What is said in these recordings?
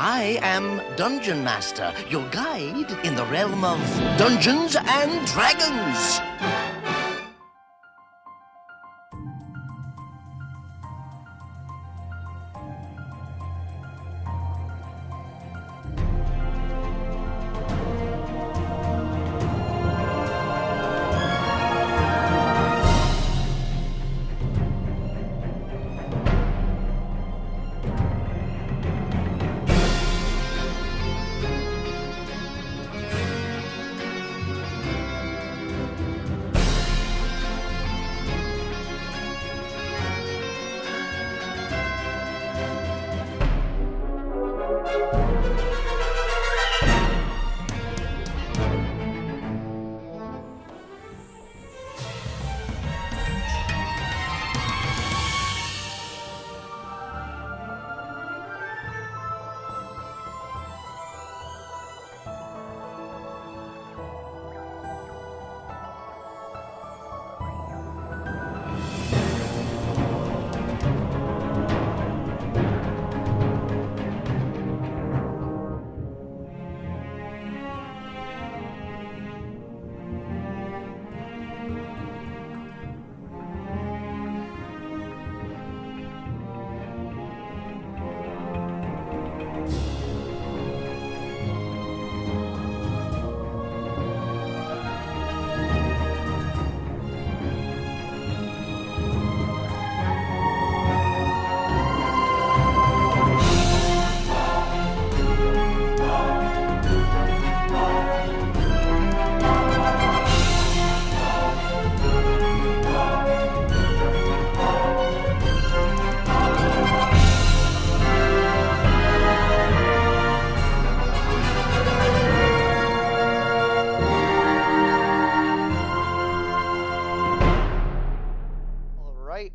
I am Dungeon Master, your guide in the realm of Dungeons and Dragons.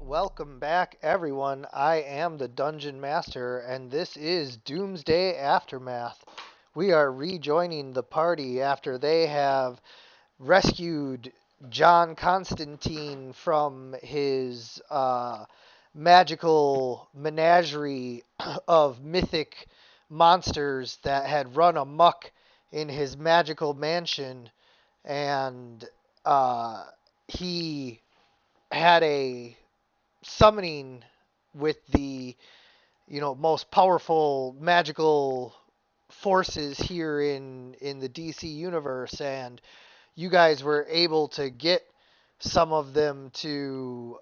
Welcome back, everyone. I am the Dungeon Master, and this is Doomsday Aftermath. We are rejoining the party after they have rescued John Constantine from his magical menagerie of mythic monsters that had run amok in his magical mansion, and he had a summoning with the most powerful magical forces here in the DC universe, and you guys were able to get some of them to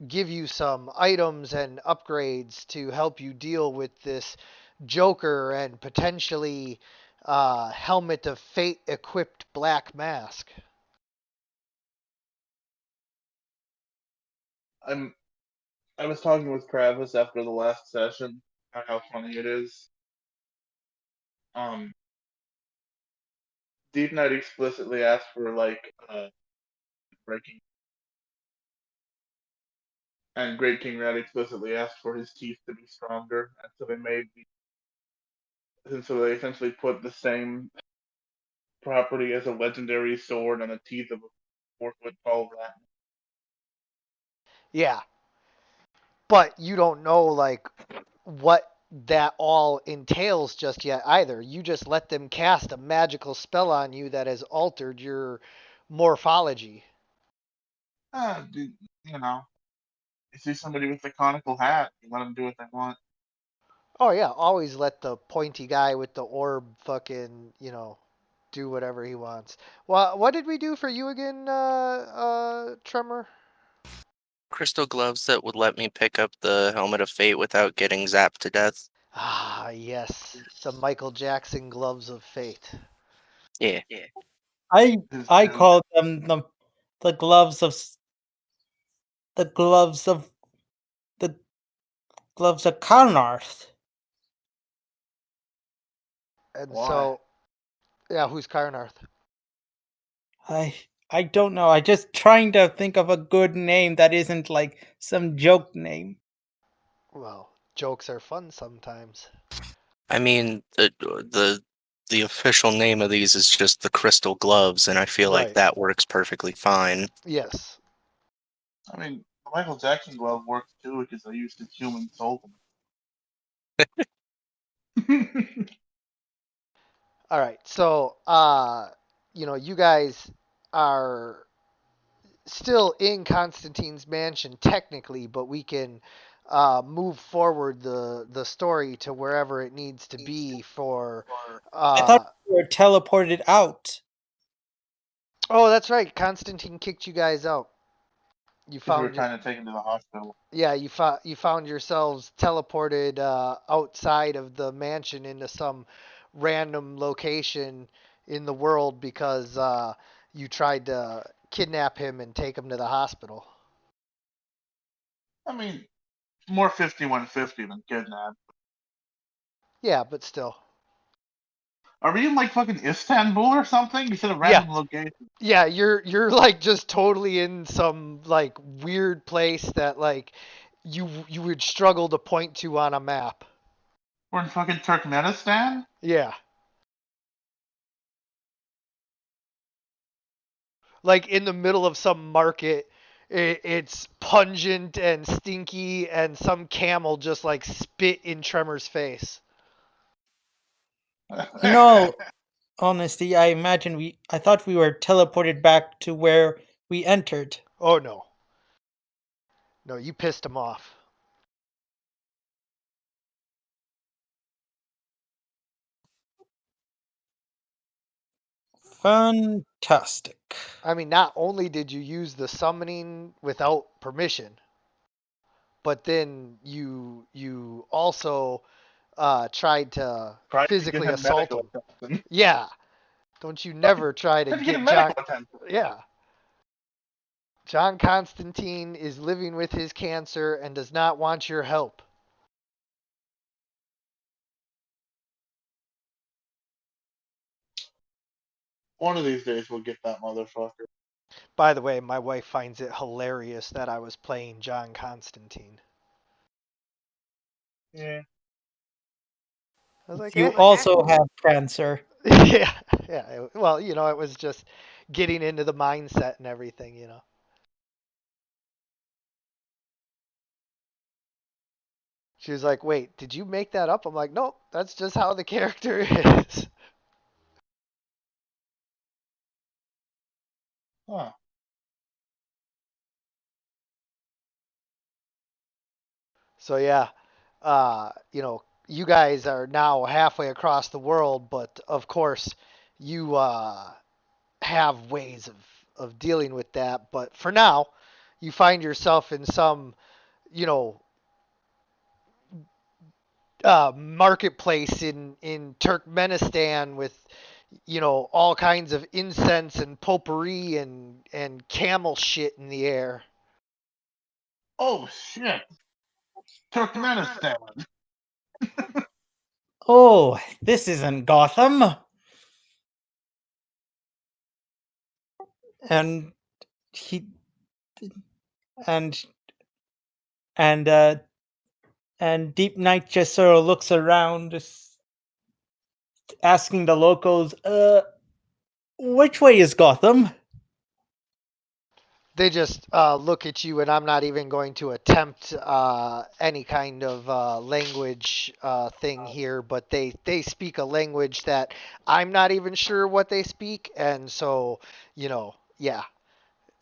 give you some items and upgrades to help you deal with this Joker and potentially Helmet of Fate equipped Black Mask. I was talking with Travis after the last session about how funny it is. Um, Deep Knight explicitly asked for breaking, and Great King Rat explicitly asked for his teeth to be stronger, and so they essentially put the same property as a legendary sword on the teeth of a 4 foot tall rat. Yeah, but you don't know like what that all entails just yet either. You just let them cast a magical spell on you that has altered your morphology. Dude, you see somebody with a conical hat, you let them do what they want. Oh yeah, always let the pointy guy with the orb fucking, do whatever he wants. Well, what did we do for you again, Tremor? Crystal gloves that would let me pick up the Helmet of Fate without getting zapped to death. Ah, yes, the Michael Jackson gloves of fate. Yeah. I call them the gloves of the gloves of the gloves of Karnarth. And Why? so, yeah, who's Karnarth? I don't know. I just trying to think of a good name that isn't like some joke name. Well, jokes are fun sometimes. I mean, the official name of these is just the crystal gloves, and I feel like Right. that works perfectly fine. Yes. I mean, the Michael Jackson glove works too because they used his human soul. All right. So, you guys are still in Constantine's mansion technically, but we can move forward the story to wherever it needs to be for. I thought we were teleported out. Oh, that's right. Constantine kicked you guys out. You Because we were found trying to take him to the hospital. Yeah, you found yourselves teleported outside of the mansion into some random location in the world because you tried to kidnap him and take him to the hospital. I mean, more 5150 than kidnapped. Yeah, but still. Are we in like fucking Istanbul or something? You said a Yeah, random location. yeah, you're like just totally in some like weird place that like you would struggle to point to on a map. We're in fucking Turkmenistan? Yeah. Like in the middle of some market. It's pungent and stinky, and some camel just like spit in Tremor's face. In all honesty, I thought we were teleported back to where we entered. Oh no, no, you pissed him off. Fantastic. I mean, not only did you use the summoning without permission, but then you also tried to Tried to give physically him assault medical him. attention. Yeah, don't you never try to Tried to give get him John? medical attention. Yeah, John Constantine is living with his cancer and does not want your help. One of these days we'll get that motherfucker. By the way, my wife finds it hilarious that I was playing John Constantine. Yeah. I was like, You also have cancer. yeah, yeah. Well, it was just getting into the mindset and everything. She was like, "Wait, did you make that up?" I'm like, "Nope, that's just how the character is." Huh. So yeah, you guys are now halfway across the world, but of course, you have ways of dealing with that. But for now, you find yourself in some, you know, marketplace in Turkmenistan with all kinds of incense and potpourri and camel shit in the air. Oh shit. Turkmenistan. Oh, this isn't Gotham. And he and and and Deep Night just sort of looks around, just asking the locals, which way is Gotham? They just look at you, and I'm not even going to attempt any kind of language thing here, but they speak a language that I'm not even sure what they speak, and so yeah,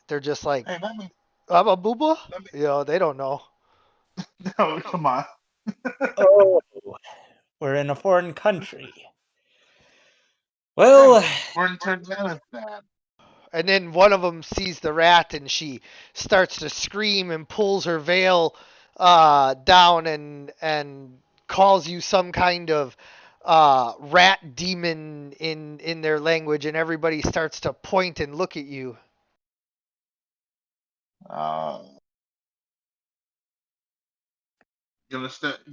they're just like Hey, let me Ababuba. let me They don't know. no, come on. Oh, we're in a foreign country. Yeah, Well, we're in Turkmenistan. And then one of them sees the rat, and she starts to scream and pulls her veil down and calls you some kind of rat demon in their language, and everybody starts to point and look at you. Uh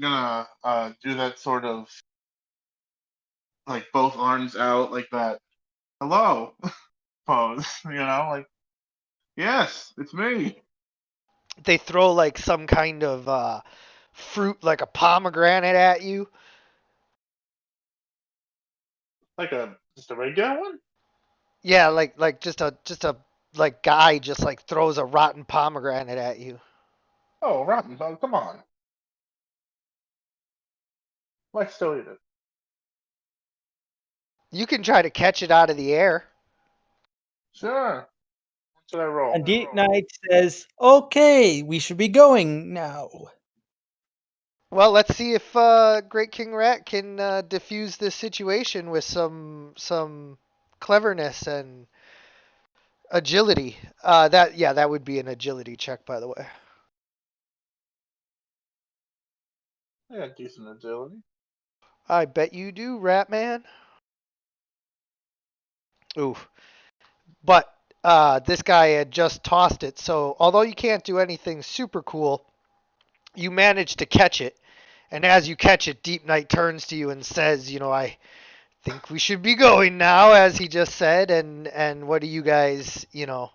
gonna do that sort of like both arms out like that. Hello pose, like yes, it's me. They throw like some kind of fruit, like a pomegranate, at you. Like just a regular one? Yeah, like just a like guy just like throws a rotten pomegranate at you. Oh, rotten. Oh, come on. Let's still eat it. You can try to catch it out of the air. Sure. What should I roll? And Deep Knight says, "Okay, we should be going now." Well, let's see if Great King Rat can diffuse this situation with some cleverness and agility. That would be an agility check, by the way. I got decent agility. I bet you do, Rat Man. Oof. But this guy had just tossed it, so although you can't do anything super cool, you manage to catch it. And as you catch it, Deep Knight turns to you and says, I think we should be going now, as he just said. And what do you guys, Gonna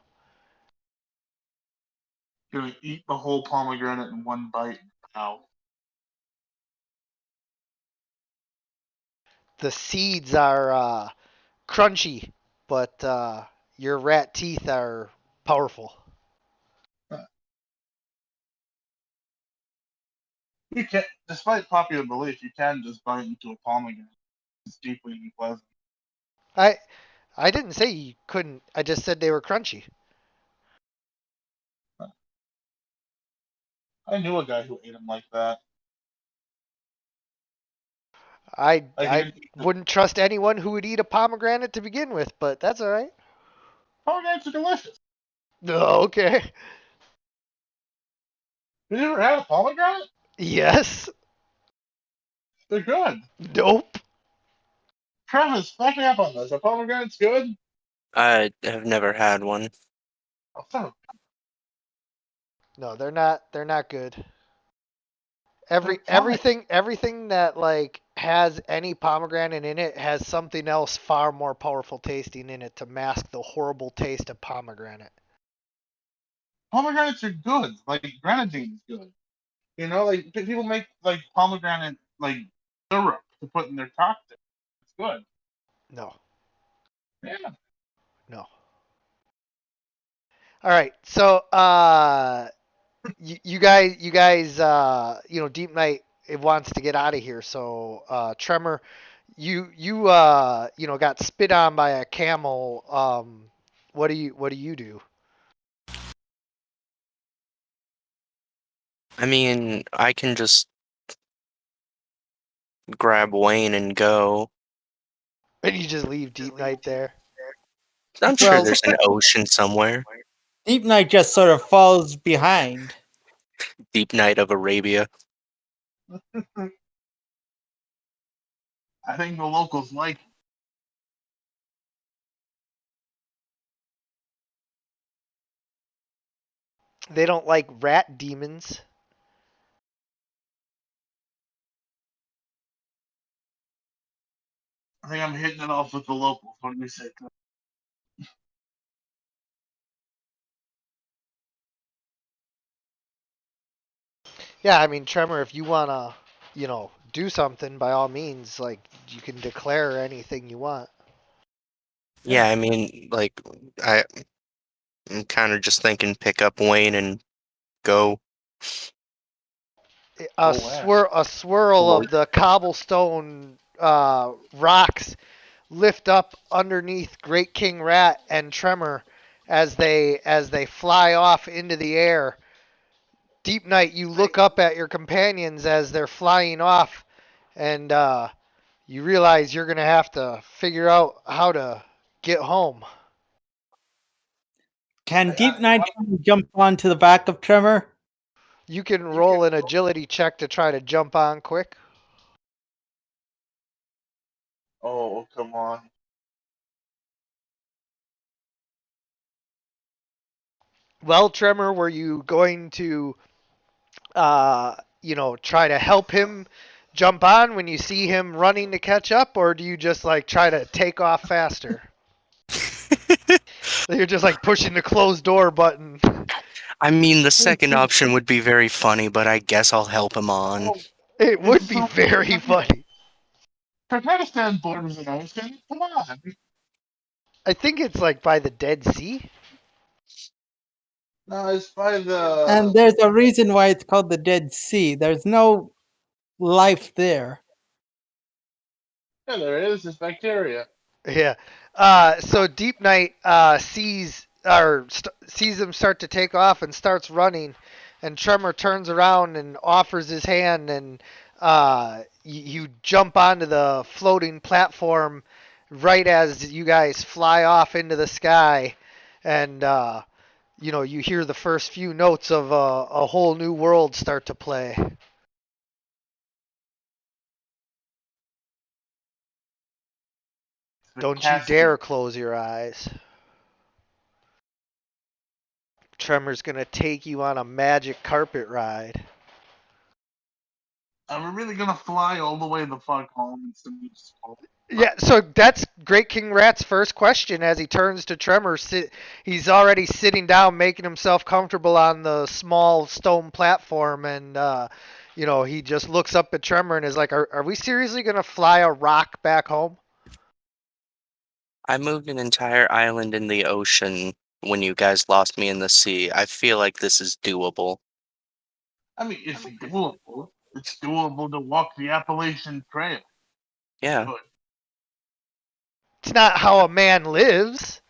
eat the whole pomegranate in one bite. Ow. the seeds are crunchy, but your rat teeth are powerful. You can, despite popular belief, you can just bite into a pomegranate. It's deeply unpleasant. I I didn't say you couldn't. I just said they were crunchy. I knew a guy who ate them like that. I Like he I didn't eat the wouldn't trust anyone who would eat a pomegranate to begin with, but that's all right. pomegranates are delicious. No, okay. You never had a pomegranate? Yes. They're good. Nope. Travis, back me up on this. Are pomegranates good? I have nenever had one. Oh, son of No, they're not. They're not good. Every They're fine. everything that like has any pomegranate in it has something else far more powerful tasting in it to mask the horrible taste of pomegranate. Pomegranates are good. Like grenadine is good. You know, like people make like pomegranate like syrup to put in their cocktail. It's good. No. Yeah. No. All right. So you guys Deep Knight it wants to get out of here. So Tremor, you got spit on by a camel. What do you do? I mean, I can just grab Wayne and go. And you just leave Deep Knight there. I'm sure Well, there's an ocean somewhere. Deep Knight just sort of falls behind. Deep Night of Arabia. I think the locals like it. They don't like rat demons. I think I'm hitting it off with the locals. What do you say? Yeah, I mean, Tremor, if you wanna, do something, by all means, like you can declare anything you want. Yeah, I mean, like, I'm kind of just thinking pick up Wayne and go. A Go where? swirl Well, of the cobblestone rocks lift up underneath Great King Rat and Tremor as they fly off into the air. Deep Night, you look up at your companions as they're flying off, and you realize you're gonna have to figure out how to get home. Can I, Deep I, Knight jump onto the back of Tremor? You can roll an agility check to try to jump on quick. oh, come on. Well, Tremor, were you going to, try to help him jump on when you see him running to catch up, or do you just like try to take off faster? You're just like pushing the closed door button. I mean, the second option would be very funny, but I guess I'll help him on. Oh, It would it's be so very funny. Turkmenistan borders an ocean. Come on. I think it's like by the Dead Sea. No, it's by And the. there's a reason why it's called the Dead Sea. There's no life there. Yeah, there is. It's bacteria. Yeah. So Deep Night sees him start to take off and starts running, and Tremor turns around and offers his hand, and you jump onto the floating platform right as you guys fly off into the sky, and you hear the first few notes of a whole new world start to play. The Don't you casket. dare close your eyes. Tremor's gonna take you on a magic carpet ride. Are we really gonna fly all the way the fuck home instead of just Yeah, so that's Great King Rat's first question as he turns to Tremor. He's already sitting down, making himself comfortable on the small stone platform, and he just looks up at Tremor and is like, "Are we seriously gonna fly a rock back home?" I moved an entire island in the ocean when you guys lost me in the sea. I feel like this is doable. I mean, it's doable. It's doable to walk the Appalachian Trail. Yeah. But It's not how a man lives.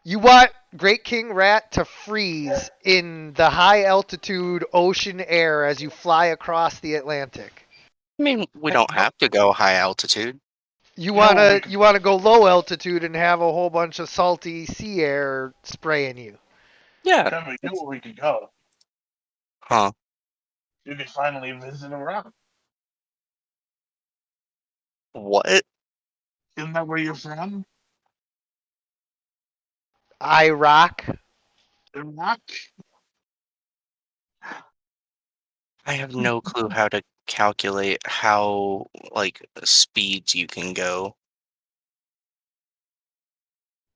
You want Great King Rat to freeze in the high altitude ocean air as you fly across the Atlantic. I mean, we hey, don't have to go high altitude. You you know what wanna we could you wanna go low altitude and have a whole bunch of salty sea air spraying you. Yeah. Trevor, you know where we could go? Huh. You could finally visit a rock. What? Isn't that where you're from? I rock. A rock? I have no clue how to calculate how, like, speeds you can go.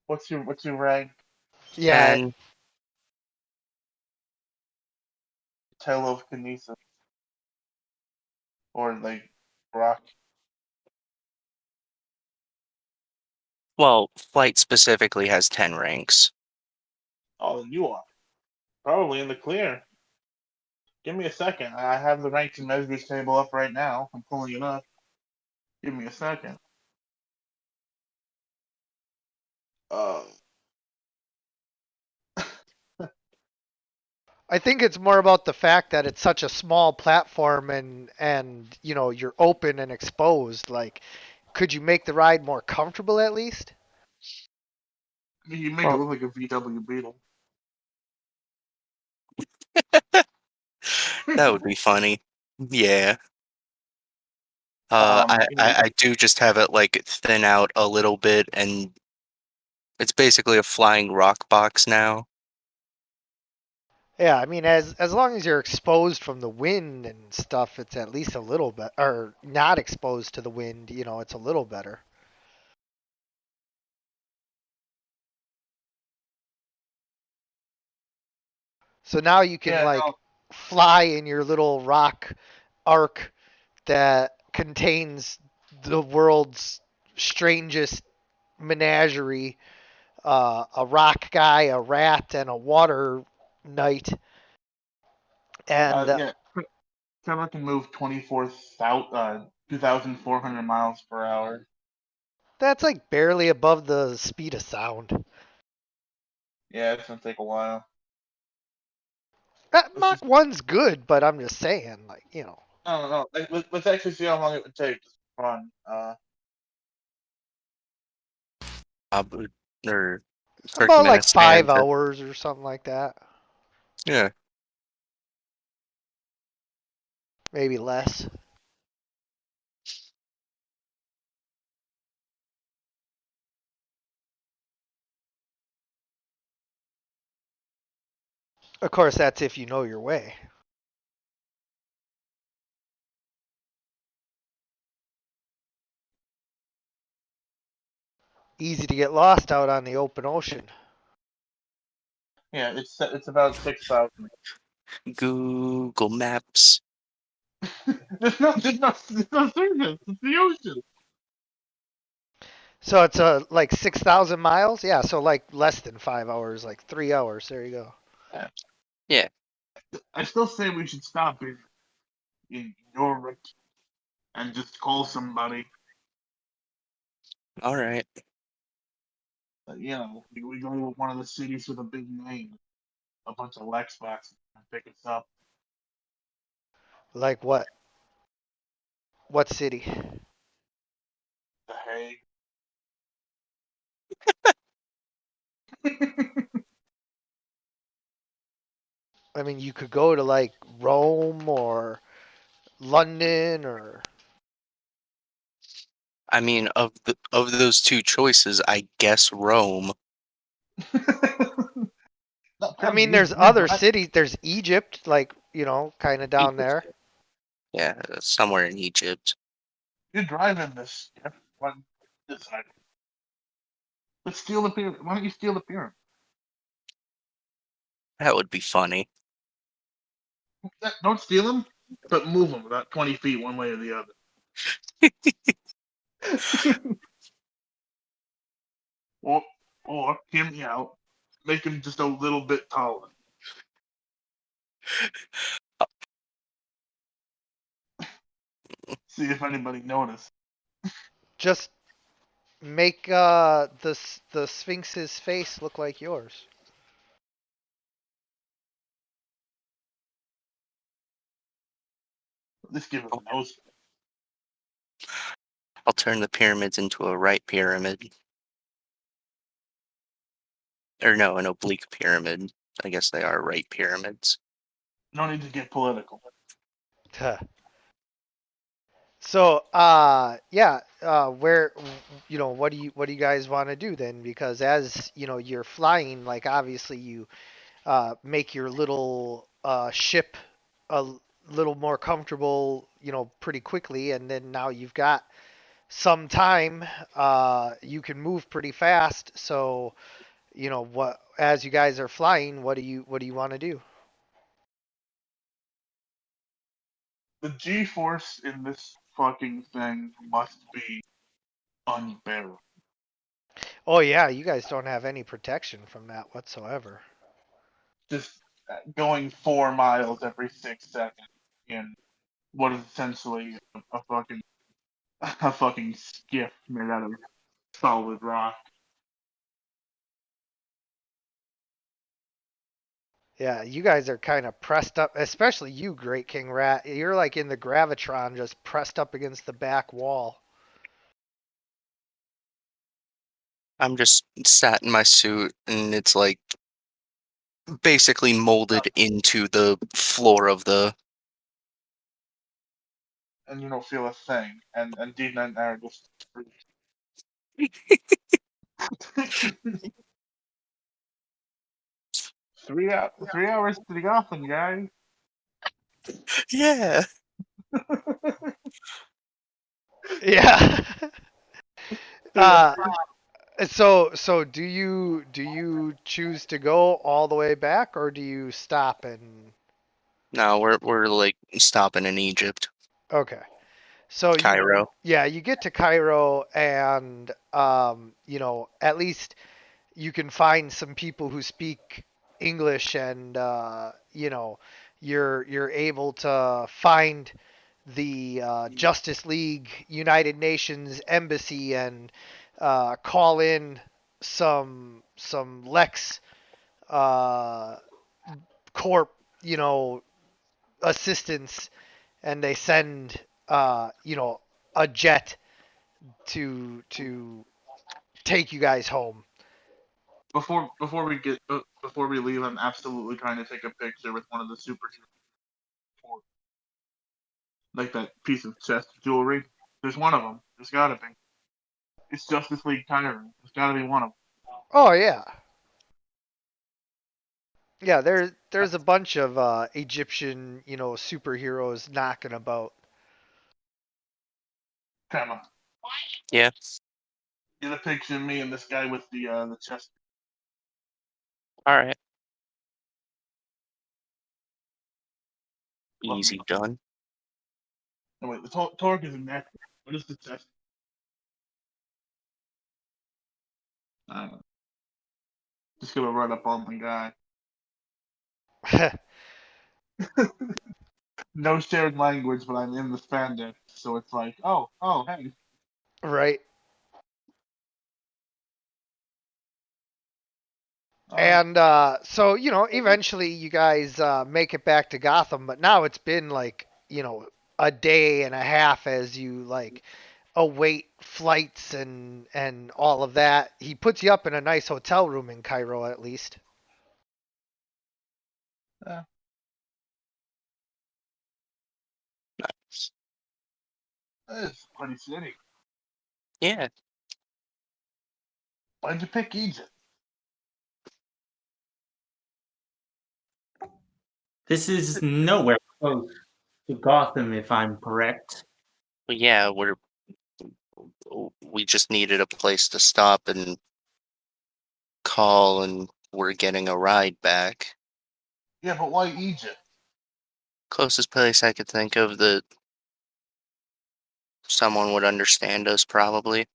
What's your rank? Yeah, And, Telekinesis or like rock? well, flight specifically has 10 ranks. Oh, then you are probably in the clear. Give me a second. I have the ranks and measures table up right now. I'm pulling it up. Give me a second. Uh, I think it's more about the fact that it's such a small platform and you're open and exposed. Like, could you make the ride more comfortable at least? you make it Well, look like a VW Beetle. that would be funny. Yeah. I, You know, I, I do just have it, like, thin out a little bit, and it's basically a flying rock box now. Yeah, I mean, as long as you're exposed from the wind and stuff, it's at least a little bit, or not exposed to the wind. It's a little better. So now you can yeah, like no, fly in your little rock ark that contains the world's strangest menagerie: a rock guy, a rat, and a water knight. And yeah. Trevor can move 2,400 miles per hour. that's like barely above the speed of sound. Yeah, it's gonna take a while. Let's Mach just 1's good, but I'm just saying, like. I don't know. Let's actually see how long it would take to run. Uh, or 30 About like minutes span five to, hours or something like that. yeah. Maybe less. Of course, that's if you know your way. Easy to get lost out on the open ocean. Yeah, it's about 6,000. Google Maps. There's no surface. It's the ocean. So it's like 6,000 miles. Yeah, so like less than 5 hours, like 3 hours. There you go. Yeah. Yeah. I still say we should stop in your and just call somebody. All right. You know, we go to one of the cities with a big name, a bunch of Xbox, and pick us up. Like what? What city? The Hague. I mean, you could go to like Rome or London or. I mean, of those two choices, I guess Rome. No, I Tim, mean, there's you're other cities. There's Egypt, like, kind of down Egypt's there. good. Yeah, somewhere in Egypt. You're driving this. One decide. Let's steal the pyramid. Why don't you steal the pyramid? That would be funny. Don't steal them, but move them about 20 feet one way or the other. or, or hear me out. Make him just a little bit taller. See if anybody noticed. Just make the Sphinx's face look like yours. Let's give him a nose. I'll turn the pyramids into a right pyramid. Or no, an oblique pyramid. I guess they are right pyramids. No need to get political. So, yeah, where, what do you guys want to do then? Because as you're flying, like obviously you make your little ship little more comfortable, pretty quickly, and then now you've got some time. You can move pretty fast. So, what as you guys are flying, what do you want to do? The G-force in this fucking thing must be unbearable. Oh yeah, you guys don't have any protection from that whatsoever. Just going 4 miles every 6 seconds in what is essentially a fucking a fucking skiff made out of solid rock. Yeah, you guys are kind of pressed up, especially you, Great King Rat. You're like in the gravitron, just pressed up against the back wall. I'm just sat in my suit, and it's like basically molded into the floor of the. And you don't feel a thing. And Dina and I are just 3 hours to the Gotham, guys. Yeah. Yeah. uh, so do you choose to go all the way back, or do you stop and? No, we're like stopping in Egypt, Okay. So Cairo. yeah, you get to Cairo, and at least you can find some people who speak English, and you're able to find the Justice League United Nations embassy, and call in some Lex uh, Corp, assistance, and they send a jet to take you guys home. Before we leave, I'm absolutely trying to take a picture with one of the superheroes, like that piece of chest jewelry. There's one of them. There's gotta be. It's Justice League Tyrant. There's gotta be one of Oh yeah. Yeah, there's a bunch of Egyptian, superheroes knocking about. them. Come on, Yeah. get a picture of me and this guy with the chest. All right. Love me. Easy done. No wait, the torque is a neck. What is the chest? I don't know. Just gonna run up on the guy. no shared language, but I'm in the spandex, so it's like, oh, hey. Right. Alright. And so, eventually you guys make it back to Gotham, but now it's been like, a day and a half as you like await flights and all of that. He puts you up in a nice hotel room in Cairo at least. Yeah, it's pretty shitty. Yeah, Why'd you pick Egypt? This is nowhere close to Gotham, if I'm correct. but yeah, we just needed a place to stop and call, and we're getting a ride back. Yeah, but why Egypt? Closest place I could think of that someone would understand us, probably.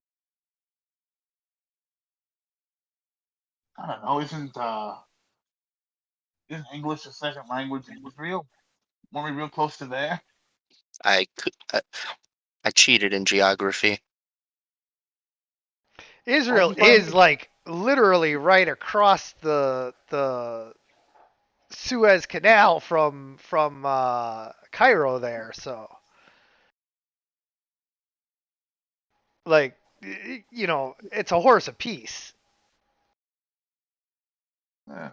I don't know. Isn't English a second language in Israel? Weren't we real close to there? I could, I cheated in geography. How'd Israel you find is it? like literally right across the Suez Canal from Cairo there, so like it's a horse apiece. Yeah.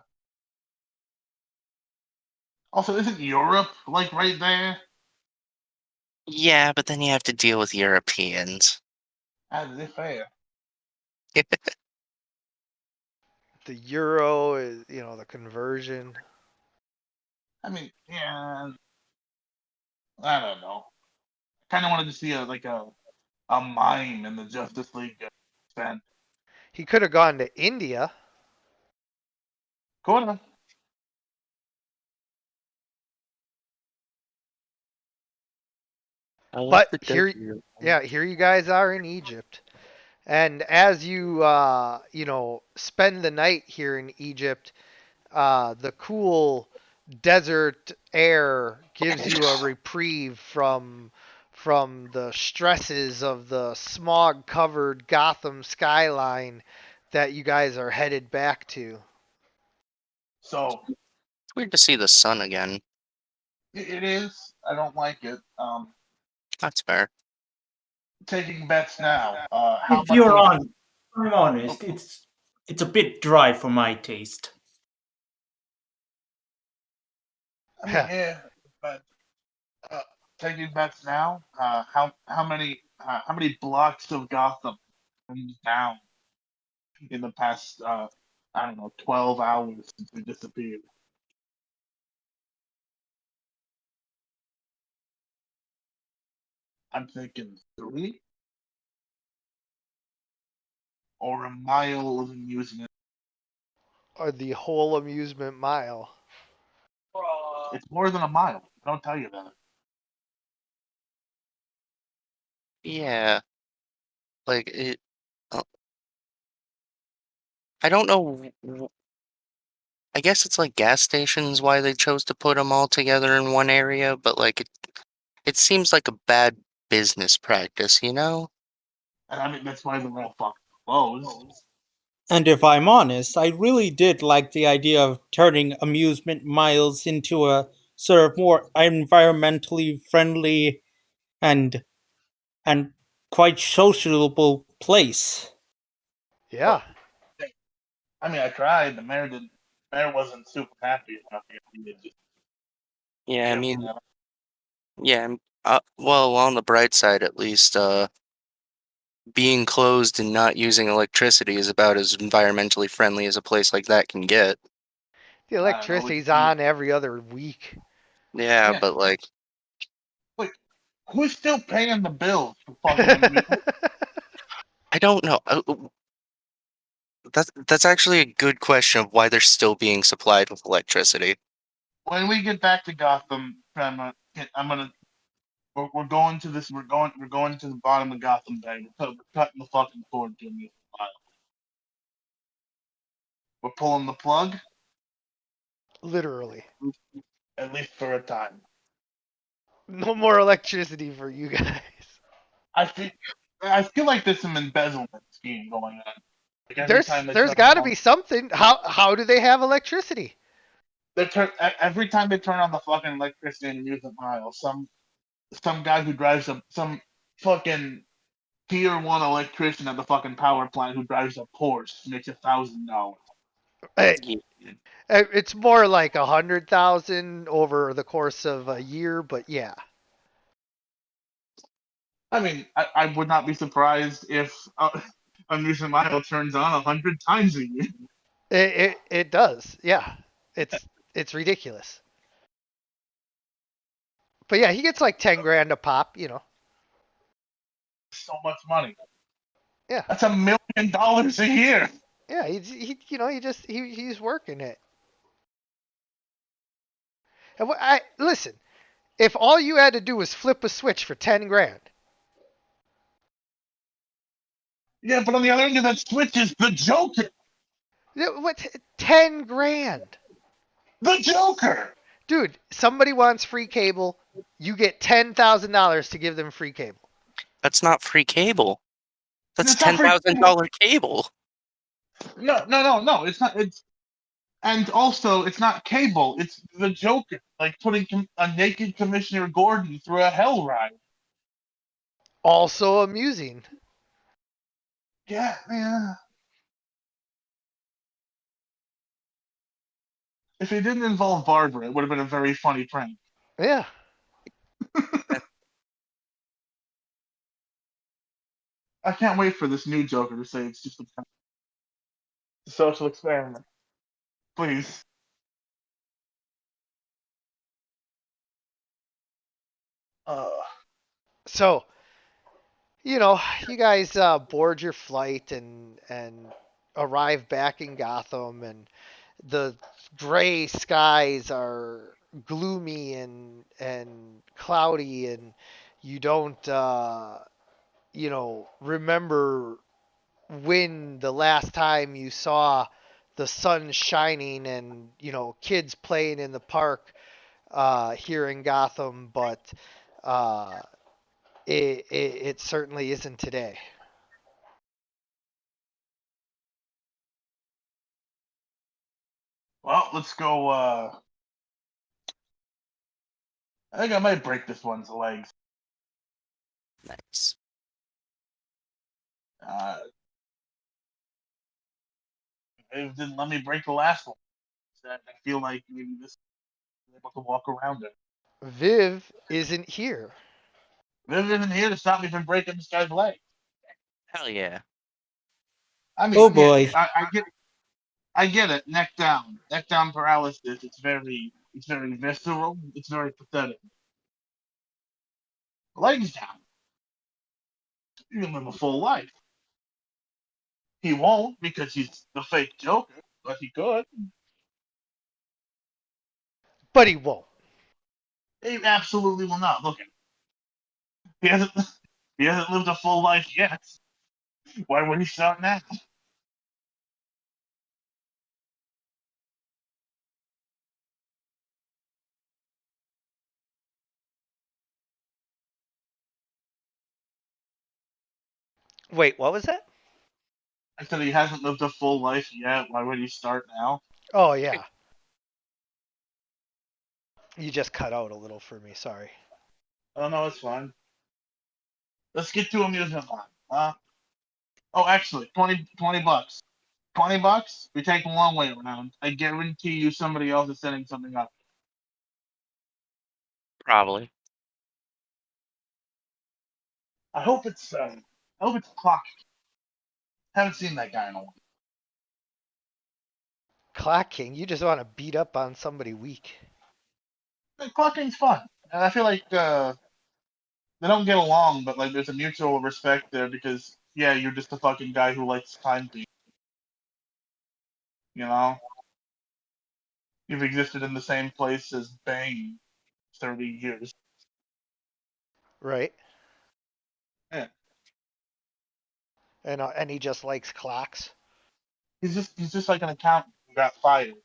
Also, isn't Europe like right there? Yeah, but then you have to deal with Europeans. How did it fare? The euro is, the conversion. I mean, yeah, I don't know. Kind of wanted to see a mime in the Justice League stand. He could have gone to India. Cool. I love But the here, desert. yeah, here you guys are in Egypt. And as you, spend the night here in Egypt, the cool desert air gives you a reprieve from the stresses of the smog-covered Gotham skyline that you guys are headed back to. So It's weird to see the sun again. it is. I don't like it. That's fair. Taking bets now. How If much you're of? on, I'm honest, it's a bit dry for my taste. I mean, yeah, but uh, taking bets now. How many blocks of Gotham burned down in the past? I don't know, 12 hours since we disappeared. I'm thinking three or a mile of amusement. Or the whole amusement mile. It's more than a mile. I don't tell you that. Yeah, like it. uh, I don't know. I guess it's like gas stations why they chose to put them all together in one area, but like it seems like a bad business practice, you know? And I mean, that's why they're all fucking closed. And if I'm honest, I really did like the idea of turning amusement miles into a sort of more environmentally friendly and and quite sociable place. Yeah. But I mean, I tried. The mayor wasn't super happy about the idea. Just Yeah, I giving mean, them. yeah, well, on the bright side at least, being closed and not using electricity is about as environmentally friendly as a place like that can get. The I don't know. We electricity's just need. on every other week. Yeah, Yeah. but like, Like, who's still paying the bills for fucking amusement? I don't know. That's actually a good question of why they're still being supplied with electricity. When we get back to Gotham, I'm gonna. We're going to this. We're going to the bottom of Gotham Bay. We're cutting the fucking cord, Jimmy. We're pulling the plug, Literally. at least for a time. No more electricity for you guys. I feel I feel like there's some embezzlement scheme going on. Like every time they There's turn got to on, be something. How do they have electricity? every time they turn on the fucking electricity in Amusement Mile, some guy who drives some fucking tier 1 electrician at the fucking power plant who drives a Porsche makes $1,000. Eh, Yeah. It's more like 100,000 over the course of a year, but yeah, I mean, I would not be surprised if Amusement Mile turns on 100 times a year. it does. Yeah, it's ridiculous. But yeah, he gets like 10 grand a pop. So much money. Yeah, That's $1 million a year. yeah. He's working it. And I listen. If all you had to do was flip a switch for 10 grand, Yeah, but on the other end of that switch is the Joker. what 10 grand, The Joker. dude? Somebody wants free cable. You get $10,000 to give them free cable. That's not free cable. That's It's not free. $10,000 cable. No. It's not. And also, it's not cable. It's the Joker, like putting a naked Commissioner Gordon through a hell ride. Also amusing. Yeah, man. If it didn't involve Barbara, it would have been a very funny prank. Yeah. I can't wait for this new Joker to say it's just a prank. It's a social experiment. Please. Uh, So, you guys board your flight and arrive back in Gotham, and the gray skies are gloomy and cloudy, and you don't remember when the last time you saw the sun shining and kids playing in the park here in Gotham, but uh, it certainly isn't today. well, let's go. I think I might break this one's legs. Nice. Uh, it didn't let me break the last one. So I feel like maybe this is able to walk around it. Viv isn't here. Viv isn't here to stop me from breaking this guy's leg. Hell yeah. I mean, Oh yeah, boy. I get it. Neck down paralysis. It's very visceral. It's very pathetic. Legs down. You can live a full life. He won't because he's the fake Joker, but he could. But he won't. He absolutely will not. Look at him. He hasn't. He hasn't lived a full life yet. Why would he start now? Wait, what was that? I said he hasn't lived a full life yet. Why would he start now? Oh, yeah. You just cut out a little for me. Sorry. Oh no, it's fine. Let's get to amusement park. Oh, actually, 20 bucks. 20 bucks? We take the long way around. I guarantee you somebody else is setting something up. Probably. I hope it's Clock. Haven't seen that guy in a while. Clock King, you just want to beat up on somebody weak. Clocking's fun. And I feel like they don't get along, but like there's a mutual respect there because yeah, you're just a fucking guy who likes timekeeping. You know? You've existed in the same place as Bane 30 years. Right? Yeah. And he just likes clocks. He's just like an accountant who got fired and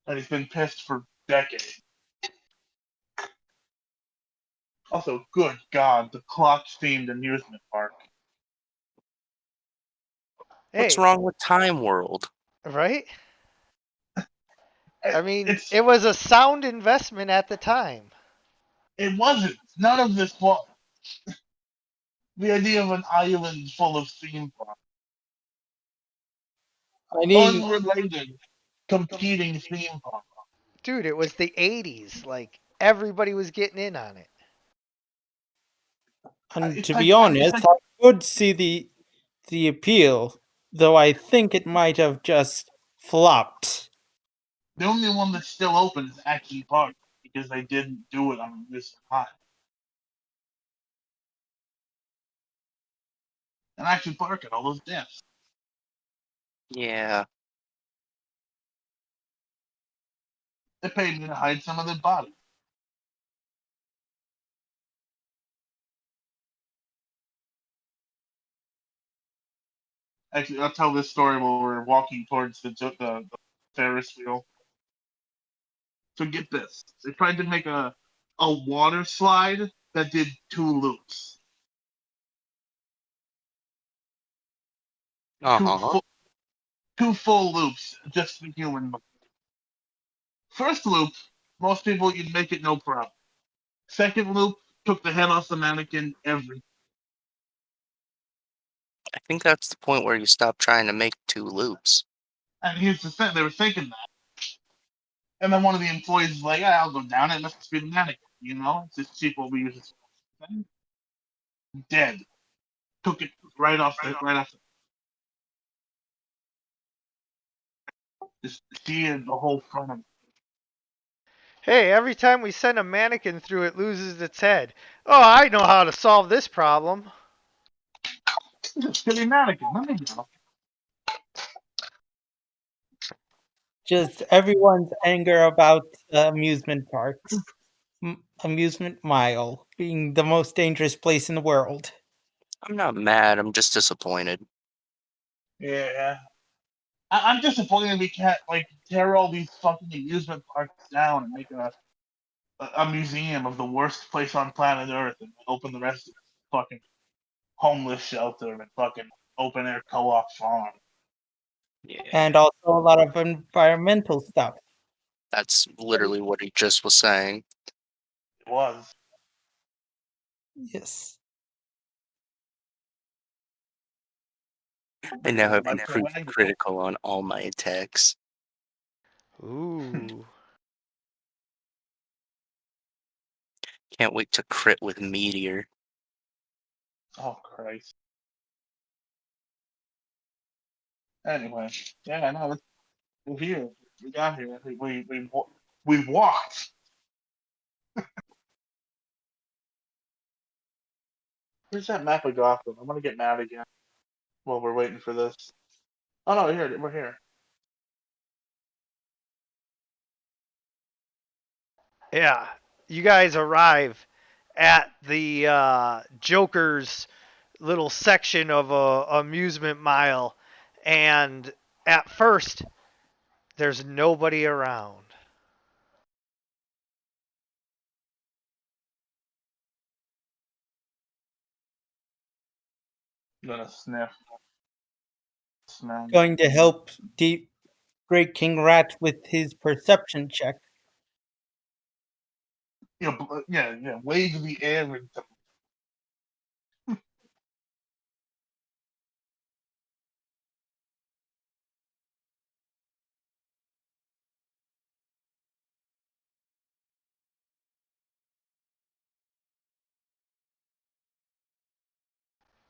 now he's been pissed for decade. Also, good God, the clock-themed amusement park. What's Hey, wrong with Time World? right? I mean, It's it was a sound investment at the time. it wasn't. None of this was. The idea of an island full of theme parks, I mean, unrelated, competing theme parks. Dude, it was the 80s. Like, everybody was getting in on it. and It's to like be it's honest, like I could see the appeal, though I think it might have just flopped. the only one that's still open is Action Park because they didn't do it on this time. And Action Park had all those deaths. Yeah. They paid me to hide some of their bodies. Actually, I'll tell this story while we're walking towards the Ferris wheel. So get this: they tried to make a water slide that did 2 loops, two Uh-huh. full, 2 full loops, just the human. First loop, most people you'd make it no problem. Second loop took the head off the mannequin every. I think that's the point where you stop trying to make 2 loops. And here's the thing: they were thinking that, and then one of the employees is like, "I'll go down it. It must be the mannequin. You know, it's just cheap. What we use this thing." Dead. Took it right off the right off. Just seared the whole front of it. Hey, every time we send a mannequin through, it loses its head. Oh, I know how to solve this problem. It's a silly mannequin. Let me go. Just everyone's anger about amusement parks. Amusement Mile being the most dangerous place in the world. I'm not mad, I'm just disappointed. Yeah. I'm disappointed we can't like tear all these fucking amusement parks down and make a museum of the worst place on planet Earth and open the rest of the fucking homeless shelter and fucking open air co-op farm. Yeah. And also a lot of environmental stuff. That's literally what he just was saying. It was. Yes. I now have Like the improved wagon. critical on all my attacks. Ooh. Can't wait to crit with Meteor. Oh Christ. Anyway, yeah, no, we're here. We got here. We walked. Where's that map of Gotham? I'm gonna get mad again while we're waiting for this. Oh no, here we're here. Yeah, you guys arrive at the Joker's little section of a amusement mile, and at first, there's nobody around. I'm gonna sniff. Smell. Going to help Deep Great King Rat with his perception check. You know, yeah. Wave the air into.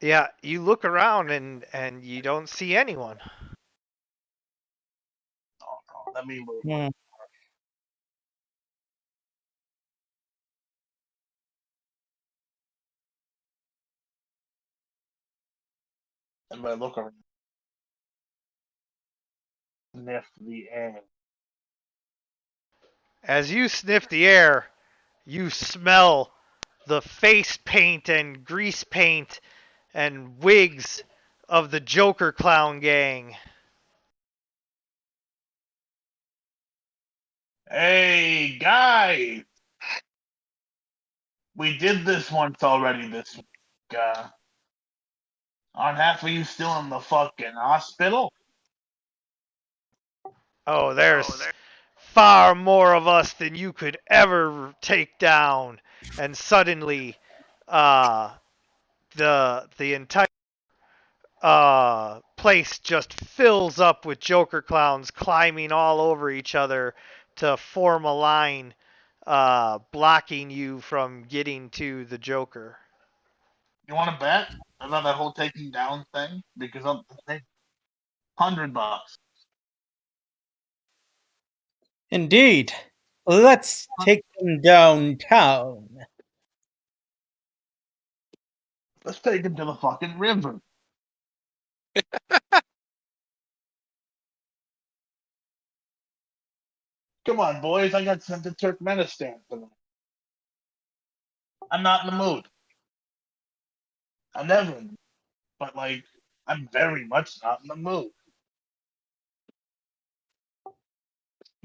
Yeah, you look around and you don't see anyone. Oh, no, let me move. Hmm. And I look around. Sniff the air. As you sniff the air, you smell the face paint and grease paint and wigs of the Joker clown gang. Hey, guys! We did this once already this week. Aren't half of you still in the fucking hospital? Oh, there's far more of us than you could ever take down. And suddenly, uh, the entire place just fills up with Joker clowns climbing all over each other to form a line, blocking you from getting to the Joker. You want to bet about that whole taking down thing? Because I'm $100. Indeed. Let's take them downtown. Let's take him to the fucking river. Come on, boys. I got sent to Turkmenistan tonight. I'm not in the mood. I'm never in the mood. But, like, I'm very much not in the mood.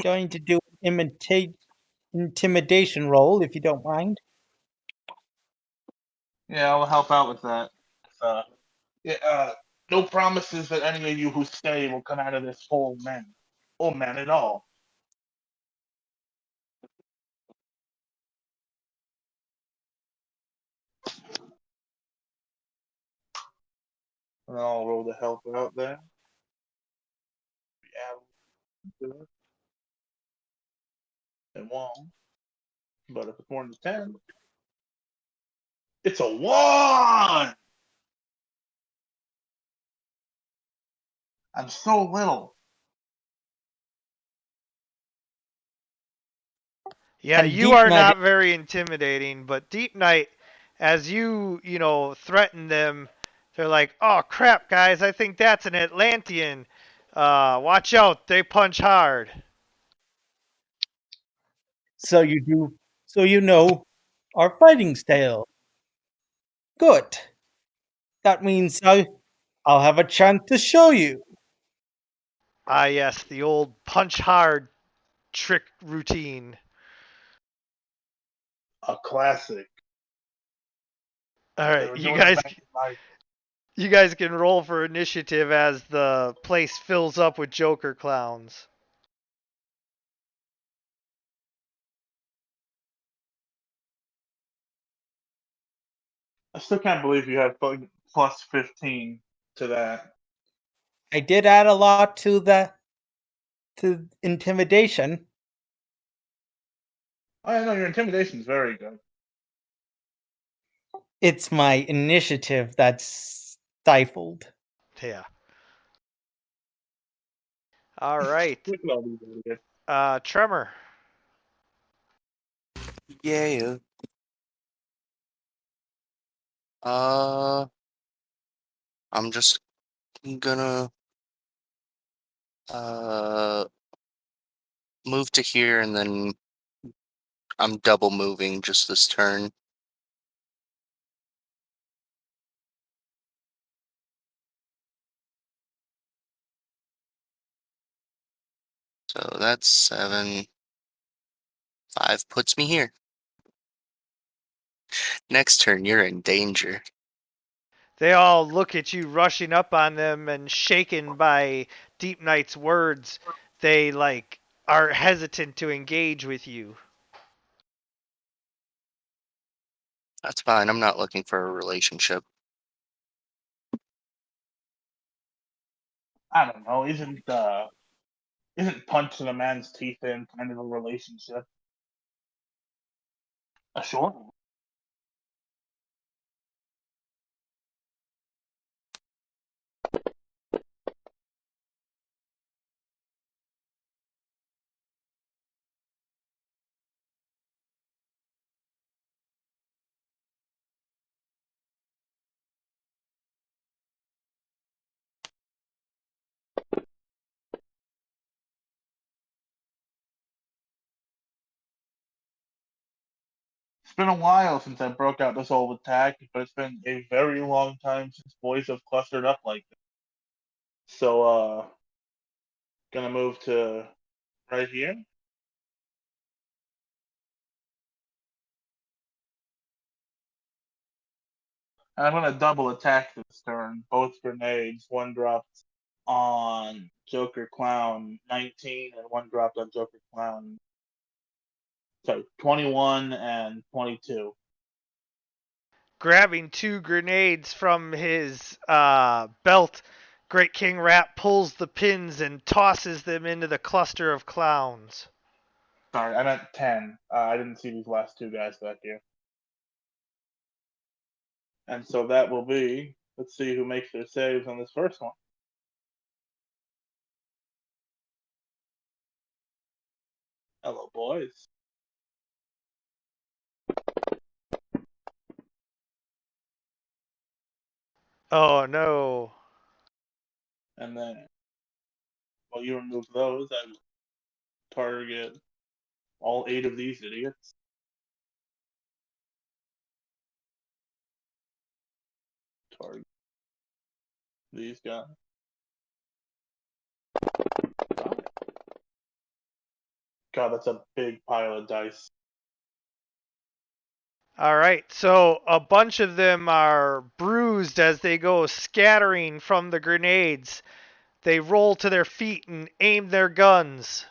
Going to do an intimidation roll, if you don't mind. Yeah, I'll help out with that. Yeah, no promises that any of you who stay will come out of this whole man. Whole man at all. And I'll roll the help out there. Yeah, it won't. But if it's more than 10, it's a 1! I'm so little. Yeah, And you Deep are Night, not very intimidating, but Deep Night, as you threaten them, they're like, "Oh crap, guys! I think that's an Atlantean. Watch out! They punch hard." so you do, so you know our fighting style. Good. That means I'll have a chance to show you. Ah, yes, the old punch hard trick routine. A classic. All They right, were you doing it guys, back in my. you guys can roll for initiative as the place fills up with Joker clowns. I still can't believe you have plus 15 to that. I did add a lot to intimidation. I know your intimidation is very good. It's my initiative that's stifled. Yeah. All right. Look at all these idiots. Tremor. Yeah. Uh, I'm just gonna uh move to here and then I'm double moving just this turn. So that's 7. 5 puts me here. Next turn, you're in danger. They all look at you rushing up on them and shaken by Deep Knight's words. They are hesitant to engage with you. That's fine. I'm not looking for a relationship. I don't know. Isn't punching a man's teeth in kind of a relationship? A short one. It's been a while since I broke out this whole attack, but it's been a very long time since boys have clustered up like this. So, gonna move to right here. And I'm gonna double attack this turn. Both grenades. One dropped on Joker Clown 19, and one dropped on Joker Clown. So 21 and 22. Grabbing 2 grenades from his belt, Great King Rat pulls the pins and tosses them into the cluster of clowns. Sorry, I meant 10. I didn't see these last 2 guys back here. And so that will be. Let's see who makes their saves on this first one. Hello, boys. Oh no. And then, while you remove those, I target all 8 of these idiots. Target these guys. God, that's a big pile of dice. All right, so a bunch of them are bruised as they go scattering from the grenades. They roll to their feet and aim their guns.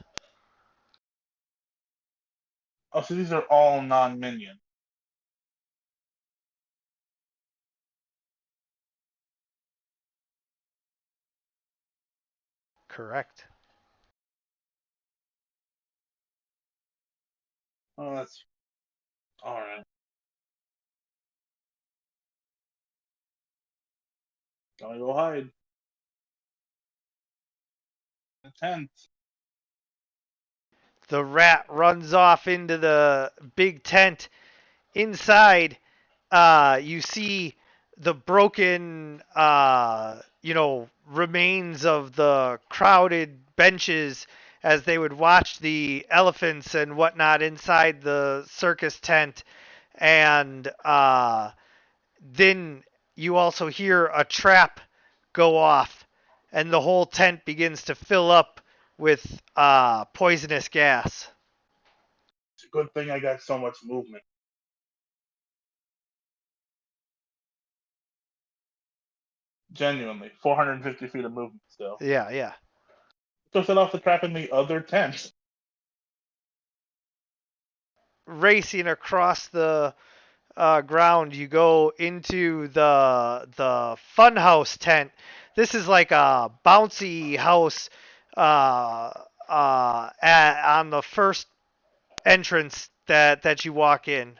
Oh, so these are all non-minion. Correct. Oh, that's all right. Gotta go hide. The tent. The rat runs off into the big tent. Inside, you see the broken, remains of the crowded benches as they would watch the elephants and whatnot inside the circus tent. And then you also hear a trap go off, and the whole tent begins to fill up with poisonous gas. It's a good thing I got so much movement. Genuinely, 450 feet of movement still. Yeah, yeah. So set off the trap in the other tent. Racing across the ground, you go into the funhouse tent. This is like a bouncy house on the first entrance that you walk in.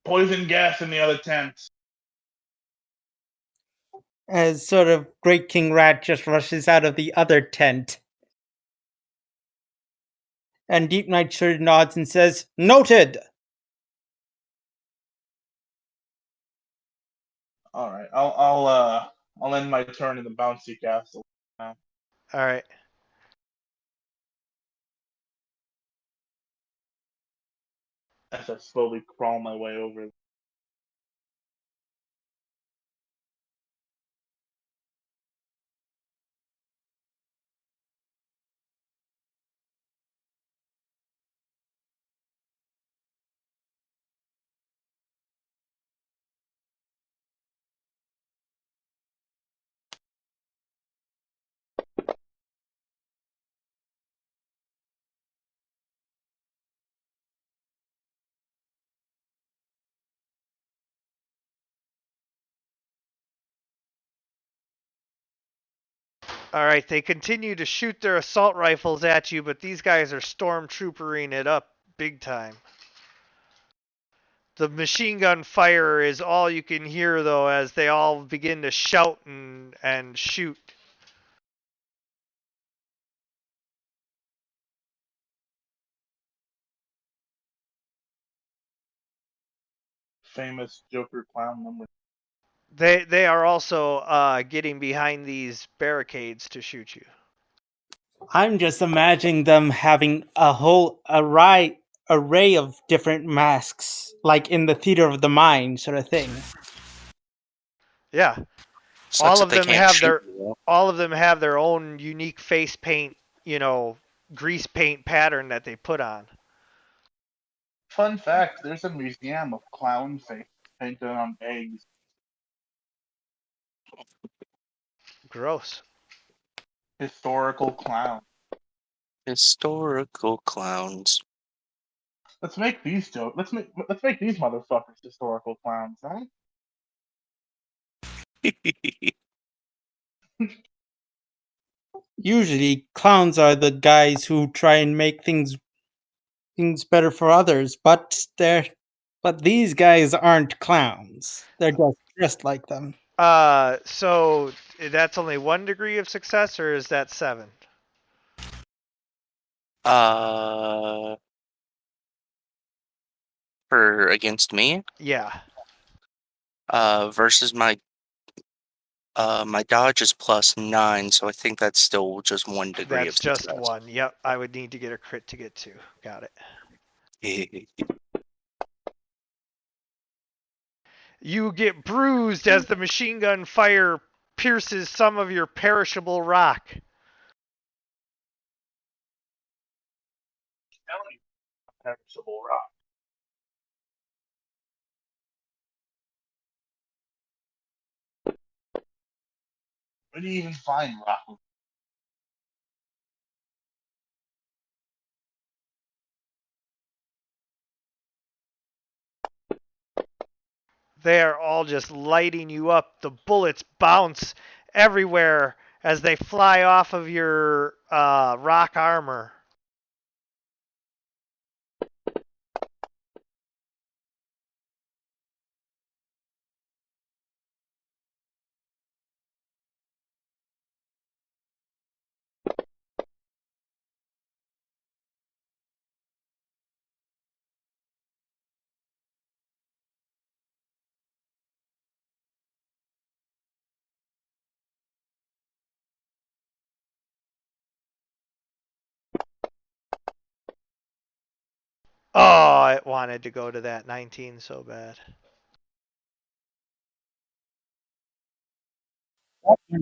Poison gas in the other tent. As sort of Great King Rat just rushes out of the other tent. And Deep Night sort of nods and says, "Noted!" All right, I'll end my turn in the bouncy castle now. All right. As I slowly crawl my way over. All right. They continue to shoot their assault rifles at you, but these guys are stormtroopering it up big time. The machine gun fire is all you can hear, though, as they all begin to shout and shoot. Famous Joker clown number. They are also getting behind these barricades to shoot you. I'm just imagining them having a whole array of different masks, like in the theater of the mind sort of thing. Yeah. Sucks that they can't shoot. All of them have their own unique face paint, grease paint pattern that they put on. Fun fact: there's a museum of clown face painted on eggs Gross. Historical clown. Historical clowns. Let's make these let's make these motherfuckers historical clowns, right? Usually, clowns are the guys who try and make things better for others, but these guys aren't clowns. They're just dressed like them. So that's only 1 degree of success, or is that 7? For against me, Yeah, versus my dodge is +9, so I think that's still just 1 degree that's of just success. 1. Yep, I would need to get a crit to get 2. Got it. You get bruised as the machine gun fire pierces some of your perishable rock. Perishable rock. Where do you even find rock? They are all just lighting you up. The bullets bounce everywhere as they fly off of your rock armor. Oh, it wanted to go to that 19 so bad.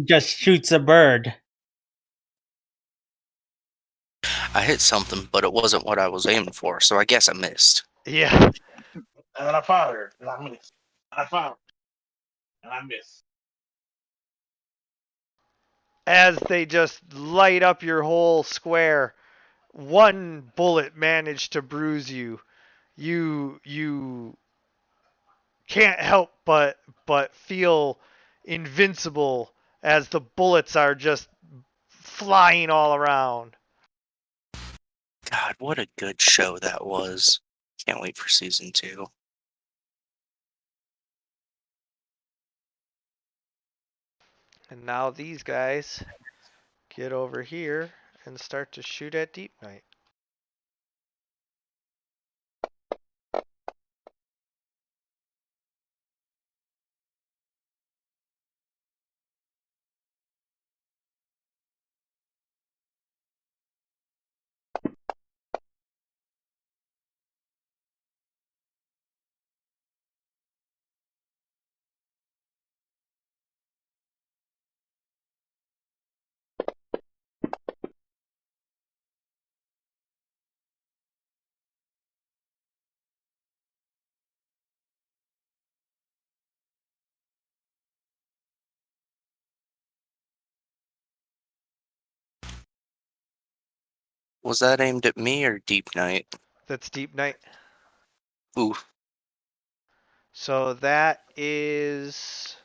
Just shoots a bird. I hit something, but it wasn't what I was aiming for, so I guess I missed. Yeah. And then I fired, and I missed. I fired, and I missed. As they just light up your whole square, one bullet managed to bruise you. You can't help but feel invincible as the bullets are just flying all around. God, what a good show that was. Can't wait for season 2. And now these guys get over here and start to shoot at Deep Night. Was that aimed at me or Deep Night? That's Deep Night. Oof. So that is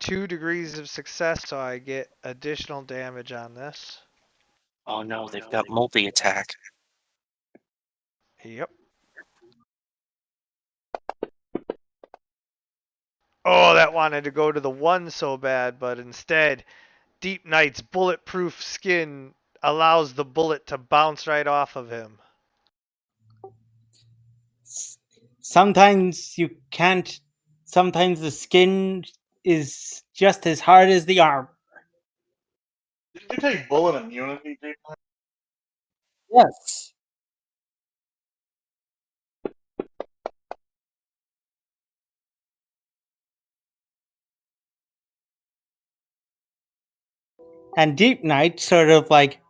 2 degrees of success, so I get additional damage on this. Oh no, they've got multi-attack. Yep. Oh, that wanted to go to the 1 so bad, but instead, Deep Knight's bulletproof skin allows the bullet to bounce right off of him. Sometimes you can't. Sometimes the skin is just as hard as the armor. Did you take bullet immunity, Deep? Yes. And Deep Knight sort of like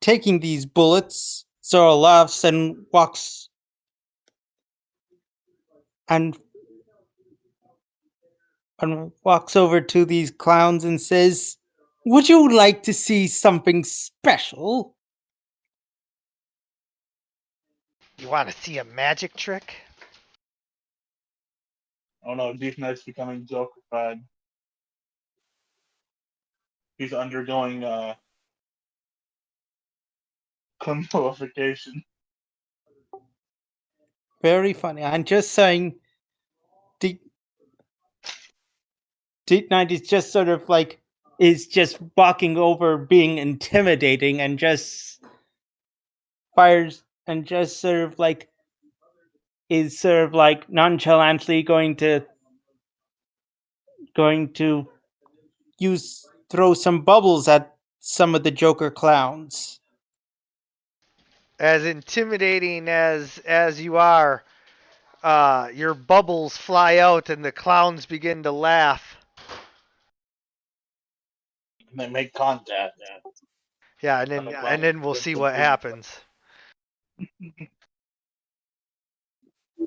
taking these bullets, sort of laughs and walks and and walks over to these clowns and says, "Would you like to see something special?" You want to see a magic trick? Oh no, Deep Knight's becoming Joker-fied. He's undergoing clarification. Very funny. I'm just saying, Deep, Deep Knight is just sort of like, is just walking over being intimidating and just fires and just sort of like is sort of like nonchalantly going to throw some bubbles at some of the Joker clowns. As intimidating as you are, your bubbles fly out and the clowns begin to laugh. And they make contact. Yeah, and then we'll see what happens.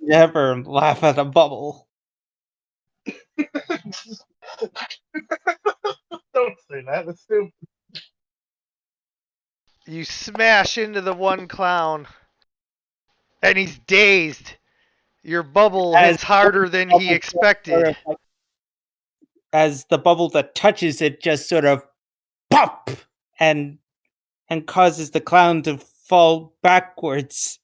Never laugh at a bubble. Don't say that. That's stupid. You smash into the one clown, and he's dazed. Your bubble hits harder than he expected. As the bubble that touches it just sort of pop and causes the clown to fall backwards.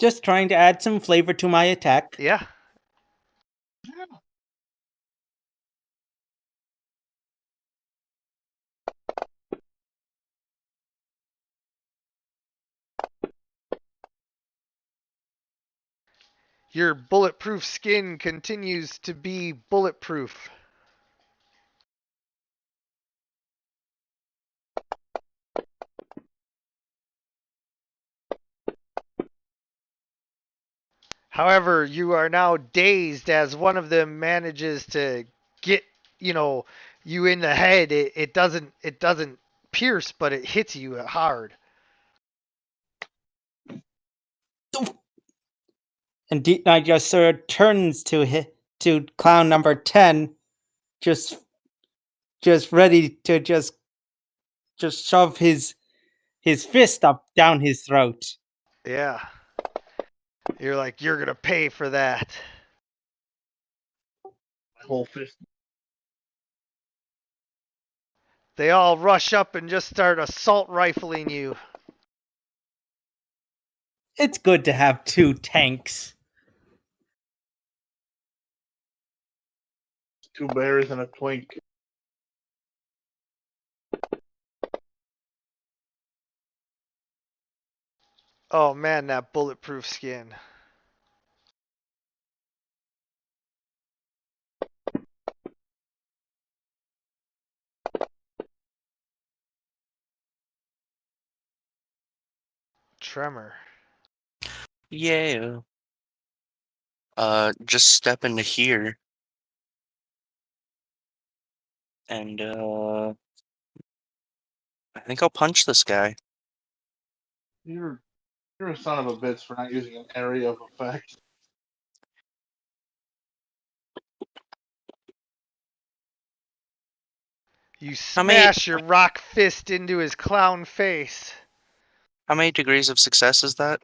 Just trying to add some flavor to my attack. Yeah. Your bulletproof skin continues to be bulletproof. However, you are now dazed as one of them manages to get, you in the head. It doesn't pierce, but it hits you hard. And Deep Knight just sort of turns to clown number 10, just ready to just shove his fist up down his throat. Yeah. You're like, you're gonna pay for that. My whole fist. They all rush up and just start assault rifling you. It's good to have two tanks. 2 bears and a twink. Oh man, that bulletproof skin. Tremor. Yeah. Just step into here. And, I think I'll punch this guy. You're a son of a bitch for not using an area of effect. You How many- smash your rock fist into his clown face. How many degrees of success is that?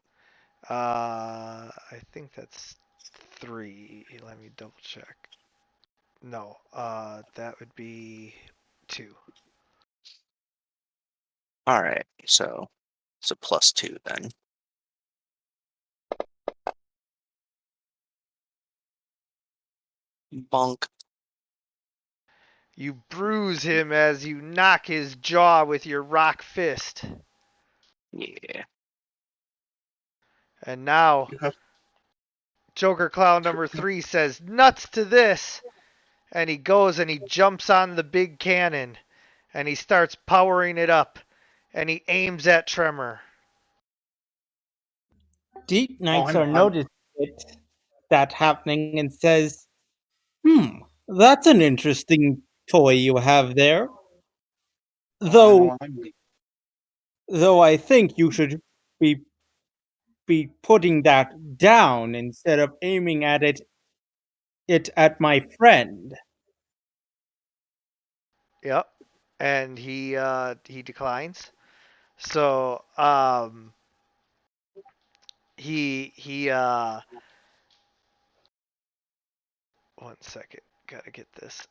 I think that's 3. Let me double check. No, that would be 2. Alright, so it's a +2 then. Bonk. You bruise him as you knock his jaw with your rock fist. Yeah. And now, You have Joker Clown number 3 says, "Nuts to this!" And he goes and he jumps on the big cannon. And he starts powering it up. And he aims at Tremor. Deep Knights I are know. noticing that happening and says, that's an interesting toy you have there. Though I think you should be putting that down instead of aiming at it at my friend. Yep. And he declines. So he 1 second. Gotta get this.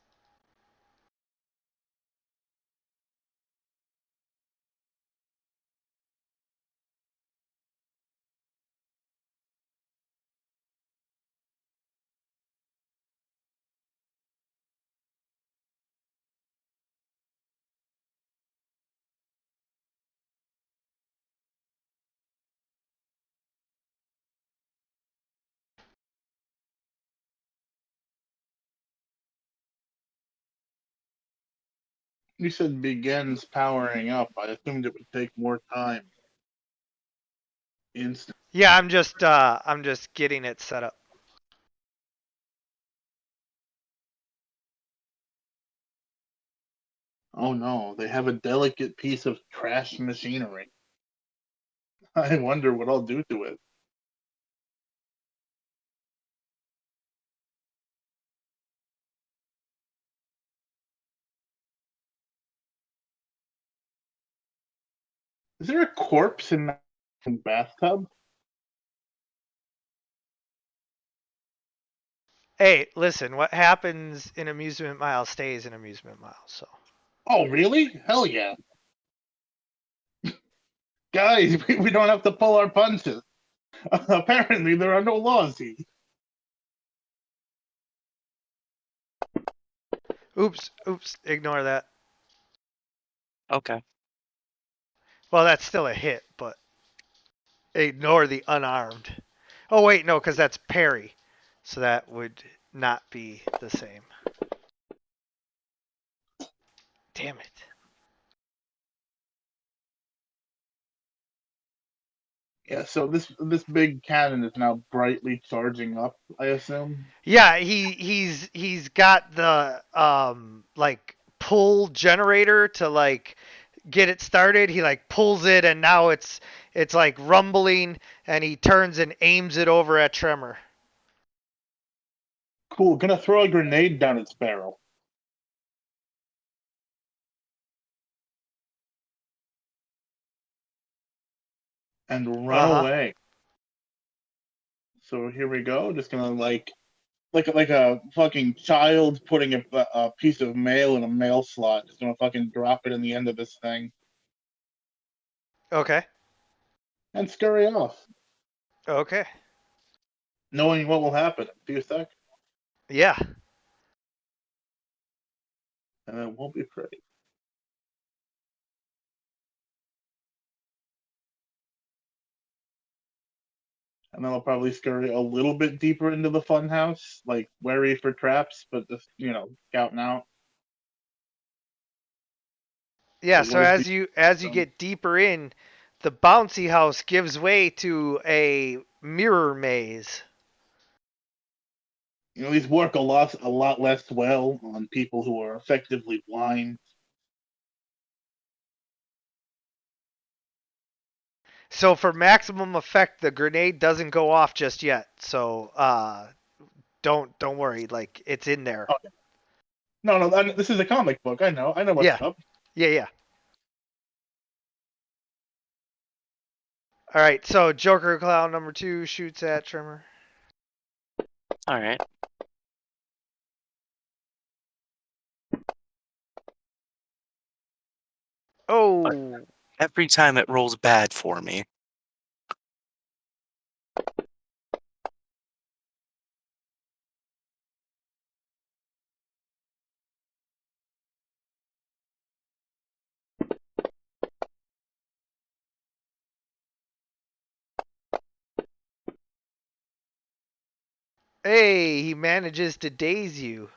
You said begins powering up. I assumed it would take more time. Instant. Yeah, I'm just getting it set up. Oh no, they have a delicate piece of trash machinery. I wonder what I'll do to it. Is there a corpse in that bathtub? Hey, listen, what happens in Amusement Mile stays in Amusement Mile, so. Oh, really? Hell yeah. Guys, we don't have to pull our punches. Apparently, there are no laws here. Oops, ignore that. Okay. Well, that's still a hit, but ignore the unarmed. Oh, wait, no, because that's parry. So that would not be the same. Damn it. Yeah, so this big cannon is now brightly charging up, I assume. Yeah, he's got the like pull generator to like get it started. He like pulls it and now it's like rumbling and he turns and aims it over at Tremor. Cool, gonna throw a grenade down its barrel. And run Uh-huh. away. So here we go. Just gonna like a fucking child putting a piece of mail in a mail slot. Just gonna fucking drop it in the end of this thing Okay. and scurry off, Okay. knowing what will happen in a few seconds, Yeah. and it won't be pretty. And then I'll probably scurry a little bit deeper into the funhouse, like wary for traps, but just scouting out. Yeah, Like, so where's the as you get deeper in, the bouncy house gives way to a mirror maze. these work a lot less well on people who are effectively blind. So for maximum effect, the grenade doesn't go off just yet. So don't worry, like it's in there. Okay. No, this is a comic book. I know what's Yeah. up. Yeah. All right, so Joker Clown number 2 shoots at Tremor. All right. Oh, Every time it rolls bad for me. hey, he manages to daze you.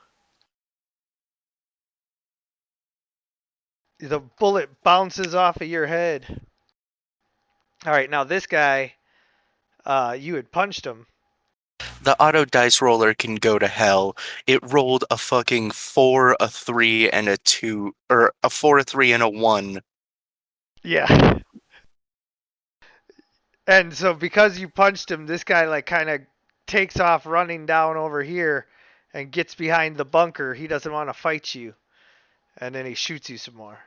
The bullet bounces off of your head. All right, now this guy, you had punched him. The auto dice roller can go to hell. It rolled a fucking 4, a 3, and a 2, or a 4, a 3, and a 1. Yeah. And so because you punched him, this guy like kind of takes off running down over here and gets behind the bunker. He doesn't want to fight you. And then he shoots you some more.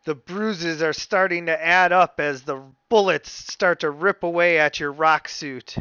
The bruises are starting to add up as the bullets start to rip away at your rock suit.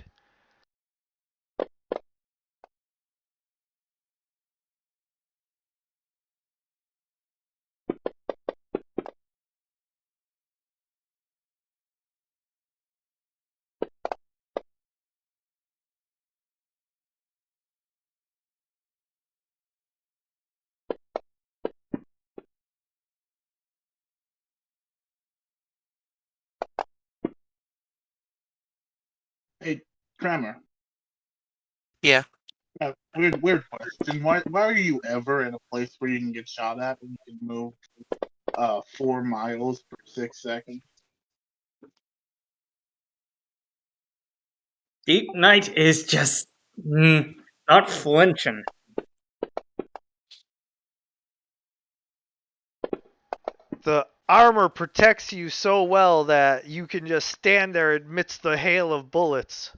Hey, Kramer. Yeah. Weird question. Why are you ever in a place where you can get shot at and you can move 4 miles per 6 seconds? Deep Knight is just not flinching. The armor protects you so well that you can just stand there amidst the hail of bullets.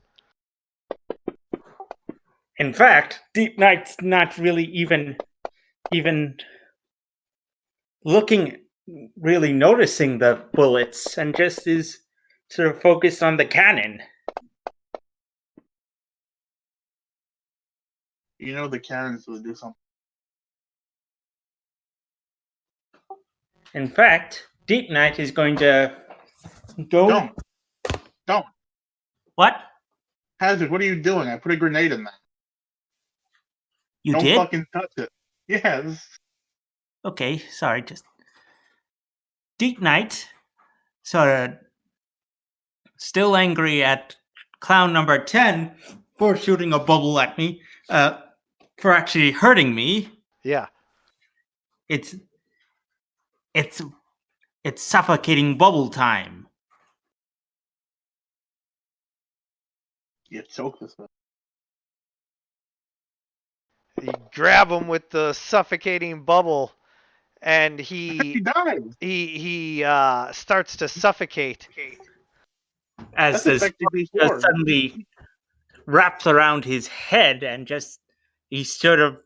In fact, Deep Knight's not really even looking, really noticing the bullets, and just is sort of focused on the cannon. You know the cannons will do something. In fact, Deep Knight is going to go. Don't. What? Hazard, what are you doing? I put a grenade in there. You Don't did? fucking touch it. Yes. Okay, sorry. Just Deep Knight, sort of still angry at clown number 10 for shooting a bubble at me, for actually hurting me. Yeah. It's suffocating bubble time. You choke this one. You grab him with the suffocating bubble, and He dies. he starts to suffocate. As That's this effectively just four. suddenly wraps around his head, and just he's sort of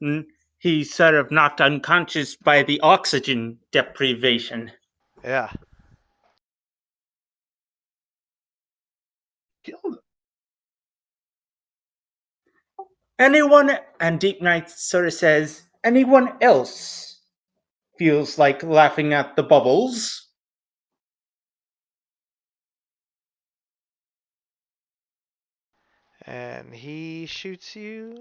knocked unconscious by the oxygen deprivation. Yeah. Killed him. Anyone, and Deep Knight sort of says, anyone else feels like laughing at the bubbles? And he shoots you.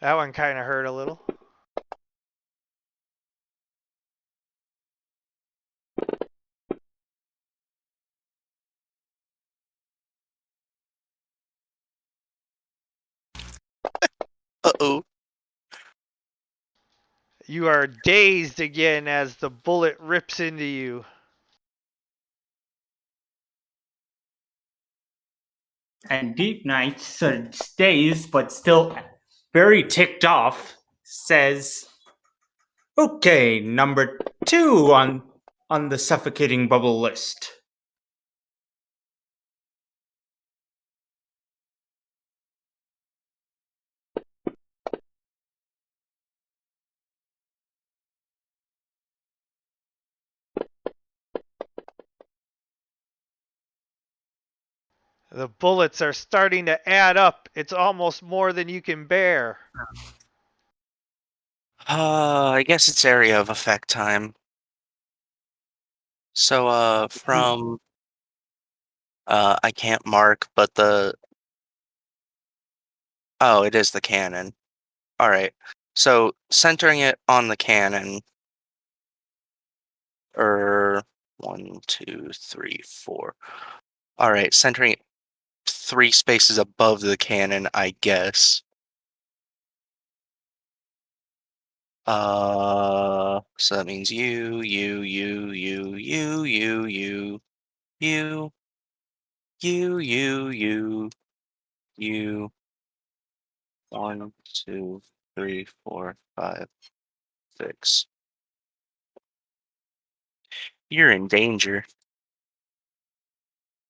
That one kind of hurt a little. Uh-oh. You are dazed again as the bullet rips into you. And Deep Knight sort of stays, but still very ticked off, says, okay, number 2 on the suffocating bubble list. The bullets are starting to add up. It's almost more than you can bear. I guess it's area of effect time. So, from I can't mark, but oh, it is the cannon. All right. So centering it on the cannon, or 1, 2, 3, 4. All right, centering it 3 spaces above the cannon, I guess. So that means you, you, you, you, you, you, you, you, you, you, you, you. 1, 2, 3, 4, 5, 6. You're in danger,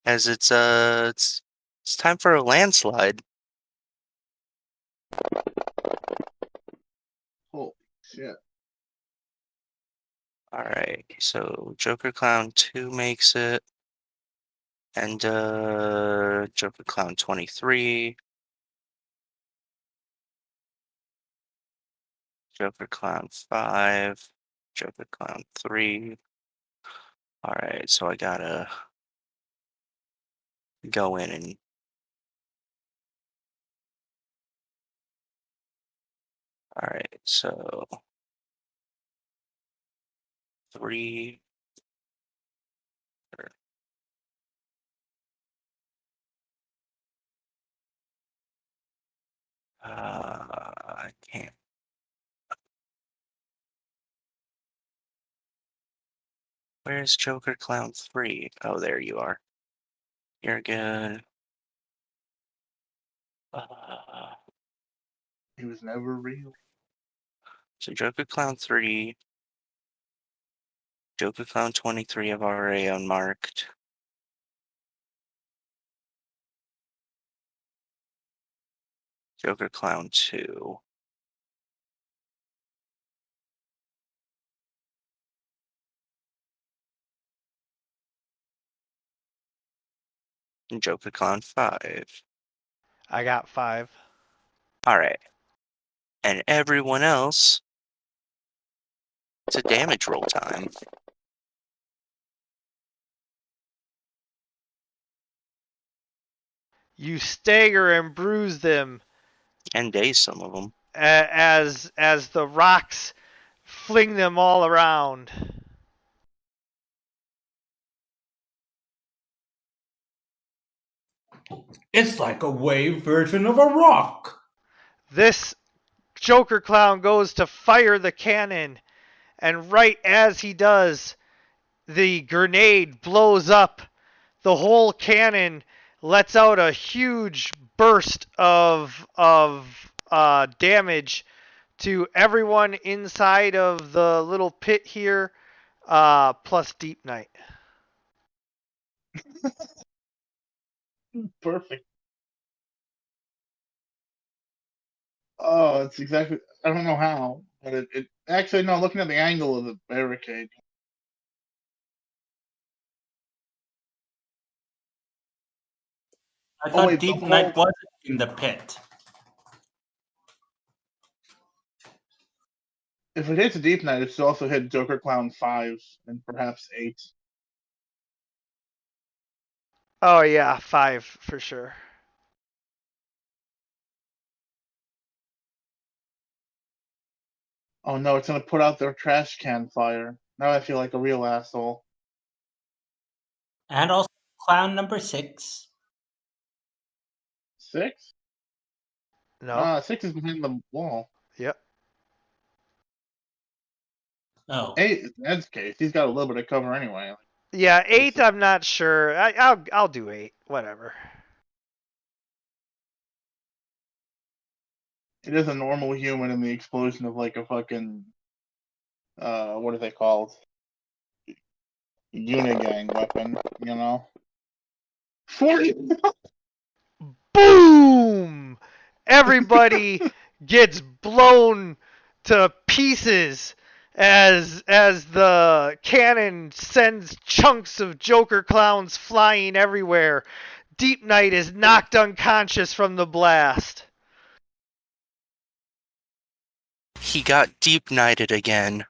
as it's time for a landslide. Holy shit. All right, so Joker Clown 2 makes it, and Joker Clown 23, Joker Clown 5, Joker Clown 3. All right, so I gotta go in and all right, so 3. I can't. Where's Joker Clown 3? Oh, there you are. You're good. He was never real. So Joker Clown 3, Joker Clown 23 I've already unmarked. Joker Clown 2. And Joker Clown 5. I got 5. Alright. And everyone else, it's a damage roll time. You stagger and bruise them And daze some of them. as the rocks fling them all around. It's like a wave version of a rock. This Joker Clown goes to fire the cannon, and right as he does, the grenade blows up. The whole cannon lets out a huge burst of damage to everyone inside of the little pit here, plus Deep Night. Perfect. Oh, it's exactly. I don't know how, but it actually no. Looking at the angle of the barricade, I oh thought wait, the Deep whole Night wasn't in the pit. if it hits a deep night, it's also hit Joker Clown 5 and perhaps 8. Oh yeah, 5 for sure. Oh no, it's gonna put out their trash can fire. Now I feel like a real asshole. And also clown number 6. 6? No. 6 is behind the wall. Yep. Oh. 8 is Ed's case. He's got a little bit of cover anyway. Yeah, 8. I'm not sure. I'll do 8. Whatever. It is a normal human in the explosion of like a fucking what are they called? Unigang weapon, you know? 40. Boom! Everybody gets blown to pieces as the cannon sends chunks of Joker clowns flying everywhere. Deep Night is knocked unconscious from the blast. He got deep knighted again.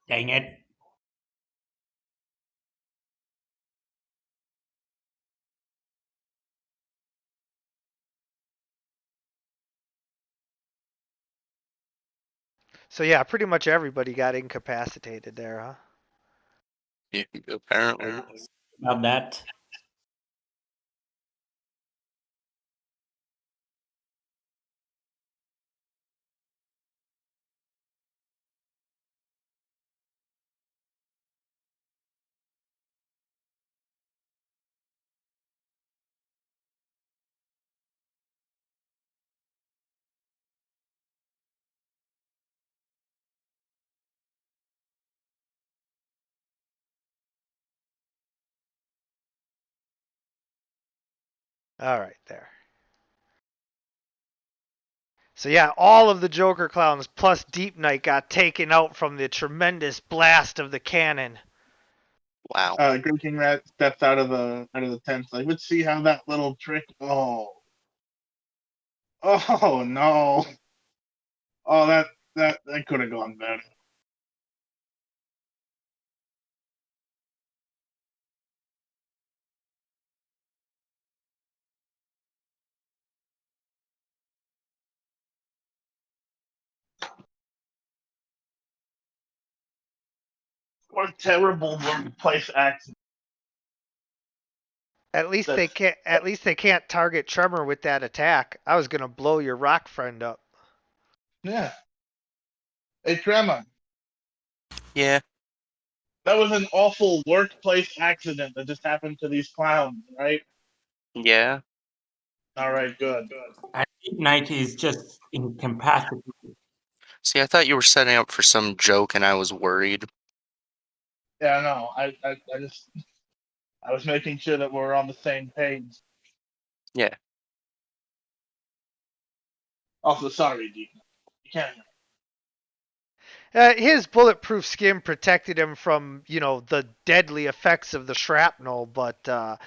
Dang it. So yeah, pretty much everybody got incapacitated there, huh? Yeah, apparently. About that. All right, there. So yeah, all of the Joker clowns plus Deep Knight got taken out from the tremendous blast of the cannon. Wow. Great King Rat steps out of the tent. Like, let's see how that little trick. Oh no. Oh, that could have gone better. What a terrible workplace accident. At least they can't. At least they can't target Tremor with that attack. I was gonna blow your rock friend up. Yeah. Hey, Tremor, Yeah. that was an awful workplace accident that just happened to these clowns, right? Yeah. All right, good. And Knight is just incapacitated. See, I thought you were setting up for some joke and I was worried. Yeah, no, I was making sure that we're on the same page. Yeah. Also, sorry, Deacon. You can't. His bulletproof skin protected him from, the deadly effects of the shrapnel, but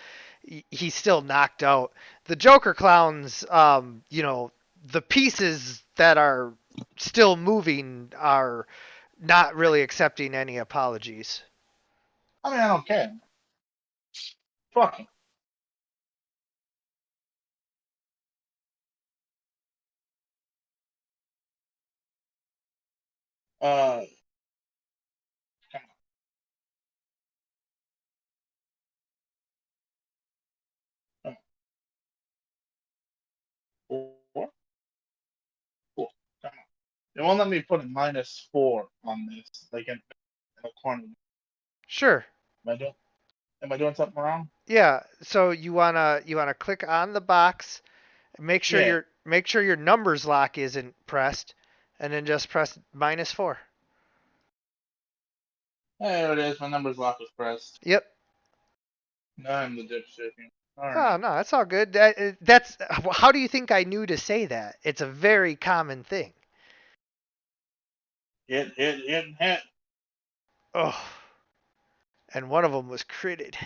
he's still knocked out. The Joker clowns, the pieces that are still moving are not really accepting any apologies. I mean, I don't care. Fuck him. Uh, four? Cool. Come on. They won't let me put a -4 on this, like in the corner. Sure. Am I doing something wrong? Yeah. So you wanna click on the box, make sure Yeah. your numbers lock isn't pressed, and then just press -4. There it is. My numbers lock was pressed. Yep. Now I'm the dipshit here. All Oh right. no, that's all good. That's how do you think I knew to say that? It's a very common thing. Hit. Oh, and one of them was critted.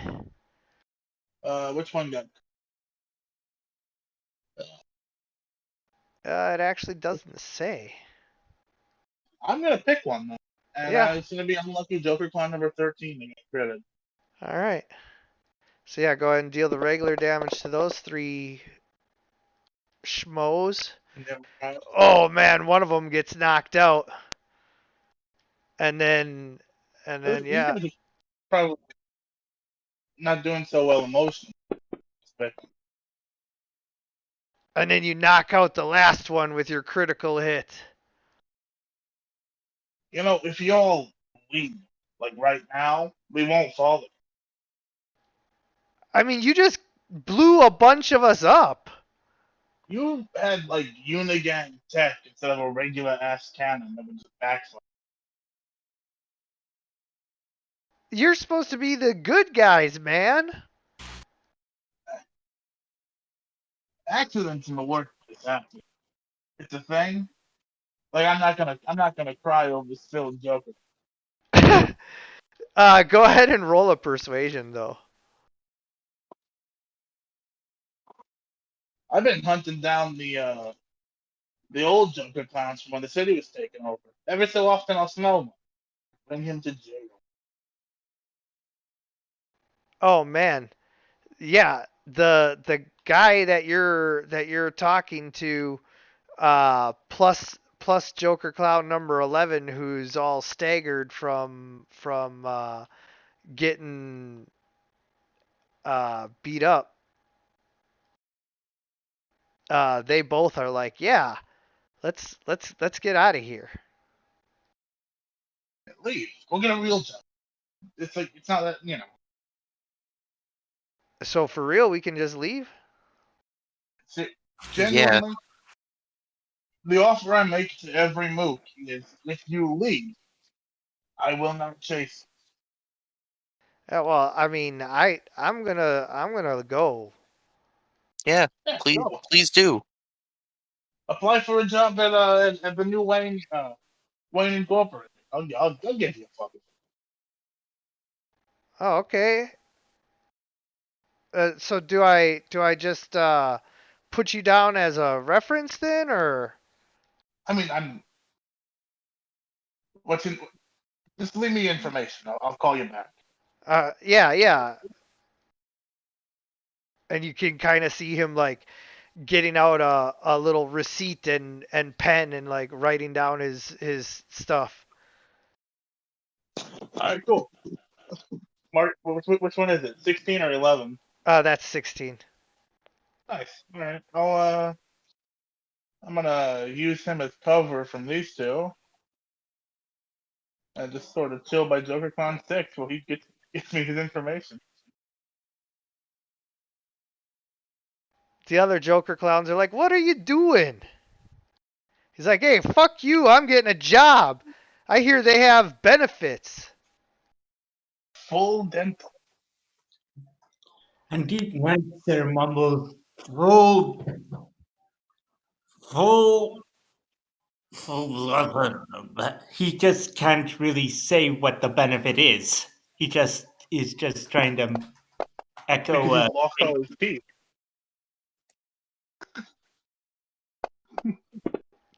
Which one got? It actually doesn't say. I'm gonna pick one though, and Yeah. it's gonna be unlucky Joker Clown number 13 to get credit. All right. So yeah, go ahead and deal the regular damage to those three schmoes. Oh man, one of them gets knocked out, and then These yeah, guys are probably not doing so well emotionally. But and then you knock out the last one with your critical hit. if you all leave, like right now, we won't follow. I mean, you just blew a bunch of us up. You had like Unigang tech instead of a regular ass cannon that would just backfire. You're supposed to be the good guys, man. Accidents in the workplace happen. It's a thing. Like I'm not gonna cry over spilled Joker. Go ahead and roll a persuasion, though. I've been hunting down the old Joker clowns from when the city was taken over. Every so often I'll smell them. Bring him to jail. Oh man, yeah. The guy that you're talking to, plus Joker Clown number 11, who's all staggered from getting beat up. They both are like, yeah, let's get out of here. Leave. Go get a real job. It's like it's not that So for real, we can just leave? Yeah, Genuinely, the offer I make to every mook is if you leave, I will not chase. Yeah, well, I mean, I'm gonna go. yeah. Yeah, Please, go. please do. Apply for a job at the new Wayne Incorporated. I'll give you a fucking. Oh, okay. So do I just put you down as a reference then, or I mean, I'm. What's in? Just leave me information. I'll call you back. yeah, and you can kind of see him like getting out a little receipt and pen and like writing down his stuff. All right, cool. Mark, which one is it? 16 or 11? That's 16. Nice. All right. I'm gonna use him as cover from these two, and just sort of chill by Joker Clown 6 while he gets me his information. The other Joker clowns are like, "What are you doing?" He's like, "Hey, fuck you! I'm getting a job. I hear they have benefits." Full dental. And Deep Night Sir mumbles, full, full, he just can't really say what the benefit is. He just is just trying to Because echo. he's lost all his teeth.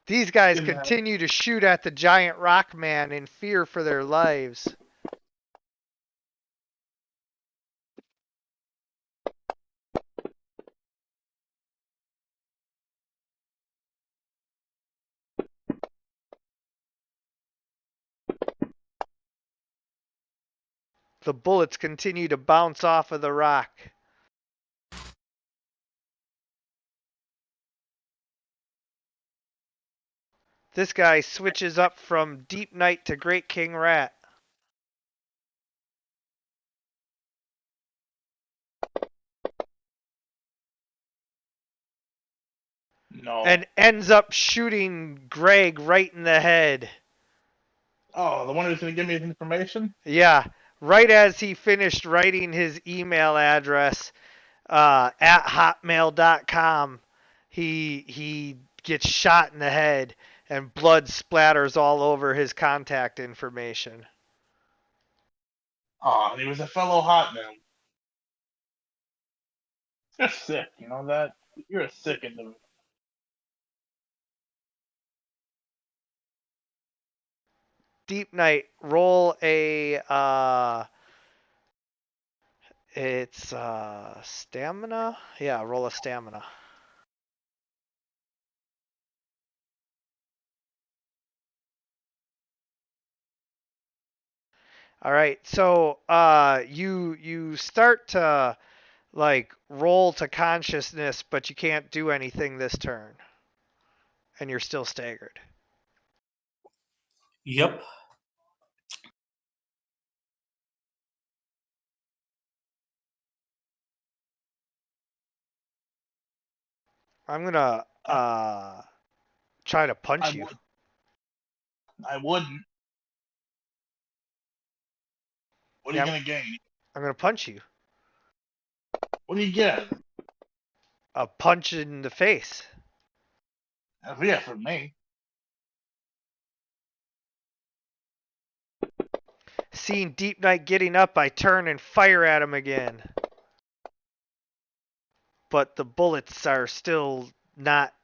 These guys In that. continue to shoot at the giant rock man in fear for their lives. The bullets continue to bounce off of the rock. This guy switches up from Deep Night to Great King Rat. No. And ends up shooting Greg right in the head. Oh, the one who's gonna give me his information? Yeah, right as he finished writing his email address at hotmail.com, he gets shot in the head and blood splatters all over his contact information. Oh, and he was a fellow hot man. You're sick, you know that? You're a sick individual. Deep Night, roll a it's stamina. Yeah, roll a stamina. All right, so you start to like roll to consciousness, but you can't do anything this turn, and you're still staggered. Yep. I'm gonna try to punch I you. would. I wouldn't. What are Yeah, you gonna gain? I'm gonna punch you. What do you get? A punch in the face. Yeah, for me. Seeing Deep Night getting up, I turn and fire at him again. But the bullets are still not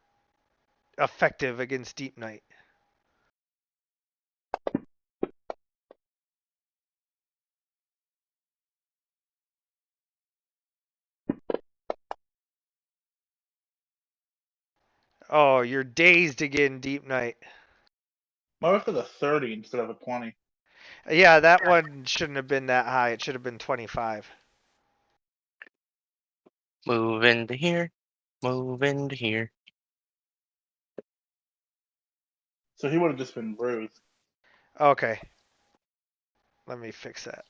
effective against Deep Night. Oh, you're dazed again, Deep Night. Why was it a 30 instead of a 20? Yeah, that one shouldn't have been that high. It should have been 25. Move into here. Move into here. So he would have just been bruised. Okay. Let me fix that.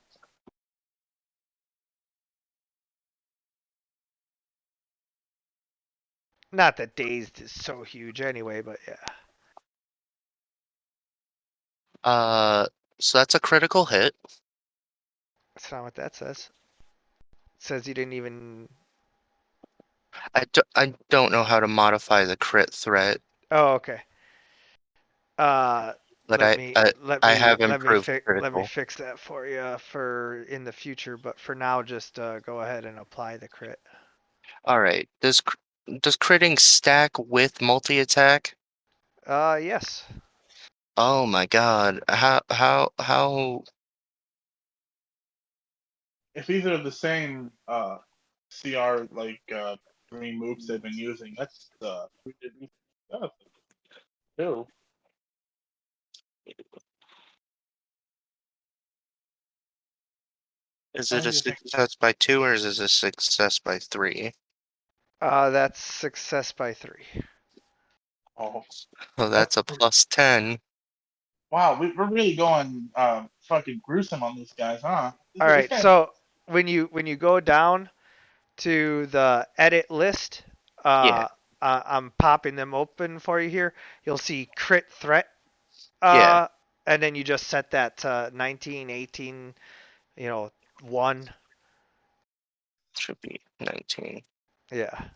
Not that dazed is so huge anyway, but yeah. So that's a critical hit. That's not what that says. It says you didn't even. I don't know how to modify the crit threat, Oh, okay. Uh, but let I me I, let I me have let me improved fix let me critical. fix that for you for in the future. But for now, just go ahead and apply the crit. All right. Does critting stack with multi-attack? Yes. Oh my God. How If these are the same CR like green moves they've been using, that's pretty decent stuff. Too. is I it a think it's success by 2 or is it a success by 3? That's success by 3. oh Oh, that's that's a pretty. +10. Wow, we're really going fucking gruesome on these guys, huh? All This right. guy. So when you go down to the edit list, Yeah, I'm popping them open for you here. You'll see crit threat, yeah. and then you just set that to 19, 18, 1. Should be 19. Yeah,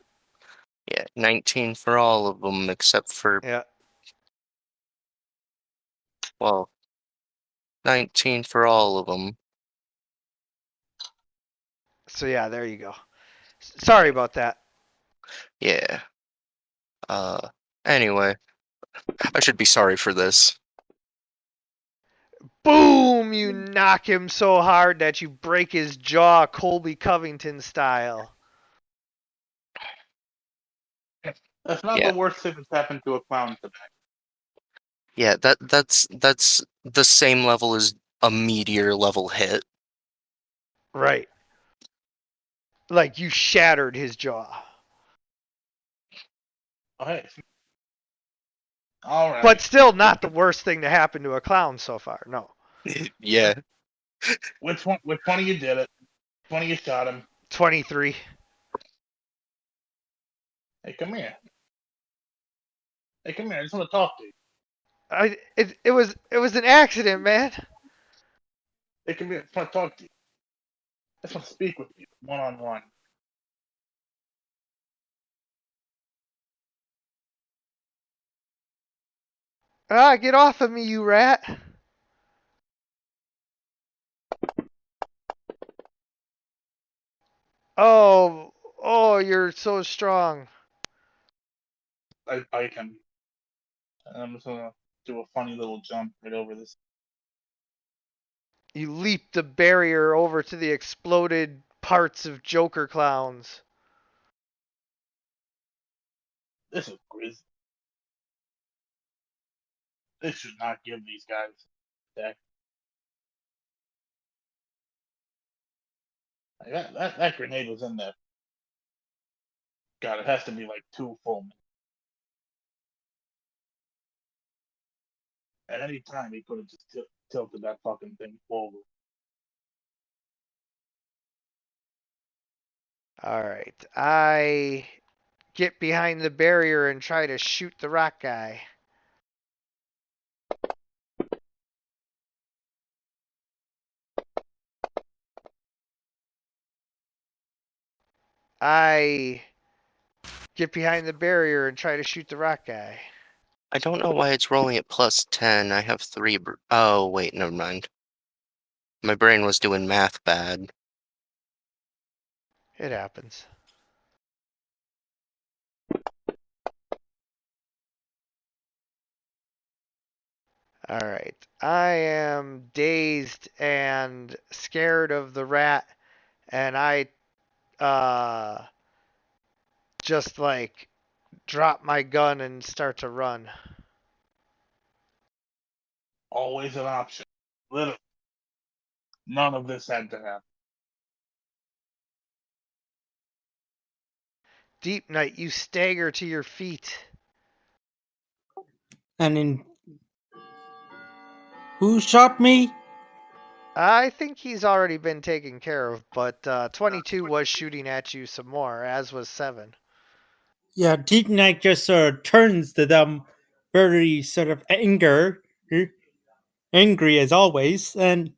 Yeah, 19 for all of them except for, yeah. well, 19 for all of them. So yeah, there you go. Sorry about that. Yeah. Uh, anyway, I should be sorry for this. Boom! You knock him so hard that you break his jaw, Colby Covington style. That's not Yeah. the worst thing that's happened to a clown today. Yeah, that's the same level as a meteor level hit. Right. Like you shattered his jaw. Okay. All But right. still not the worst thing to happen to a clown so far. No. Yeah. Which one? Which one of you did it? Which one of you shot him? 23. Hey, come here. Hey, come here. I just want to talk to you. It was an accident, man. Hey, come here. I just want to talk to you. I just want to speak with you one on one. Ah, get off of me, you rat. Oh, oh, you're so strong. I bite him. And I'm just gonna do a funny little jump right over this. You leap the barrier over to the exploded parts of Joker clowns. This is grizz. This should not give these guys that. Like, that grenade was in there. God, it has to be like 2 full. At any time, he could have just tilted that fucking thing forward. All right. I get behind the barrier and try to shoot the rock guy. I get behind the barrier and try to shoot the rock guy. I don't know why it's rolling at +10. I have 3. Oh, wait, never mind. My brain was doing math bad. It happens. All right. I am dazed and scared of the rat, and I just like drop my gun and start to run. Always an option. Literally. None of this had to happen. Deep Night, you stagger to your feet. And in who shot me? I think he's already been taken care of, but 22 was shooting at you some more, as was 7. Yeah, Deep Knight just sort of turns to them, very sort of angry as always, and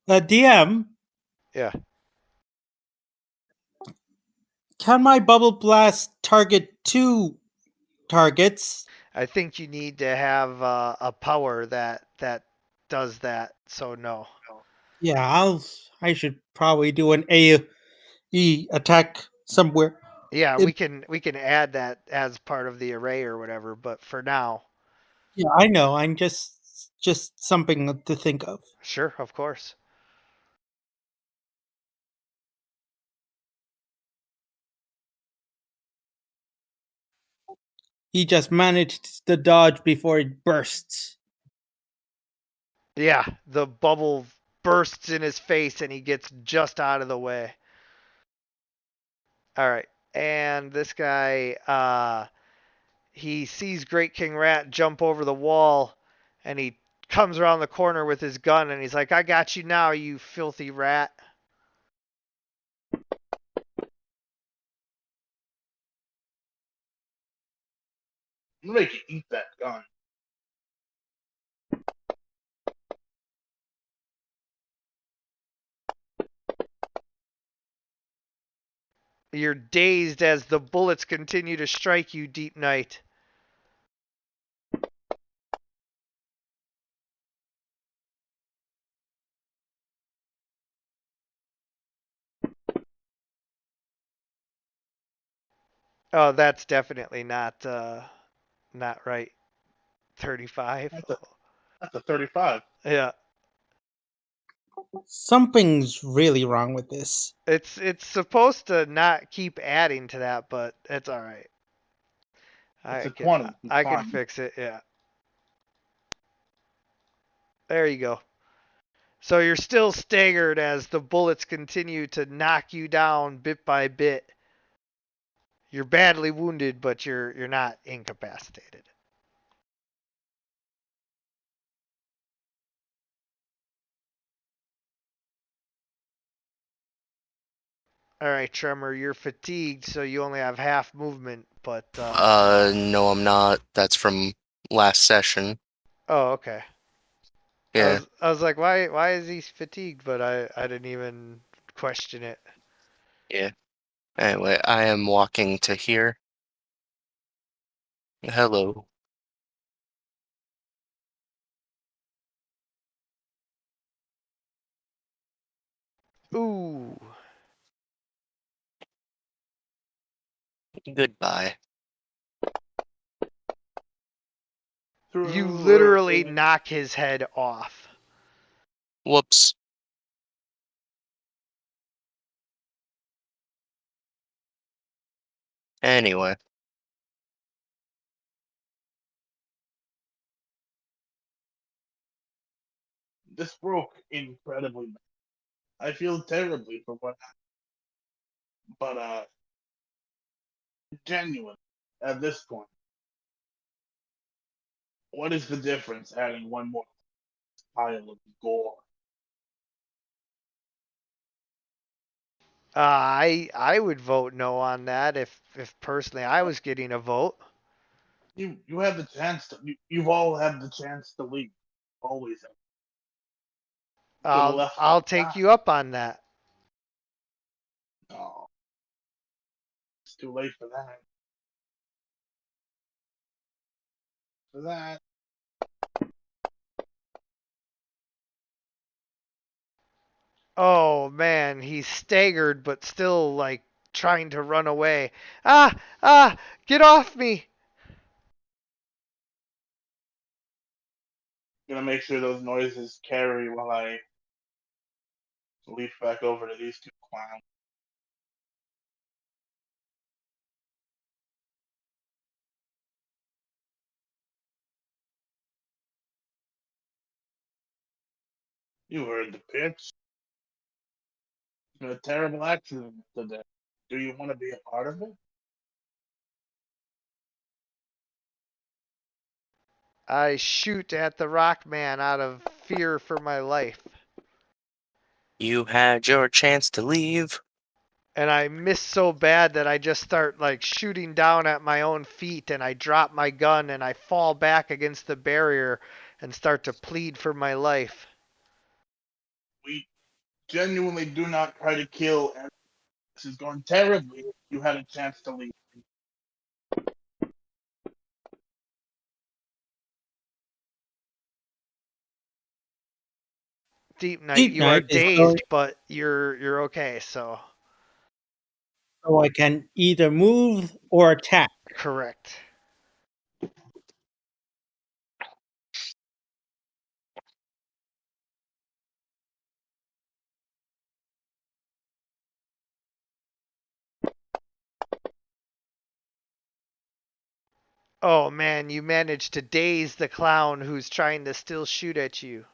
DM, Yeah. can my bubble blast target 2 targets? I think you need to have a power that does that, so no. Yeah, I should probably do an AE attack somewhere. Yeah, It- we can add that as part of the array or whatever, but for now, yeah, I know. I'm just something to think of. sure, of course. He just managed to dodge before it bursts. Yeah, the bubble bursts in his face and he gets just out of the way. All right. And this guy he sees Great King Rat jump over the wall and he comes around the corner with his gun and he's like, "I got you now, you filthy rat." I'm gonna make you eat that gun. You're dazed as the bullets continue to strike you, Deep Night. Oh, that's definitely not right. 35. That's a 35. Yeah. Something's really wrong with this. It's supposed to not keep adding to that, but it's all right. It's I a can 20. It's I can fine. fix it. Yeah. There you go. So you're still staggered as the bullets continue to knock you down bit by bit. You're badly wounded, but you're not incapacitated. All right, Tremor, you're fatigued, so you only have half movement, but No, I'm not. That's from last session. oh, okay. Yeah. I was like, why is he fatigued? But I didn't even question it. Yeah. Anyway, I am walking to here. Hello. Ooh, Goodbye. you Through literally knock his head off. Whoops. Anyway. This broke incredibly bad. I feel terribly for what happened. But genuine at this point. What is the difference adding one more pile of gore? I would vote no on that if personally I was getting a vote. You have the chance to. You've all had the chance to leave. Always have. You could have left I'll on take time. you up on that. Oh, it's too late for that. For that. Oh man, he's staggered but still like trying to run away. Ah, get off me. Gonna make sure those noises carry while I leap back over to these two clowns. You heard the pitch. A terrible accident today. Do you want to be a part of it? I shoot at the rock man out of fear for my life. You had your chance to leave. And I miss so bad that I just start like shooting down at my own feet, and I drop my gun and I fall back against the barrier and start to plead for my life. We genuinely do not try to kill, and this is going terribly. You had a chance to leave. Deep Night, Deep you are Night is so, dazed, but you're okay, so so I can either move or attack. correct. Oh man, you managed to daze the clown who's trying to still shoot at you.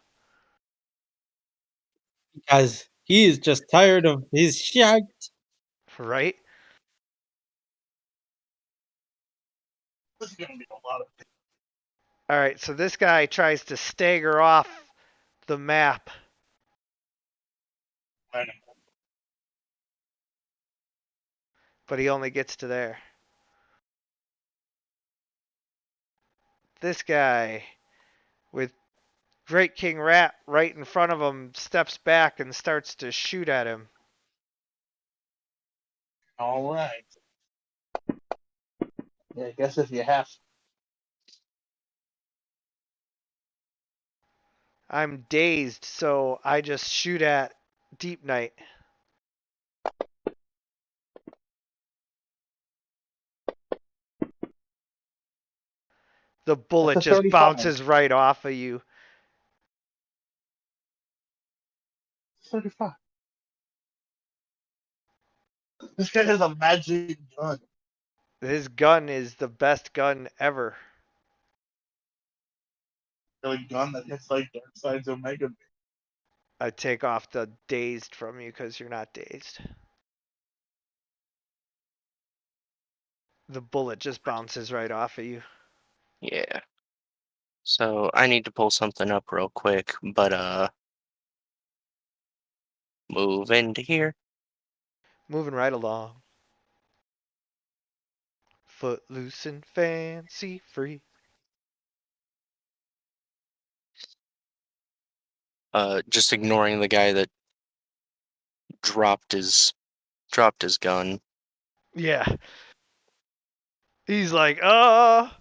Because he is just tired of his shit. Right? This is going to be a lot of Alright, so this guy tries to stagger off the map. planning. But he only gets to there. This guy, with Great King Rat right in front of him, steps back and starts to shoot at him. All right. Yeah, I guess if you have to. I'm dazed, so I just shoot at Deep Night. The bullet That's a just 35. bounces right off of you. 35. This guy has a magic gun. His gun is the best gun ever. A gun that hits like Dark Side's Omega. I take off the dazed from you because you're not dazed. The bullet just bounces right off of you. Yeah. So I need to pull something up real quick, but move into here. Moving right along. Footloose and fancy free. Just ignoring the guy that dropped his gun. Yeah. He's like, You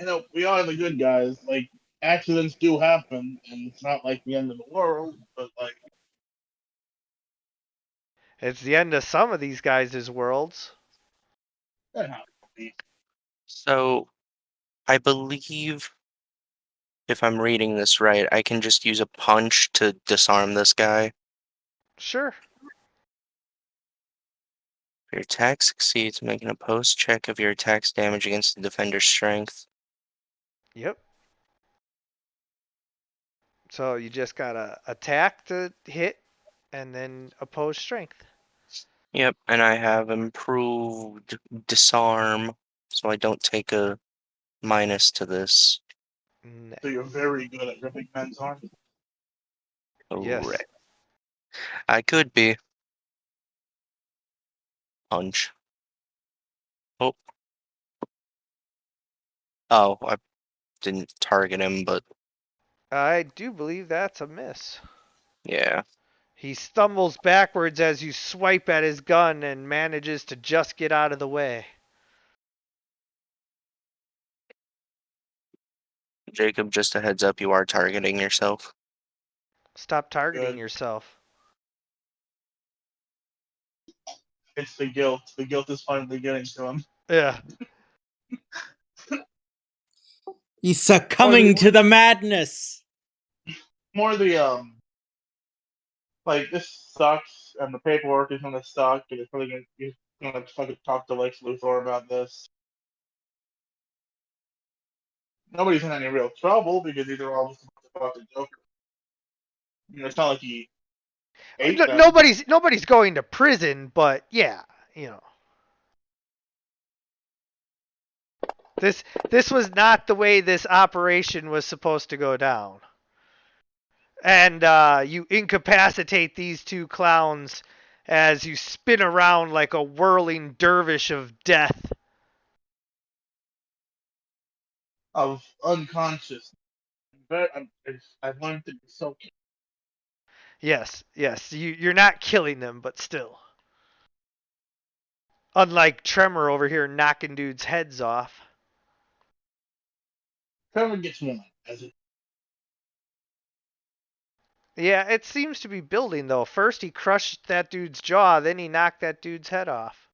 know, we are the good guys. Like, accidents do happen, and it's not like the end of the world, but like, It's the end of some of these guys' worlds. that happens to be. So I believe, if I'm reading this right, I can just use a punch to disarm this guy. Sure. If your attack succeeds, make an opposed check of your attack's damage against the defender's strength. Yep. So you just gotta attack to hit and then oppose strength. Yep, and I have improved disarm, so I don't take a minus to this. So you're very good at ripping men's arms. Yes. Correct. I could be. Punch. Oh. Oh, I didn't target him, but I do believe that's a miss. yeah. He stumbles backwards as you swipe at his gun and manages to just get out of the way. Jacob, just a heads up, you are targeting yourself. Stop targeting Good. yourself. It's the guilt. The guilt is finally getting to him. Yeah. He's succumbing to the madness. More the like this sucks, and the paperwork is gonna suck, and it's probably gonna you're gonna have to fucking talk to Lex Luthor about this. Nobody's in any real trouble because these are all just about the Joker. It's not like he ate them. Nobody's going to prison, but yeah, you know. This was not the way this operation was supposed to go down. And you incapacitate these two clowns as you spin around like a whirling dervish of death. Of unconscious. I've learned to be so. Yes, you're not killing them, but still. Unlike Tremor over here knocking dudes' heads off. Trevor gets one, as it. Yeah, it seems to be building though. First he crushed that dude's jaw, then he knocked that dude's head off.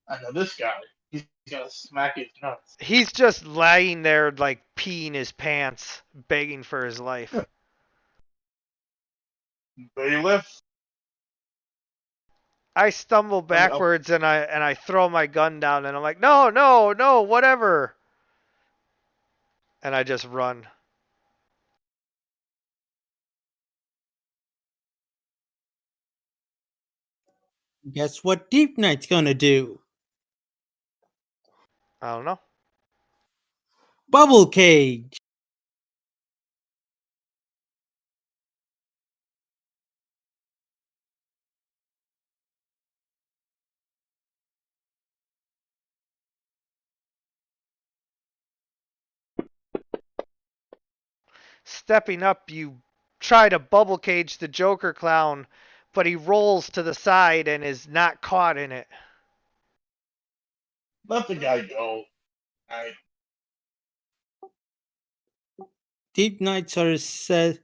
I know this guy. He's gonna smack his nuts. He's just lying there like peeing his pants, begging for his life. Bailiff. I stumble backwards and I throw my gun down and I'm like, no, whatever. And I just run. Guess what Deep Knight's gonna do? I don't know. Bubble cage. Stepping up, you try to bubble cage the Joker clown, but he rolls to the side and is not caught in it. Let the guy go. Deep Knight sort of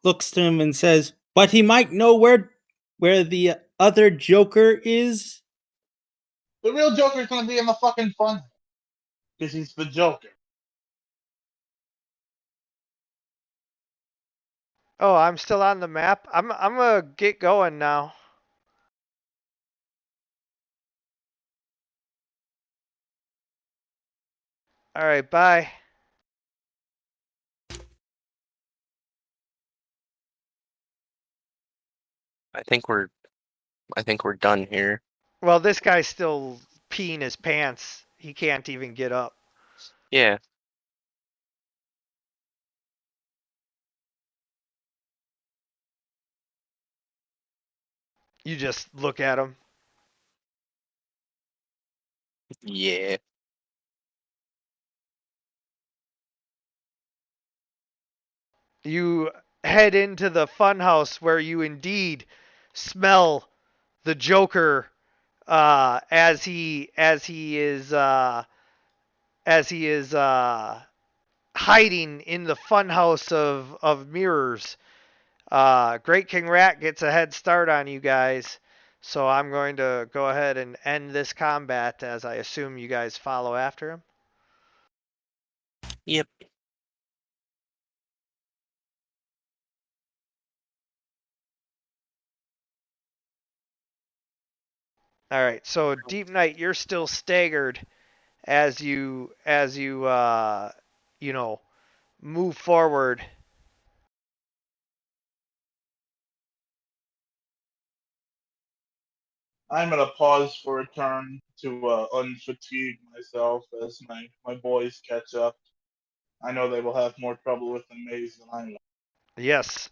looks to him and says, "But he might know where the other Joker is." The real Joker's gonna be in the fucking fun. Because he's the Joker. Oh, I'm still on the map. I'm gonna get going now. All right, bye. I think we're done here. Well, this guy's still peeing his pants. He can't even get up. Yeah. You just look at him. Yeah. You head into the funhouse where you indeed smell the Joker as he is hiding in the funhouse of mirrors. Great King Rat gets a head start on you guys, so I'm going to go ahead and end this combat as I assume you guys follow after him. Yep. All right, so Deep Knight, you're still staggered as you move forward. I'm gonna pause for a turn to unfatigue myself as my boys catch up. I know they will have more trouble with the maze than I will. Yes.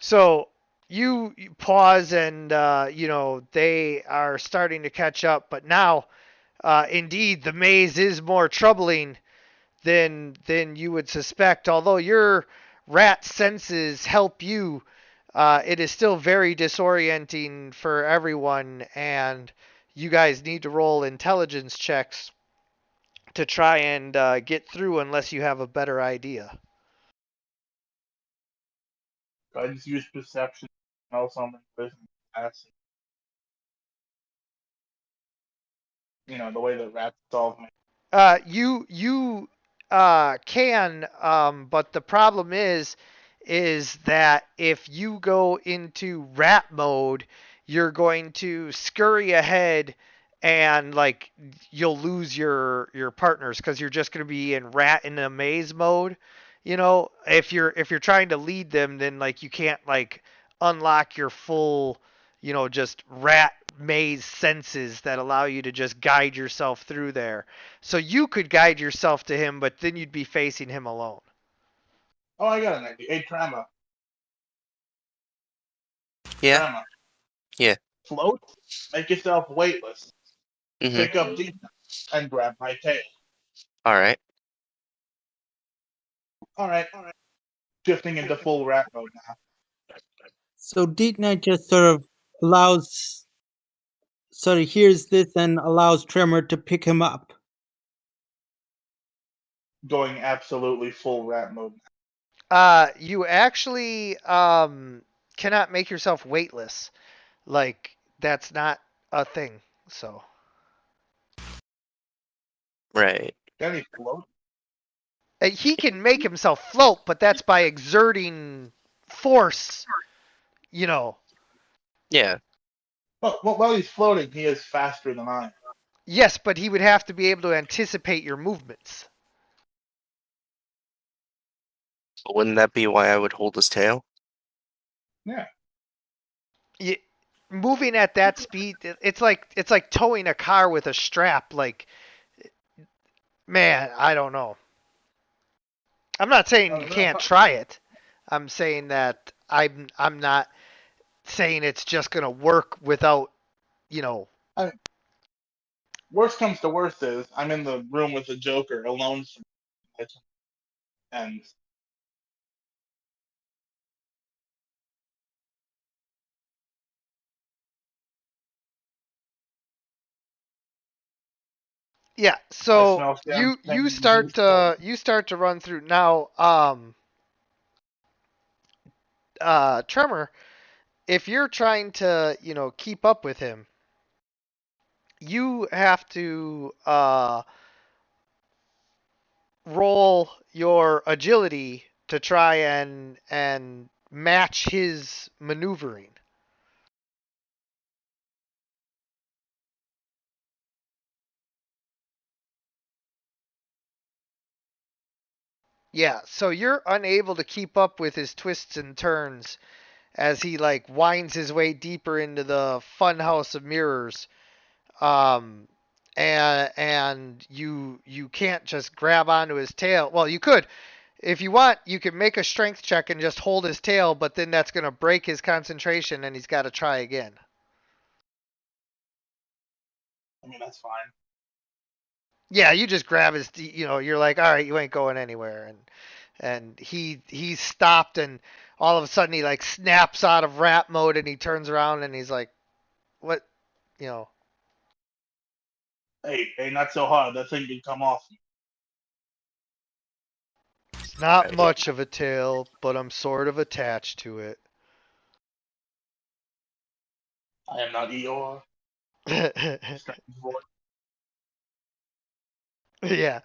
So you pause and they are starting to catch up, but now indeed the maze is more troubling than you would suspect. Although your rat senses help you, it is still very disorienting for everyone, and you guys need to roll intelligence checks to try and get through unless you have a better idea. I just use perception to know something with acid. The way that rats solve me. You can, but the problem is that if you go into rat mode, you're going to scurry ahead and like you'll lose your partners because you're just going to be in rat in a maze mode. You know, if you're trying to lead them, then like you can't like unlock your full, just rat maze senses that allow you to just guide yourself through there. So you could guide yourself to him, but then you'd be facing him alone. Oh, I got an idea. Hey, Yeah. Trama, Yeah. float, make yourself weightless, Mm-hmm. pick up deep, and grab my tail. All right. All right. Shifting into full rat mode now. So Deep Knight just sort of hears this and allows Tremor to pick him up. Going absolutely full rat mode. You actually cannot make yourself weightless. Like that's not a thing. So Right. Can he float? he can make himself float, but that's by exerting force. You know. Yeah. Well, while he's floating, he is faster than I am. Yes, but he would have to be able to anticipate your movements. But wouldn't that be why I would hold his tail? Yeah. Moving at that speed, it's like towing a car with a strap. Like, man, I don't know. I'm not saying you can't try it. I'm saying that I'm not saying it's just gonna work without, Worst comes to worst is I'm in the room with the Joker alone, and Yeah, I so smell you champagne. start to run through now. Tremor, if you're trying to keep up with him, you have to roll your agility to try and match his maneuvering. Yeah, so you're unable to keep up with his twists and turns as he like winds his way deeper into the funhouse of mirrors. Um, and you can't just grab onto his tail. Well, you could. If you want, you can make a strength check and just hold his tail, but then that's going to break his concentration and he's got to try again. I mean, that's fine. Yeah, you just grab his, you're like, all right, you ain't going anywhere, and he's stopped, and all of a sudden he like snaps out of rat mode and he turns around and he's like, what, you know? Hey, not so hard. That thing can come off. It's not Right. much of a tail, but I'm sort of attached to it. I am not Eeyore. Yeah.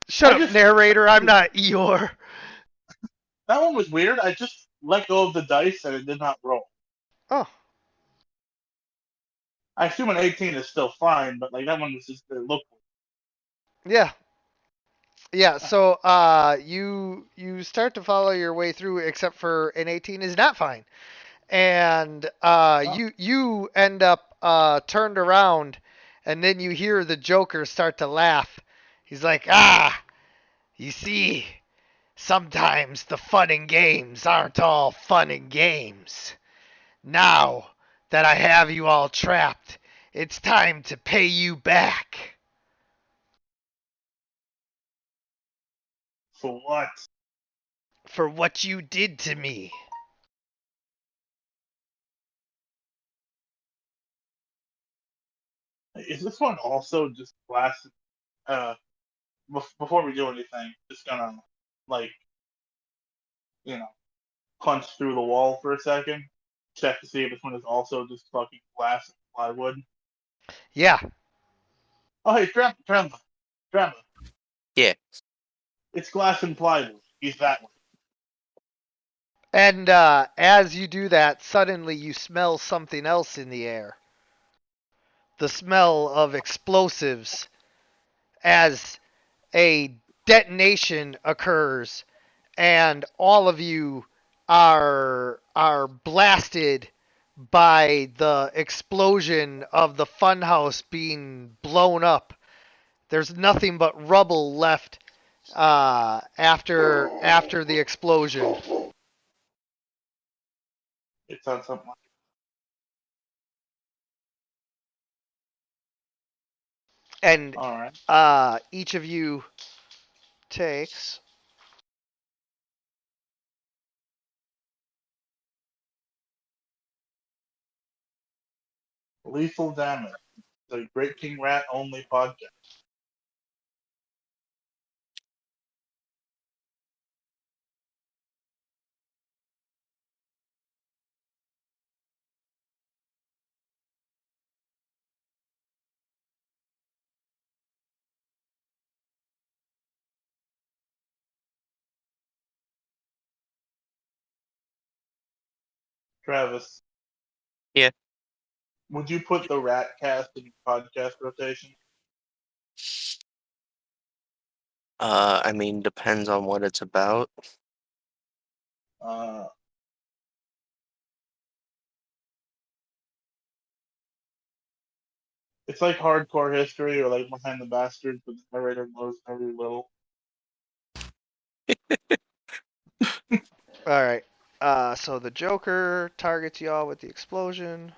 Shut I up, just narrator. I'm not Eeyore. that one was weird. I just let go of the dice and it did not roll. Oh, I assume an 18 is still fine, but like that one was just it looked. yeah. Yeah, so you start to follow your way through except for an 18 is not fine. And you end up turned around and then you hear the Joker start to laugh. He's like, "Ah, you see, sometimes the fun and games aren't all fun and games. Now that I have you all trapped, it's time to pay you back." For what? For what you did to me. Is this one also just glass? Uh, before we do anything, just gonna like you know punch through the wall for a second, check to see if this one is also just fucking glass and plywood. Yeah. Oh hey, Tremba, Yeah. it's glass and plywood. He's that one. And as you do that, suddenly you smell something else in the air. the smell of explosives as a detonation occurs, and all of you are blasted by the explosion of the funhouse being blown up. There's nothing but rubble left after the explosion. It's on something. And All right. each of you takes Lethal Damage. The Great King Rat only podcast. Travis, Yeah. would you put the Rat Cast in your podcast rotation? I mean, depends on what it's about. Uh, it's like hardcore history or like Behind the Bastards, but the narrator knows very little. All right. So the Joker targets y'all with the explosion.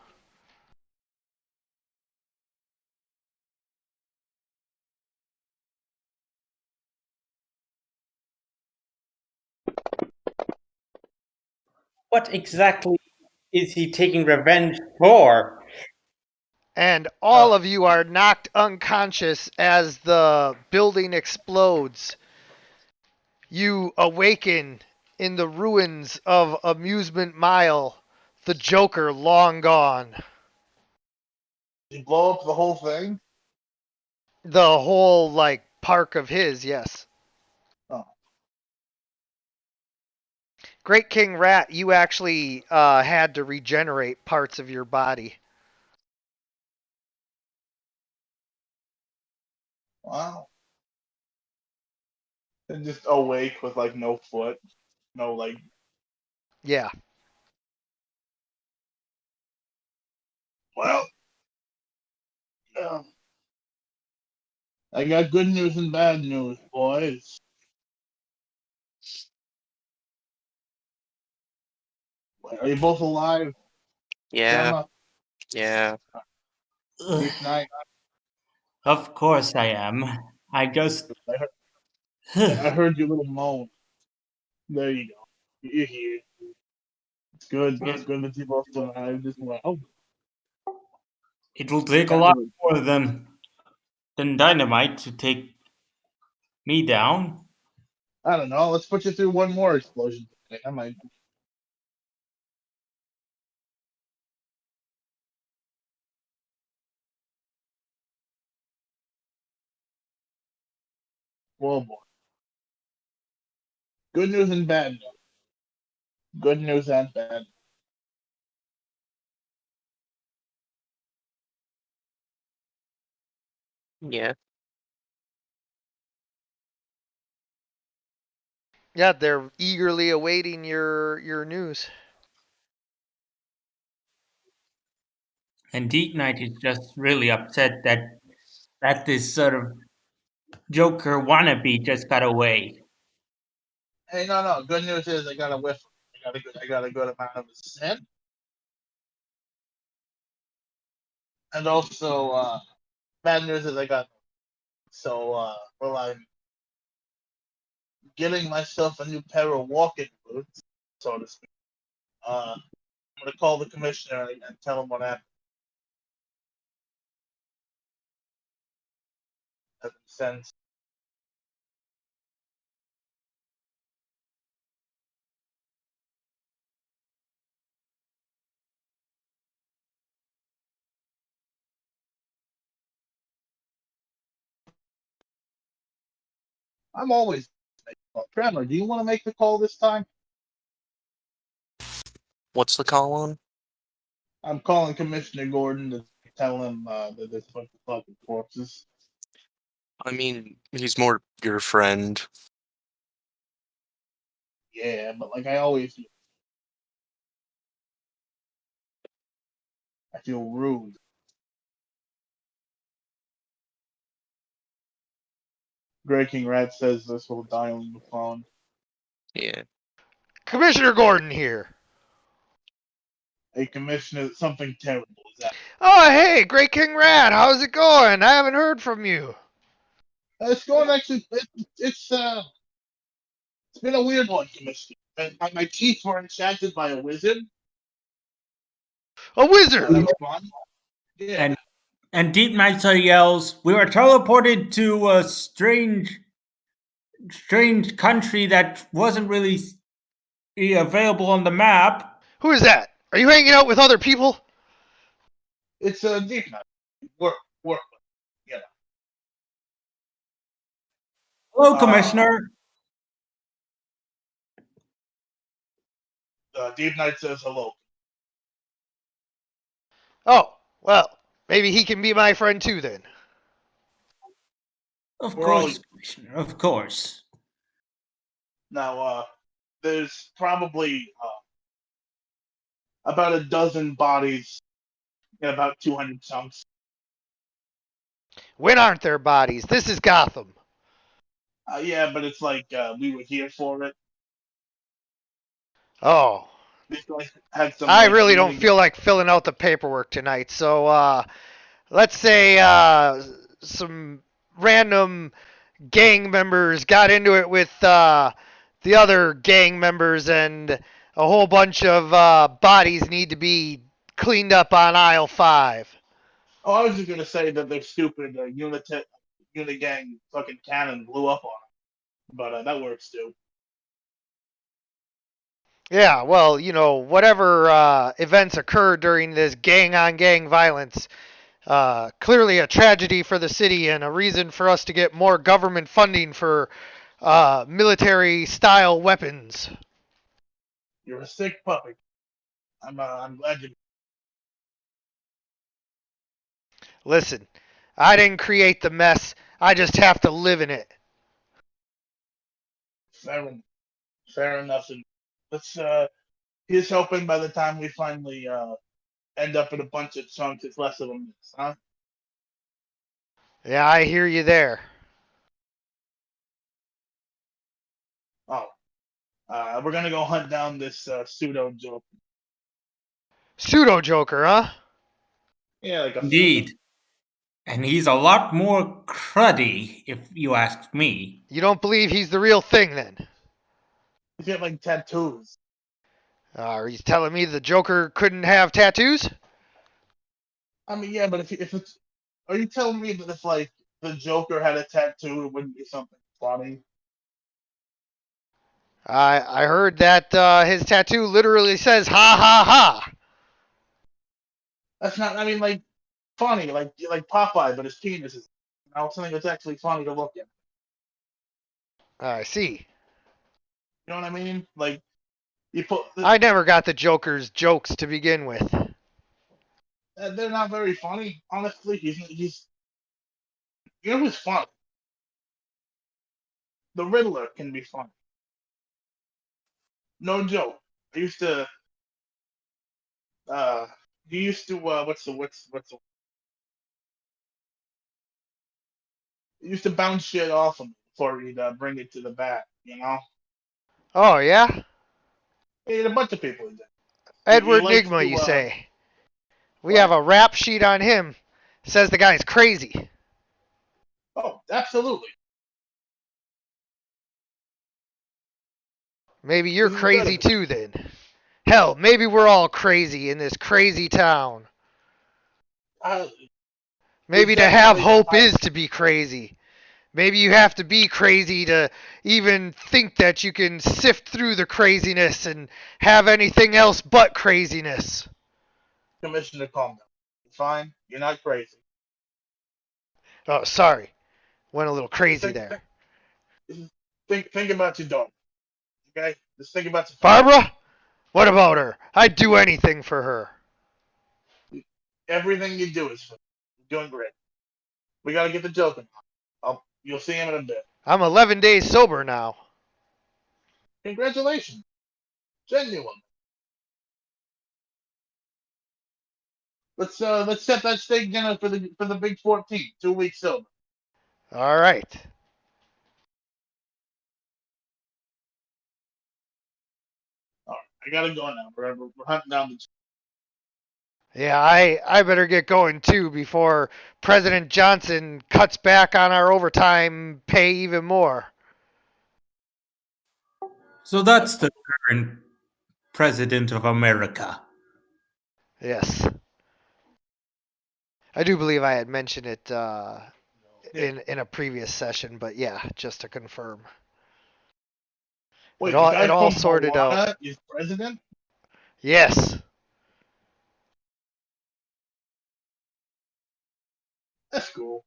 What exactly is he taking revenge for? And all of you are knocked unconscious as the building explodes. You awaken in the ruins of Amusement Mile, the Joker long gone. Did you blow up the whole thing? The whole, like, park of his, yes. Oh, Great King Rat, you actually had to regenerate parts of your body. wow. And just awake with like no foot, no like. Yeah. Well, yeah. I got good news and bad news, boys. Are you both alive? Yeah. Gemma, Yeah. Chief Knight. Of course I am. I just. I heard, I heard your little moan. There you go. You're here. It's good. It's good that you both alive as well. It'll take a Kind lot of, more than dynamite to take me down. I don't know. Let's put you through one more explosion. I might. Whoa, boy. Good news and bad news. Good news and bad. Yeah. Yeah, they're eagerly awaiting your news. And Deep Knight is just really upset that this sort of Joker wannabe just got away. Hey, no. Good news is I got a whiff. I got a good amount of scent. And also, bad news is I got. So, well, I'm getting myself a new pair of walking boots, so to speak. I'm gonna call the commissioner and tell him what happened. Since I'm always Tremor, do you want to make the call this time? What's the call on? I'm calling Commissioner Gordon to tell him that there's a bunch of fucking corpses. I mean, he's more your friend. Yeah, but like I always do. I feel rude. Grey King Rat says this while dialing the phone. Yeah. Commissioner Gordon here. Hey, Commissioner, something terrible is happening. Oh, hey, Great King Rat, how's it going? I haven't heard from you. It's going actually. It's been a weird one, Commissioner. My teeth were enchanted by a wizard. A wizard. That was fun. Yeah. And Deep Nicer yells, "We were teleported to a strange country that wasn't really available on the map." Who is that? Are you hanging out with other people? It's a deep night. Work. You know. Hello, Commissioner. Deep Night says hello. Oh, well, maybe he can be my friend too then. Of We're all- course, Commissioner. Of course. Now, there's probably about a dozen bodies in about 200 chunks. When aren't there bodies? This is Gotham. Yeah, but it's like we were here for it. Oh, These guys had some. I like, really don't feel like filling out the paperwork tonight. So, let's say some random gang members got into it with the other gang members, and a whole bunch of bodies need to be cleaned up on aisle 5. Oh, I was just gonna say that their stupid Unigang fucking cannon blew up on them, but that works too. Yeah, well, you know, whatever events occurred during this gang-on-gang violence, clearly a tragedy for the city and a reason for us to get more government funding for military-style weapons. You're a sick puppy. I'm glad you. Listen, I didn't create the mess. I just have to live in it. Fair enough. And let's here's hoping by the time we finally end up in a bunch of chunks, it's less of a mess, huh? Yeah, I hear you there. Oh, we're gonna go hunt down this pseudo joke. Pseudo Joker, huh? Yeah, like a Indeed. And he's a lot more cruddy, if you ask me. You don't believe he's the real thing then? He's got like tattoos. Are you telling me the Joker couldn't have tattoos? I mean, yeah, but if it's, are you telling me that if like the Joker had a tattoo, it wouldn't be something funny? I heard that his tattoo literally says "ha ha ha." That's not. I mean, like funny, like Popeye, but his penis is. Something that's actually funny to look at. I see. You know what I mean? Like you put. I never got the Joker's jokes to begin with. They're not very funny, honestly. He's. You know who's funny? The Riddler can be funny. No joke. I used to. He used to. What's the? He used to bounce shit off him before he'd bring it to the bat. You know. Oh yeah, He had a bunch of people he did. Edward likes Nigma, to, you say? We what? have a rap sheet on him. Says the guy's crazy. Oh, absolutely. Maybe you're This is crazy incredible. too then. Hell, maybe we're all crazy in this crazy town. Uh, Maybe to There's have definitely hope a high- is to be crazy. Maybe you have to be crazy to even think that you can sift through the craziness and have anything else but craziness. Commissioner, calm down. You're fine. You're not crazy. Oh, sorry. Went a little crazy Think, there. think about your daughter. Okay? Just think about your Barbara? What about her? I'd do anything for her. Everything you do is fun. You're doing great. We gotta get the joke. You'll see him in a bit. I'm 11 days sober now. Congratulations. Genuine. Let's set that steak dinner for the big 14. 2 weeks sober. All right. All right, I gotta go now. We're hunting down the. Yeah, I better get going too before President Johnson cuts back on our overtime pay even more. So that's the current president of America. Yes. I do believe I had mentioned it in a previous session, but yeah, just to confirm. Wait, It all the guy all from sorted out. Moana is president? Yes. That's cool.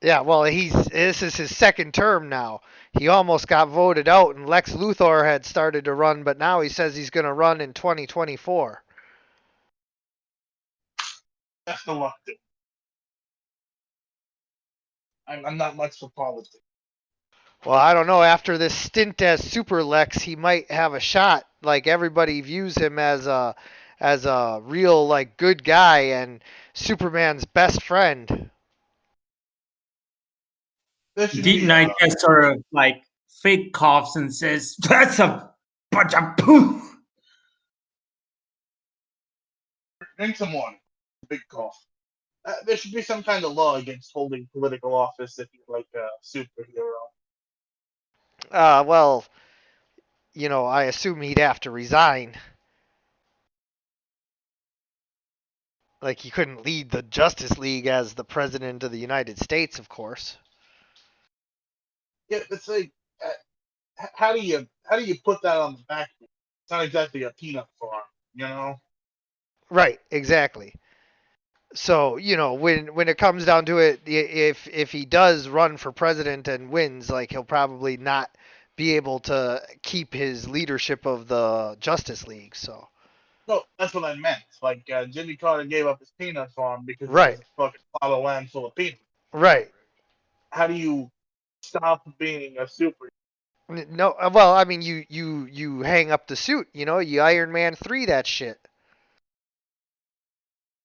Yeah, well, this is his second term now. He almost got voted out, and Lex Luthor had started to run, but now he says he's going to run in 2024. That's the luck, dude. I'm not much for politics. Well, I don't know. After this stint as Super Lex, he might have a shot. Like everybody views him as a real like good guy and Superman's best friend. There should Deep be Knight just sort of like fake coughs and says, "That's a bunch of poo." drink some water. Big cough. There should be some kind of law against holding political office if you're like a superhero. Well, I assume he'd have to resign. Like he couldn't lead the Justice League as the president of the United States, of course. Yeah, it's like, how do you put that on the back? It's not exactly a peanut farm, you know. Right, exactly. So when it comes down to it, if he does run for president and wins, like he'll probably not be able to keep his leadership of the Justice League. So No, that's what I meant. Like Jimmy Carter gave up his peanut farm because it right, was a fucking plot of land full of peanuts. right. How do you stop being a super? No, well, I mean you hang up the suit. You Iron Man 3 that shit.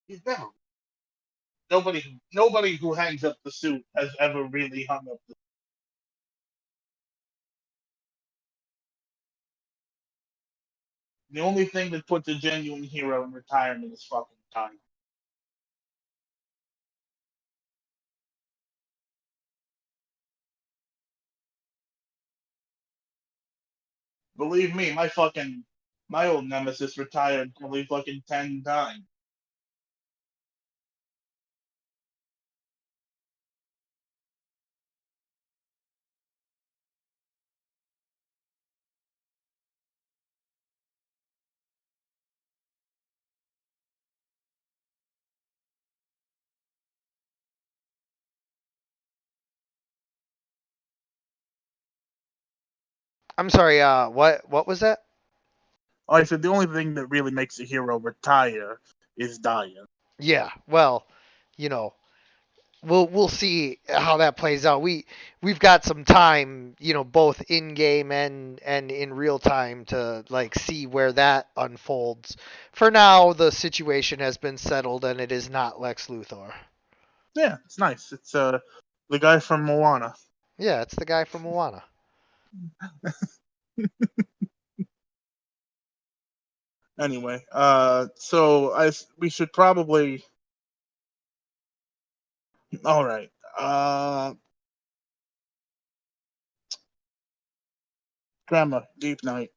He's never. Nobody who hangs up the suit has ever really hung up the. The only thing that puts a genuine hero in retirement is fucking time. Believe me, my old nemesis retired probably fucking 10 times. I'm sorry. What was that? I said the only thing that really makes a hero retire is dying. Yeah. Well, you know, we'll see how that plays out. We've got some time, both in game and in real time to like see where that unfolds. For now, the situation has been settled, and it is not Lex Luthor. Yeah, it's nice. It's the guy from Moana. Yeah, it's the guy from Moana. Anyway, so we should probably. All right. Grandma, Deep Night.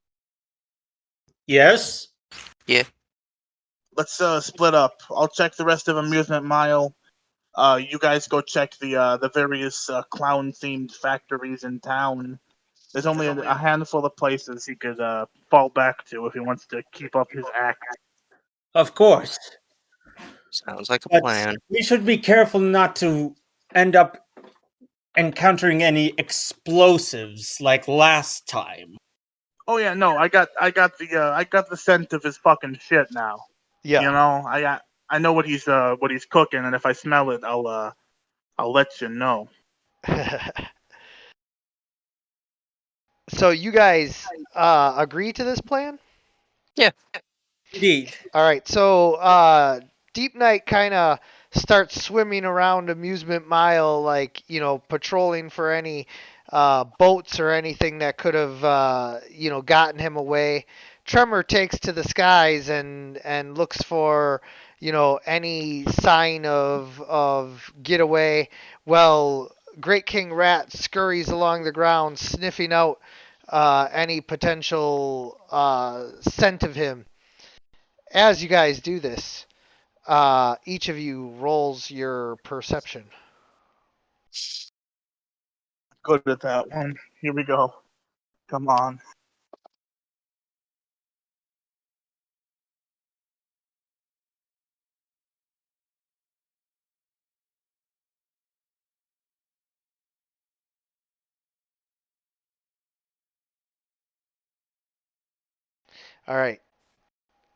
Yes? Let's split up. I'll check the rest of Amusement Mile. You guys go check the various clown themed factories in town. There's only a handful of places he could fall back to if he wants to keep up his act. Of course. Sounds like a But plan. we should be careful not to end up encountering any explosives like last time. Oh yeah, no, I got the scent of his fucking shit now. Yeah. You know, I know what he's cooking, and if I smell it, I'll let you know. So you guys agree to this plan? Yeah. Indeed. All right. So Deep Night kind of starts swimming around Amusement Mile, like patrolling for any boats or anything that could have gotten him away. Tremor takes to the skies and looks for any sign of getaway. Well, Great King Rat scurries along the ground, sniffing out any potential scent of him. As you guys do this, each of you rolls your perception. Good at that one. Here we go. Come on. All right.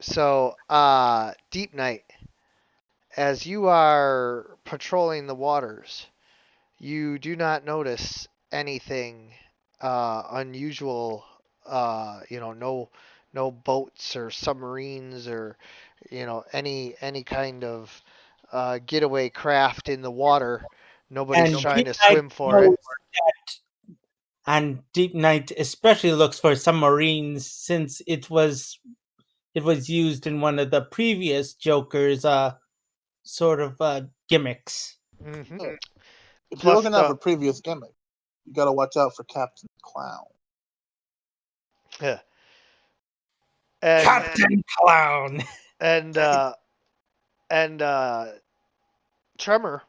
So, Deep Night, as you are patrolling the waters, you do not notice anything unusual. No boats or submarines or any kind of getaway craft in the water. Nobody's And trying Deep to Night swim for it. knows and Deep Night especially looks for submarines since it was used in one of the previous Joker's sort of gimmicks. Hmm. Hey, if you're Plus looking out for previous gimmick, you gotta watch out for Captain Clown. yeah. and Captain Clown. and and Tremor,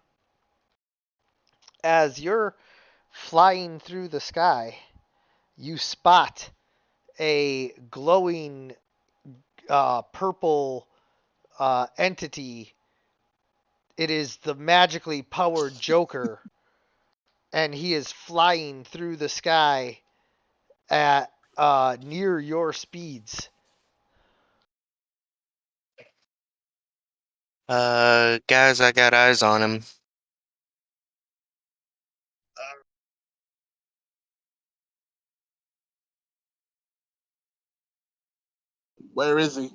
as you're flying through the sky, you spot a glowing purple entity. It is the magically powered Joker, and he is flying through the sky at near your speeds. Guys, I got eyes on him. Where is he?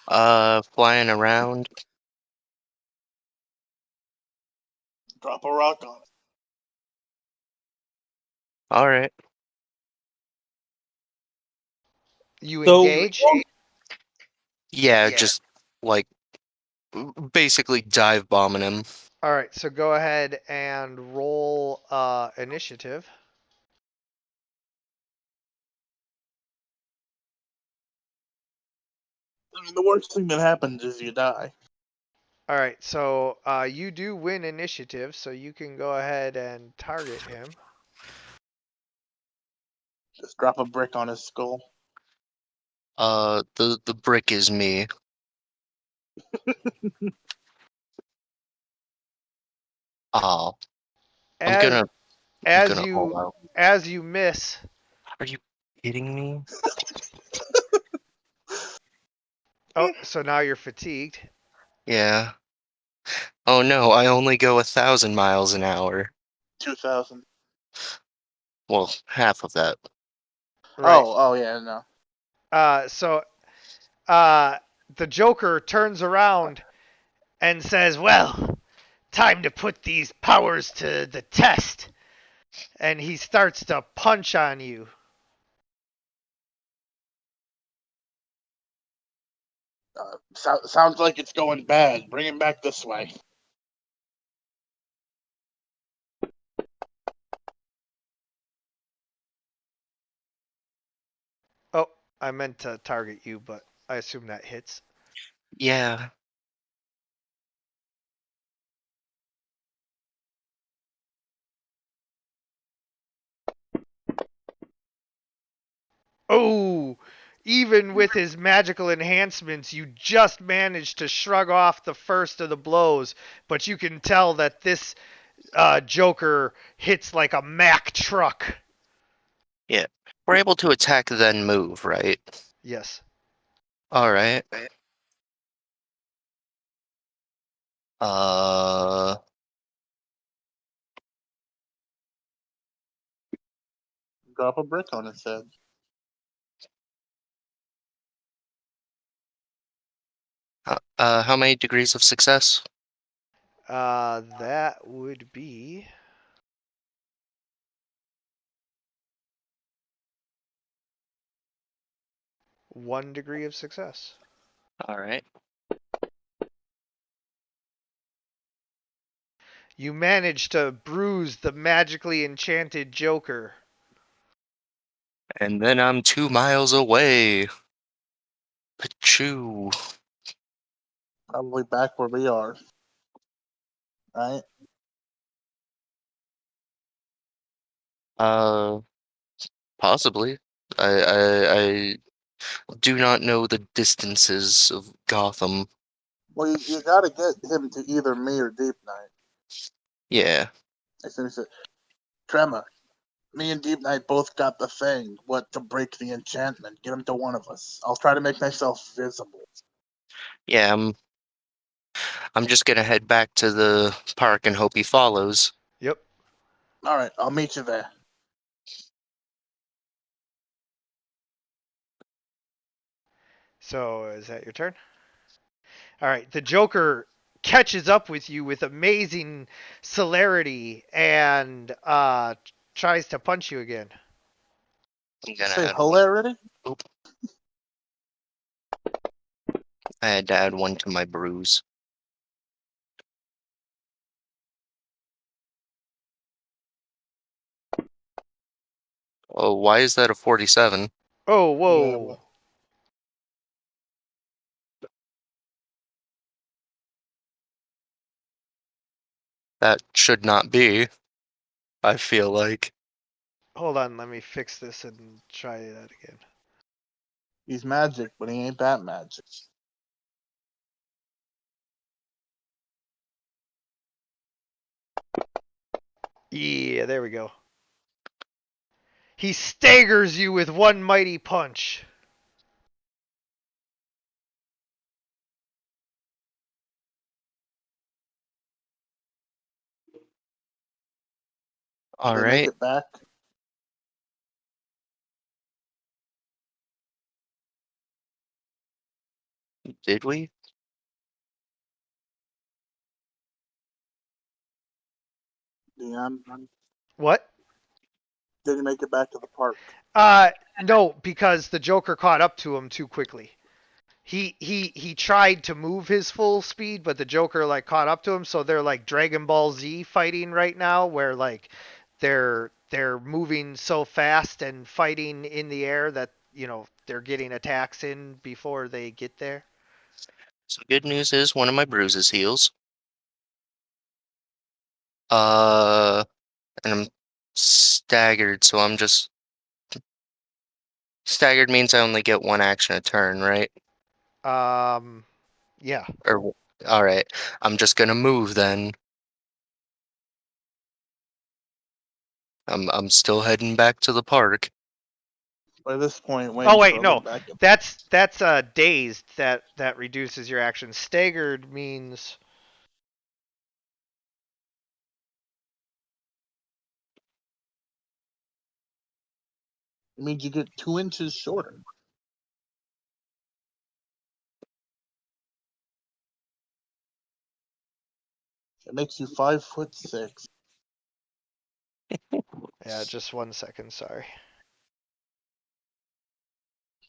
Flying around. Drop a rock on it. All right. You So engage. Yeah, just like basically dive bombing him. All right, so go ahead and roll initiative. I mean, the worst thing that happens is you die. All right, so you do win initiative, so you can go ahead and target him. Just drop a brick on his skull. The brick is me. Oh, I'm As gonna as hold you out. as you miss, Are you kidding me? oh, so now you're fatigued. Yeah. Oh no, I only go 1,000 miles an hour. 2,000. Well, half of that. Right. Oh yeah, no. So uh, the Joker turns around and says, "Well, time to put these powers to the test." And he starts to punch on you. Sounds like it's going bad. Bring him back this way. Oh, I meant to target you, but I assume that hits. Yeah. Oh, even with his magical enhancements, you just managed to shrug off the first of the blows, but you can tell that this Joker hits like a Mack truck. Yeah. We're able to attack then move, right? Yes. All right. Uh, Drop a brick on his head. how many degrees of success? That would be 1 degree of success. All right. You managed to bruise the magically enchanted Joker. And then I'm 2 miles away. Pachoo. Probably back where we are. Right? Uh, possibly. I do not know the distances of Gotham. Well, you gotta get him to either me or Deep Night. Yeah. As soon as it, Tremor, me and Deep Night both got the thing. What to break the enchantment? Get him to one of us. I'll try to make myself visible. Yeah, I'm just gonna head back to the park and hope he follows. Yep. All right, I'll meet you there. So, is that your turn? All right. The Joker catches up with you with amazing celerity and tries to punch you again. I'm gonna Say add one. hilarity? Oop. I had to add one to my bruise. Oh, why is that a 47? Oh, Yeah, whoa. That should not be, I feel like. Hold on. Let me fix this and try that again. he's magic, but he ain't that magic. Yeah, there we go. He staggers you with one mighty punch. All They make right. it back. Did we? Dion, What? did he make it back to the park? No, because the Joker caught up to him too quickly. He tried to move his full speed, but the Joker like caught up to him, so they're like Dragon Ball Z fighting right now, where like they're moving so fast and fighting in the air that they're getting attacks in before they get there. So good news is one of my bruises heals. And I'm staggered, so I'm just staggered means I only get one action a turn, right? Yeah. Or all right, I'm just gonna move then. I'm still heading back to the park. By this point, Oh Wayne's wait, probably no. back at That's dazed. That reduces your action. Staggered means It means you get 2 inches shorter. It makes you 5'6". yeah. Just 1 second. Sorry.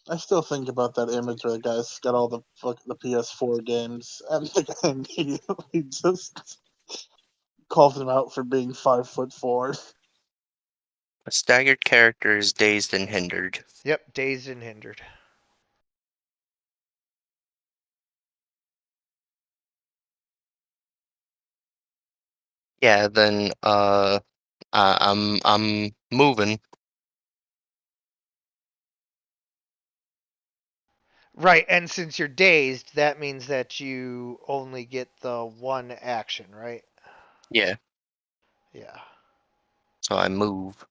I still think about that image where the guy's got all the PS4 games, and the guy immediately just calls him out for being 5'4". A staggered character is dazed and hindered. Yep. Dazed and hindered. Yeah, then I'm moving. Right, and since you're dazed, that means that you only get the one action, right? Yeah, Yeah. so I move.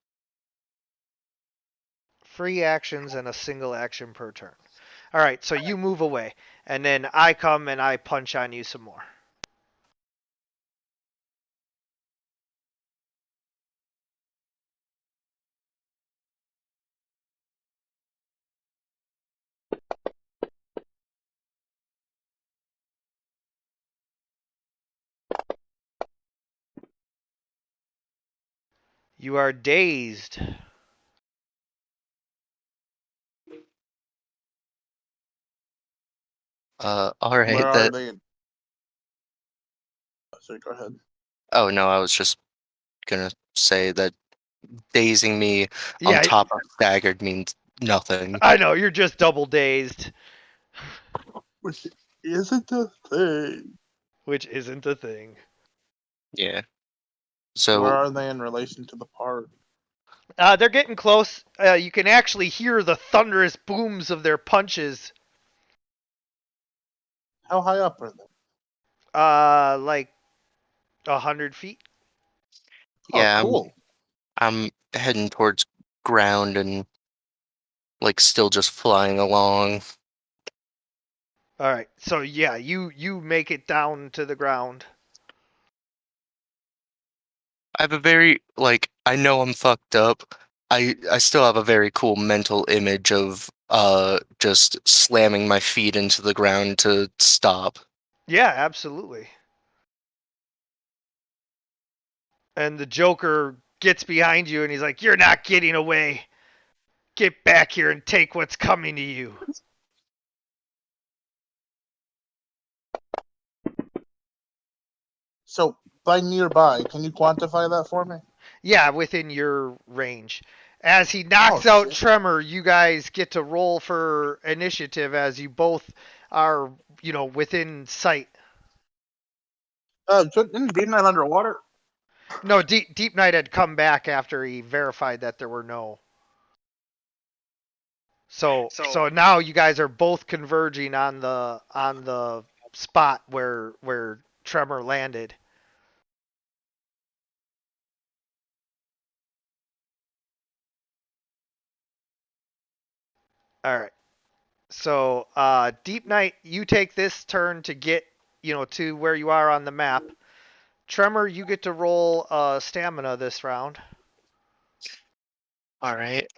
Free actions and a single action per turn. All right, so you move away, and then I come and I punch on you some more. You are dazed. All Where right. are they? So go ahead. Oh no, I was just gonna say that dazing me on Yeah, top of staggered means nothing. I know, you're just double dazed, Which isn't a thing. which isn't a thing. Yeah. Where So are they in relation to the park? They're getting close. You can actually hear the thunderous booms of their punches. How high up are they? Like 100 feet. yeah, Oh, cool. I'm heading towards ground and like still just flying along. All right, so yeah, you make it down to the ground. I have a very like I know I'm fucked up. I still have a very cool mental image of just slamming my feet into the ground to stop. Yeah, absolutely. And the Joker gets behind you and he's like, "You're not getting away. Get back here and take what's coming to you." So, by nearby, can you quantify that for me? Yeah, within your range. As he Oh, knocks out shit. Tremor, you guys get to roll for initiative as you both are, within sight. Isn't Beam Knight underwater? No, Deep Knight had come back after he verified that there were no. So now you guys are both converging on the spot where Tremor landed. All right. So, Deep Knight, you take this turn to get, to where you are on the map. Tremor, you get to roll stamina this round. All right.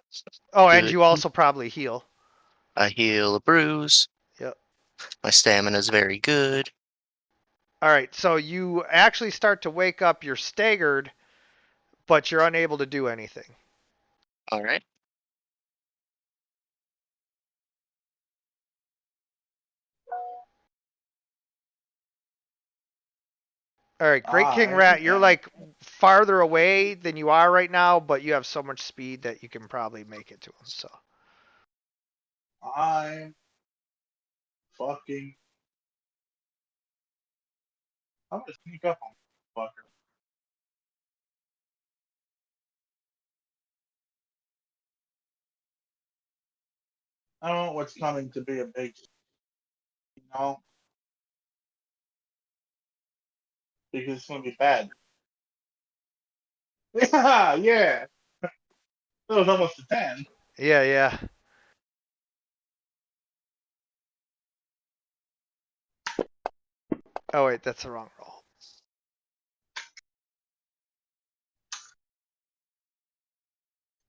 Oh, and Good. you also probably heal. I heal a bruise. Yep. My stamina is very good. All right. So you actually start to wake up. You're staggered, but you're unable to do anything. All right. All right, Great King I Rat, you're am. like farther away than you are right now, but you have so much speed that you can probably make it to him. So, I'm fucking. I'm gonna sneak up on the fucker. I don't know what's coming to be a big, you know, because it's gonna be bad. Yeah, yeah. That was almost a 10. yeah, yeah. Oh wait, that's the wrong roll.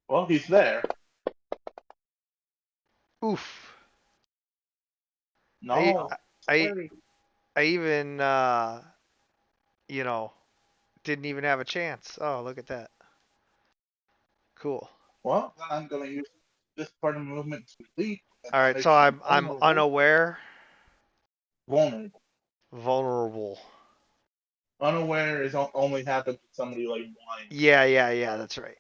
Well, he's there. Oof. I No. I Sorry. I even you know, didn't even have a chance. Oh, look at that. Cool. Well, then I'm gonna use this part of the movement to leap and All that right, so makes me I'm unaware, vulnerable. vulnerable. Unaware is only happens to somebody like blind. Yeah, yeah, yeah, that's right.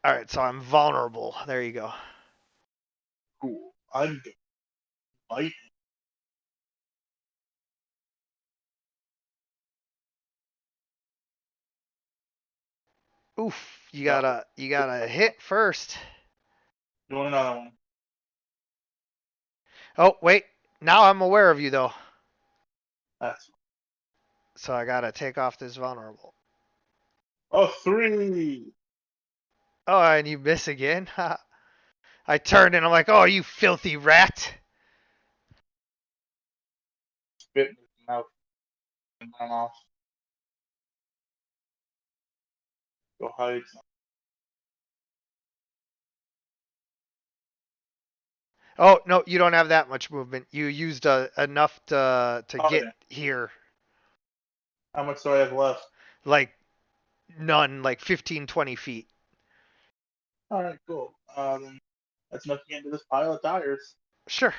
All right, so I'm vulnerable. There you go. Cool. I'm gonna bite. Oof. You No. gotta hit first. Doing another one. Oh, wait. Now I'm aware of you though. That's So I gotta take off this vulnerable. oh 3. Oh, and you miss again? I turn and I'm like, oh, you filthy rat. Spit in his mouth and run off. Go hide. Oh, no, you don't have that much movement. You used enough to Oh get yeah. here. How much do I have left? Like, none, like 15, 20 feet. All right, cool. Then let's make it into this pile of tires Sure.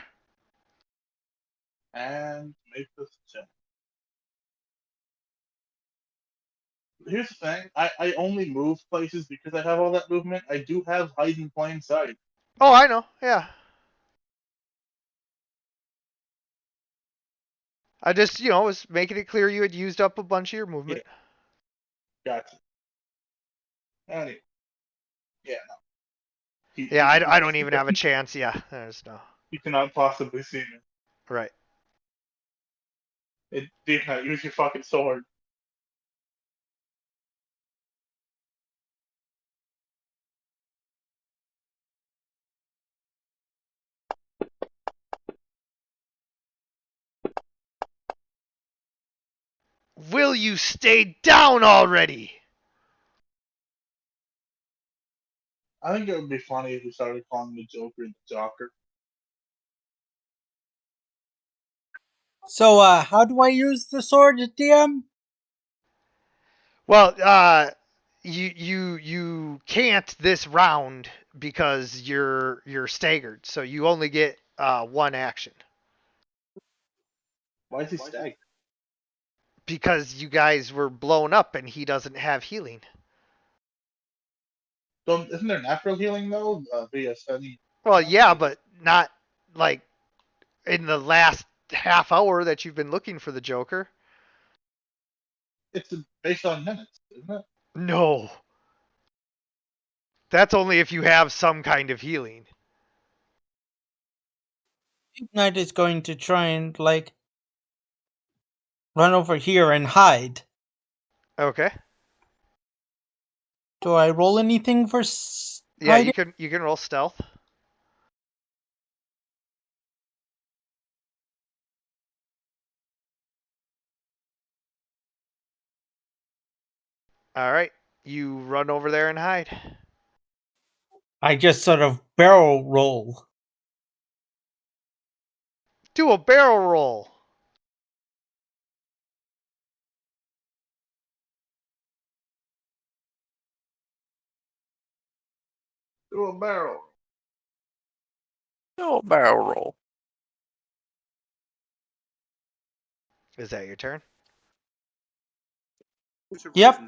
and make this check. Here's the thing. I only move places because I have all that movement. I do have hide in plain sight. Oh, I know. Yeah. I just, was making it clear you had used up a bunch of your movement. Gotcha. Anyway, yeah, no. Yeah, I don't even have a chance. Yeah, there's no. He cannot possibly see me. Right. Use your fucking sword. Will you stay down already? I think it would be funny if we started calling the Joker the Joker. So, how do I use the sword, DM? Well, you can't this round because you're staggered, so you only get one action Why is he staggered? because you guys were blown up and he doesn't have healing. Isn't there natural healing though via study? Well, yeah, but not like in the last half hour that you've been looking for the Joker. It's based on minutes, isn't it? No. That's only if you have some kind of healing. Ignite is going to try and, run over here and hide. Okay. Do I roll anything for Yeah, hiding? you can roll stealth. All right. You run over there and hide. I just sort of barrel roll. Do a barrel roll. Do a barrel. No barrel roll. Is that your turn? Yep.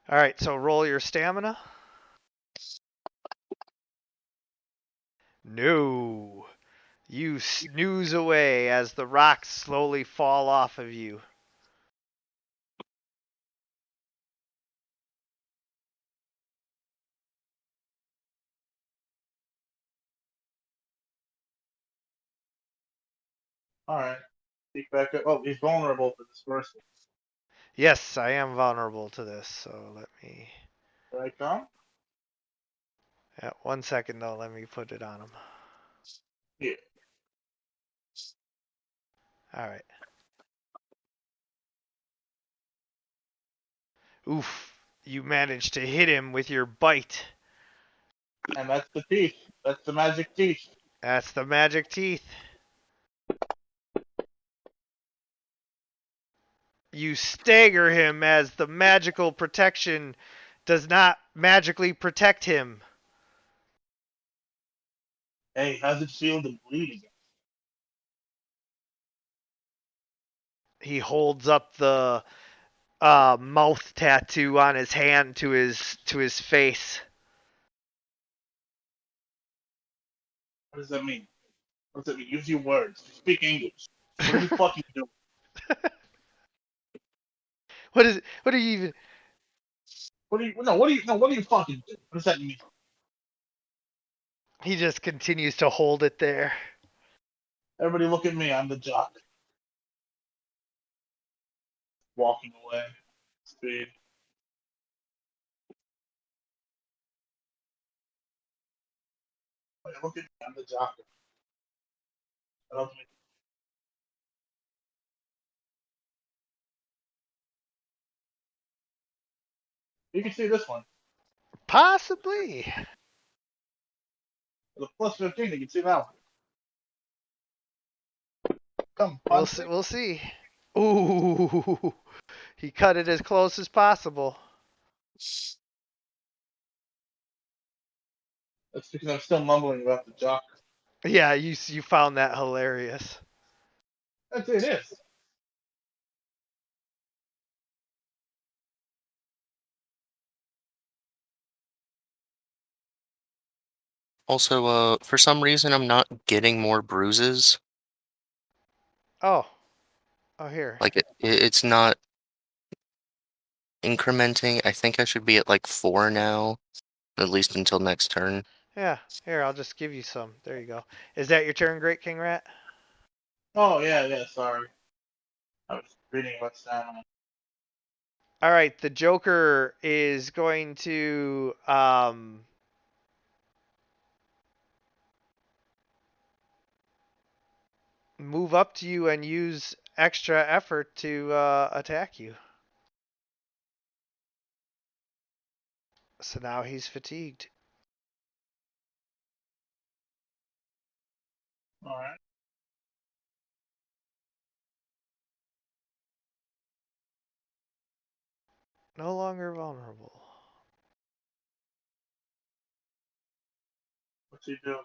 All right, so roll your stamina. No. You snooze away as the rocks slowly fall off of you. Alright. Speak back up. Oh, he's vulnerable to this person. Yes, I am vulnerable to this, so let me. Here I come. Yeah, 1 second though, let me put it on him. Yeah. All right. Oof. You managed to hit him with your bite. And that's the teeth. That's the magic teeth. That's the magic teeth. You stagger him as the magical protection does not magically protect him. Hey, how's it feel to bleed again? He holds up the mouth tattoo on his hand to his face. What does that mean? What does that mean? Use your words. Speak English. What are you fucking doing? What is? What are you even? What are you fucking doing? What does that mean? He just continues to hold it there. Everybody look at me, I'm the jock. walking away. Speed. Wait, look at me. I'm the jockey. I don't think- You can see this one. Possibly. The plus 15, you can see that one. Come, punch me. We'll see. Ooh, he cut it as close as possible. That's because I'm still mumbling about the jock. Yeah, you found that hilarious. It is. Also, for some reason, I'm not getting more bruises. Oh, here. Like it's not incrementing. I think I should be at like 4 now, at least until next turn. Yeah, here, I'll just give you some. There you go. Is that your turn, Great King Rat? Oh, yeah, sorry. I was reading what's down on. All right, the Joker is going to move up to you and use extra effort to attack you. So now he's fatigued. Alright. No longer vulnerable. What's he doing?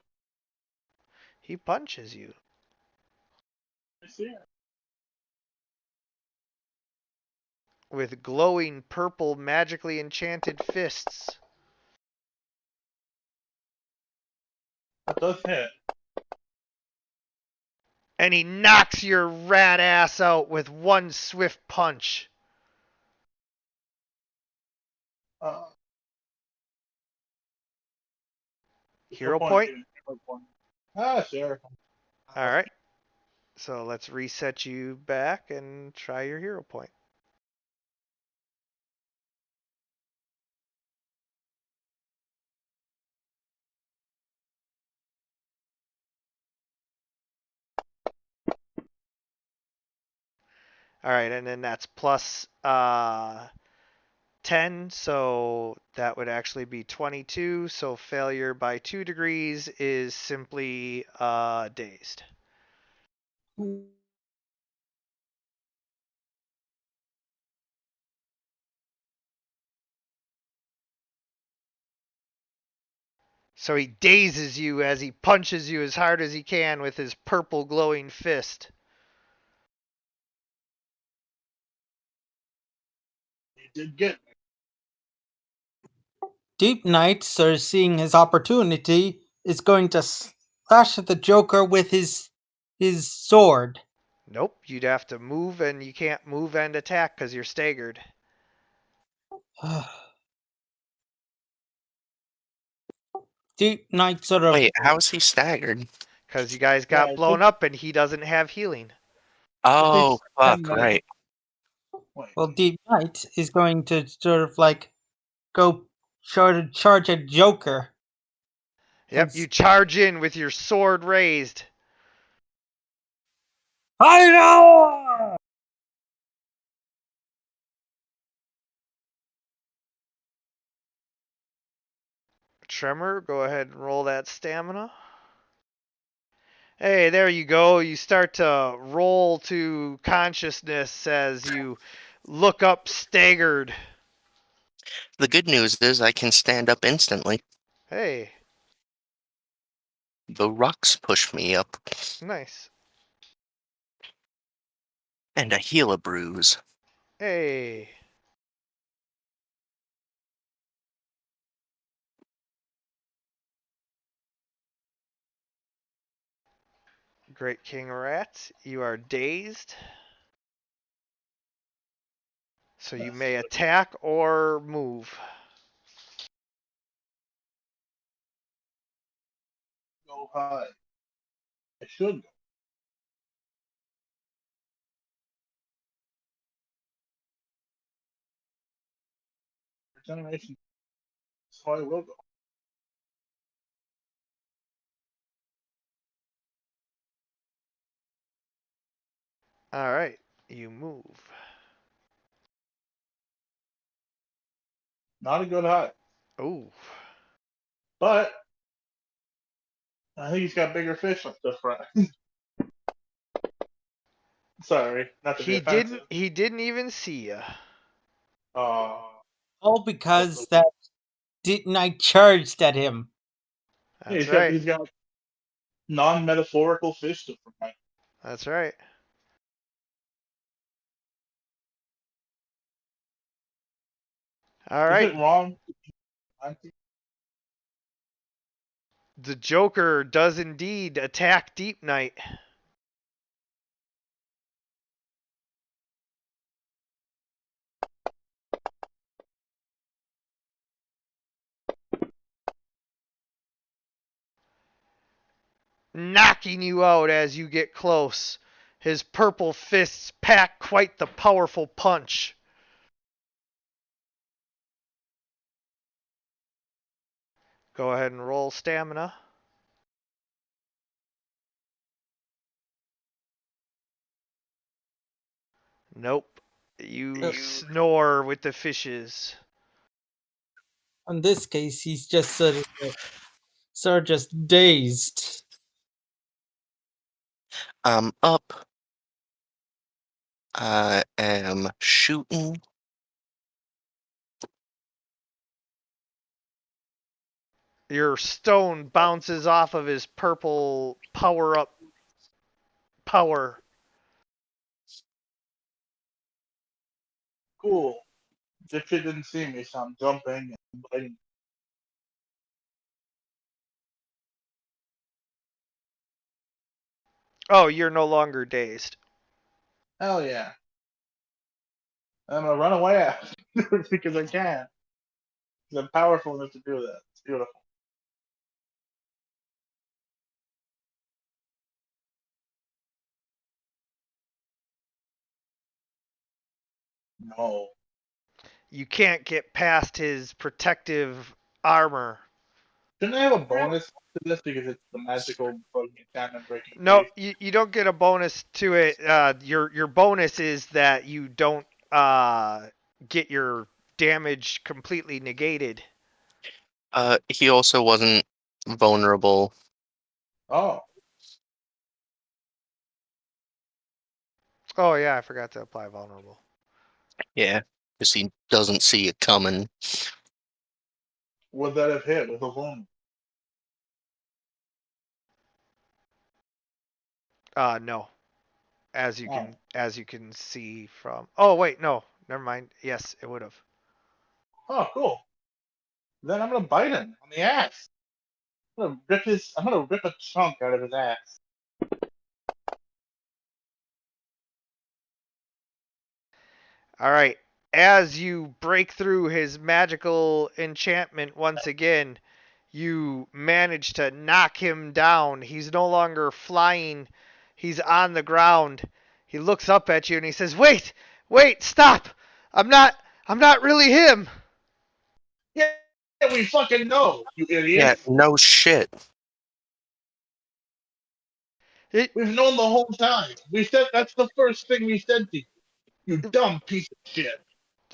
He punches you I see it. with glowing purple magically enchanted fists. That does hit. And he knocks your rat ass out with one swift punch. Uh, Hero point? Hero point. Ah, sure. All right. So let's reset you back and try your hero point. All right, and then that's plus 10, so that would actually be 22. So failure by 2 degrees is simply dazed. So he dazes you as he punches you as hard as he can with his purple glowing fist. He did get me. Deep Knight, sir, seeing his opportunity, is going to slash at the Joker with his sword. Nope, you'd have to move, and you can't move and attack because you're staggered. Deep Knight sort of Wait, how is he staggered? Because you guys Yeah, got it blown takes, up, and he doesn't have healing. it Oh, takes 10 fuck, minutes. right. Wait. well, Deep Knight is going to sort of like go charge at Joker. Yep, you charge in with your sword raised. I know. Tremor, go ahead and roll that stamina. Hey, there you go. You start to roll to consciousness as you look up staggered. The good news is I can stand up instantly. Hey, The rocks push me up, nice. and I heal a bruise. Hey. Great King Rat, you are dazed. So you may attack or move. Go high. I should go. generation. So I will go. All right, you move. Not a good hut, Ooh. but I think he's got bigger fish up the front. Sorry, not to be He offensive. didn't even see you. Uh, All because that didn't I charged at him. yeah, That's right. he's got non-metaphorical fish to fry. That's right. All Is right. it wrong? The Joker does indeed attack Deep Night. Knocking you out as you get close. His purple fists pack quite the powerful punch. Go ahead and roll stamina. Nope. You snore with the fishes. In this case, he's just sort of just dazed. I'm up. I am shooting. Your stone bounces off of his purple power-up power. Cool. Dipshit didn't see me, so I'm jumping and biting. Oh, you're no longer dazed. Hell yeah. I'm gonna run away after because I can. Because I'm powerful enough to do that. It's beautiful. No. You can't get past his protective armor. Shouldn't I have a bonus to this because it's the magical fucking enchantment breaking No, face? you don't get a bonus to it. Your bonus is that you don't get your damage completely negated. He also wasn't vulnerable. Oh. Oh yeah, I forgot to apply vulnerable. Yeah, because he doesn't see it coming. Would that have hit with a wound? No, as you Oh. can see from. Oh wait, no, never mind. Yes, it would have. Oh, cool. Then I'm gonna bite him on the ass. I'm gonna rip a chunk out of his ass. All right. As you break through his magical enchantment once again, you manage to knock him down. He's no longer flying. He's on the ground. He looks up at you and he says, "Wait! Wait, stop. I'm not really him." Yeah, we fucking know, you Yeah, idiots. no shit. It, We've known the whole time. We said that's the first thing we said to you. You dumb piece of shit.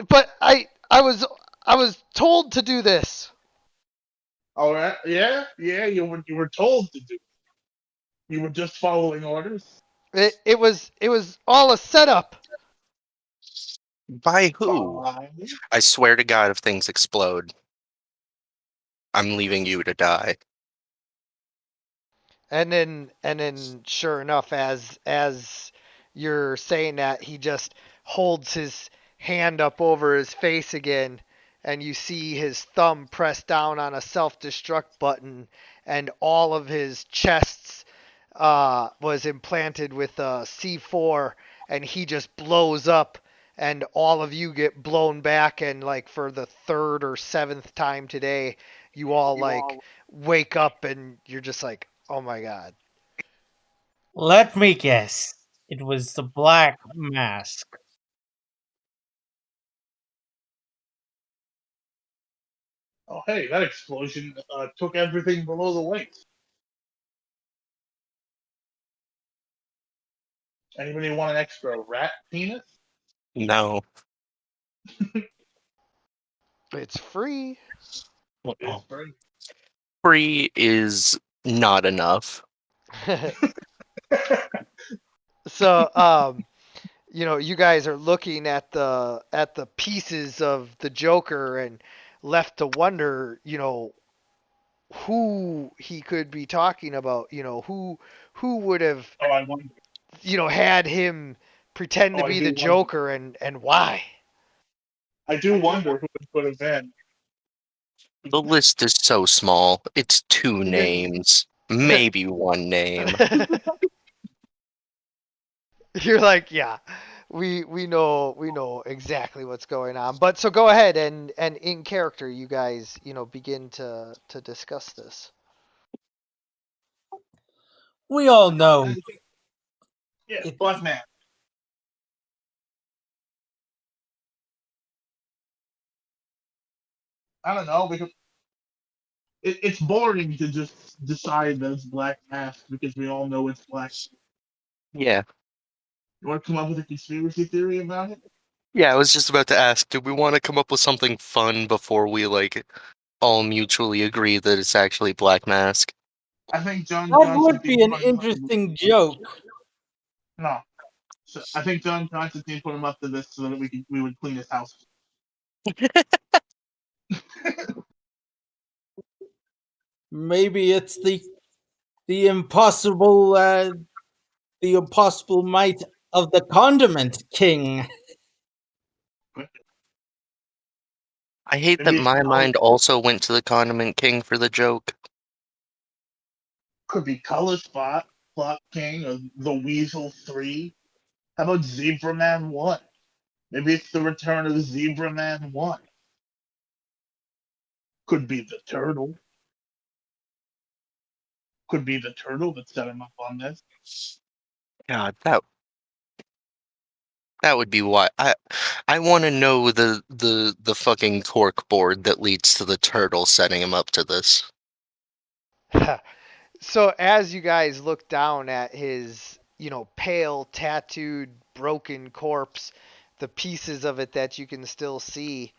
but I was told to do this. All right. Yeah, yeah. You were told to do. You were just following orders. It was all a setup. By who? Fine. I swear to God, if things explode, I'm leaving you to die. And then sure enough, as you're saying that, he just holds his hand up over his face again, and you see his thumb press down on a self-destruct button, and all of his chests was implanted with a C4, and he just blows up, and all of you get blown back, and like for the third or seventh time today, you all like wake up, and you're just like, oh my god. Let me guess. It was the Black Mask. Oh, hey, that explosion took everything below the waist. Anybody want an extra rat penis? No. It's free. It's free. Free is not enough. So, you guys are looking at the pieces of the Joker and left to wonder, who he could be talking about, who would have, Oh, I wonder. had him pretend Oh, to I be do the wonder. Joker and why. I do wonder who it could have been. The list is so small. It's 2 names. Maybe 1 name. You're like, yeah, we know exactly what's going on. But so go ahead and in character, you guys, begin to discuss this. We all know Yeah, it. Black Man. I don't know because it's boring to just decide that it's Black Mask because we all know it's Black. Yeah. You want to come up with a conspiracy theory about it? Yeah, I was just about to ask, do we want to come up with something fun before we, all mutually agree that it's actually Black Mask? I think John That would Constantine be an put him up to interesting joke. no. So I think John Constantine put him up to this so that we would clean his house. Maybe it's the impossible the impossible might of the Condiment King. I hate that Maybe my mind also went to the Condiment King for the joke. could be Color Spot, Plot King, or the Weasel 3. How about Zebra Man 1? Maybe it's the return of Zebra Man 1. Could be the turtle. Could be the turtle that set him up on this. God, that would be why I want to know the fucking cork board that leads to the turtle setting him up to this. So as you guys look down at his, pale, tattooed, broken corpse, the pieces of it that you can still see,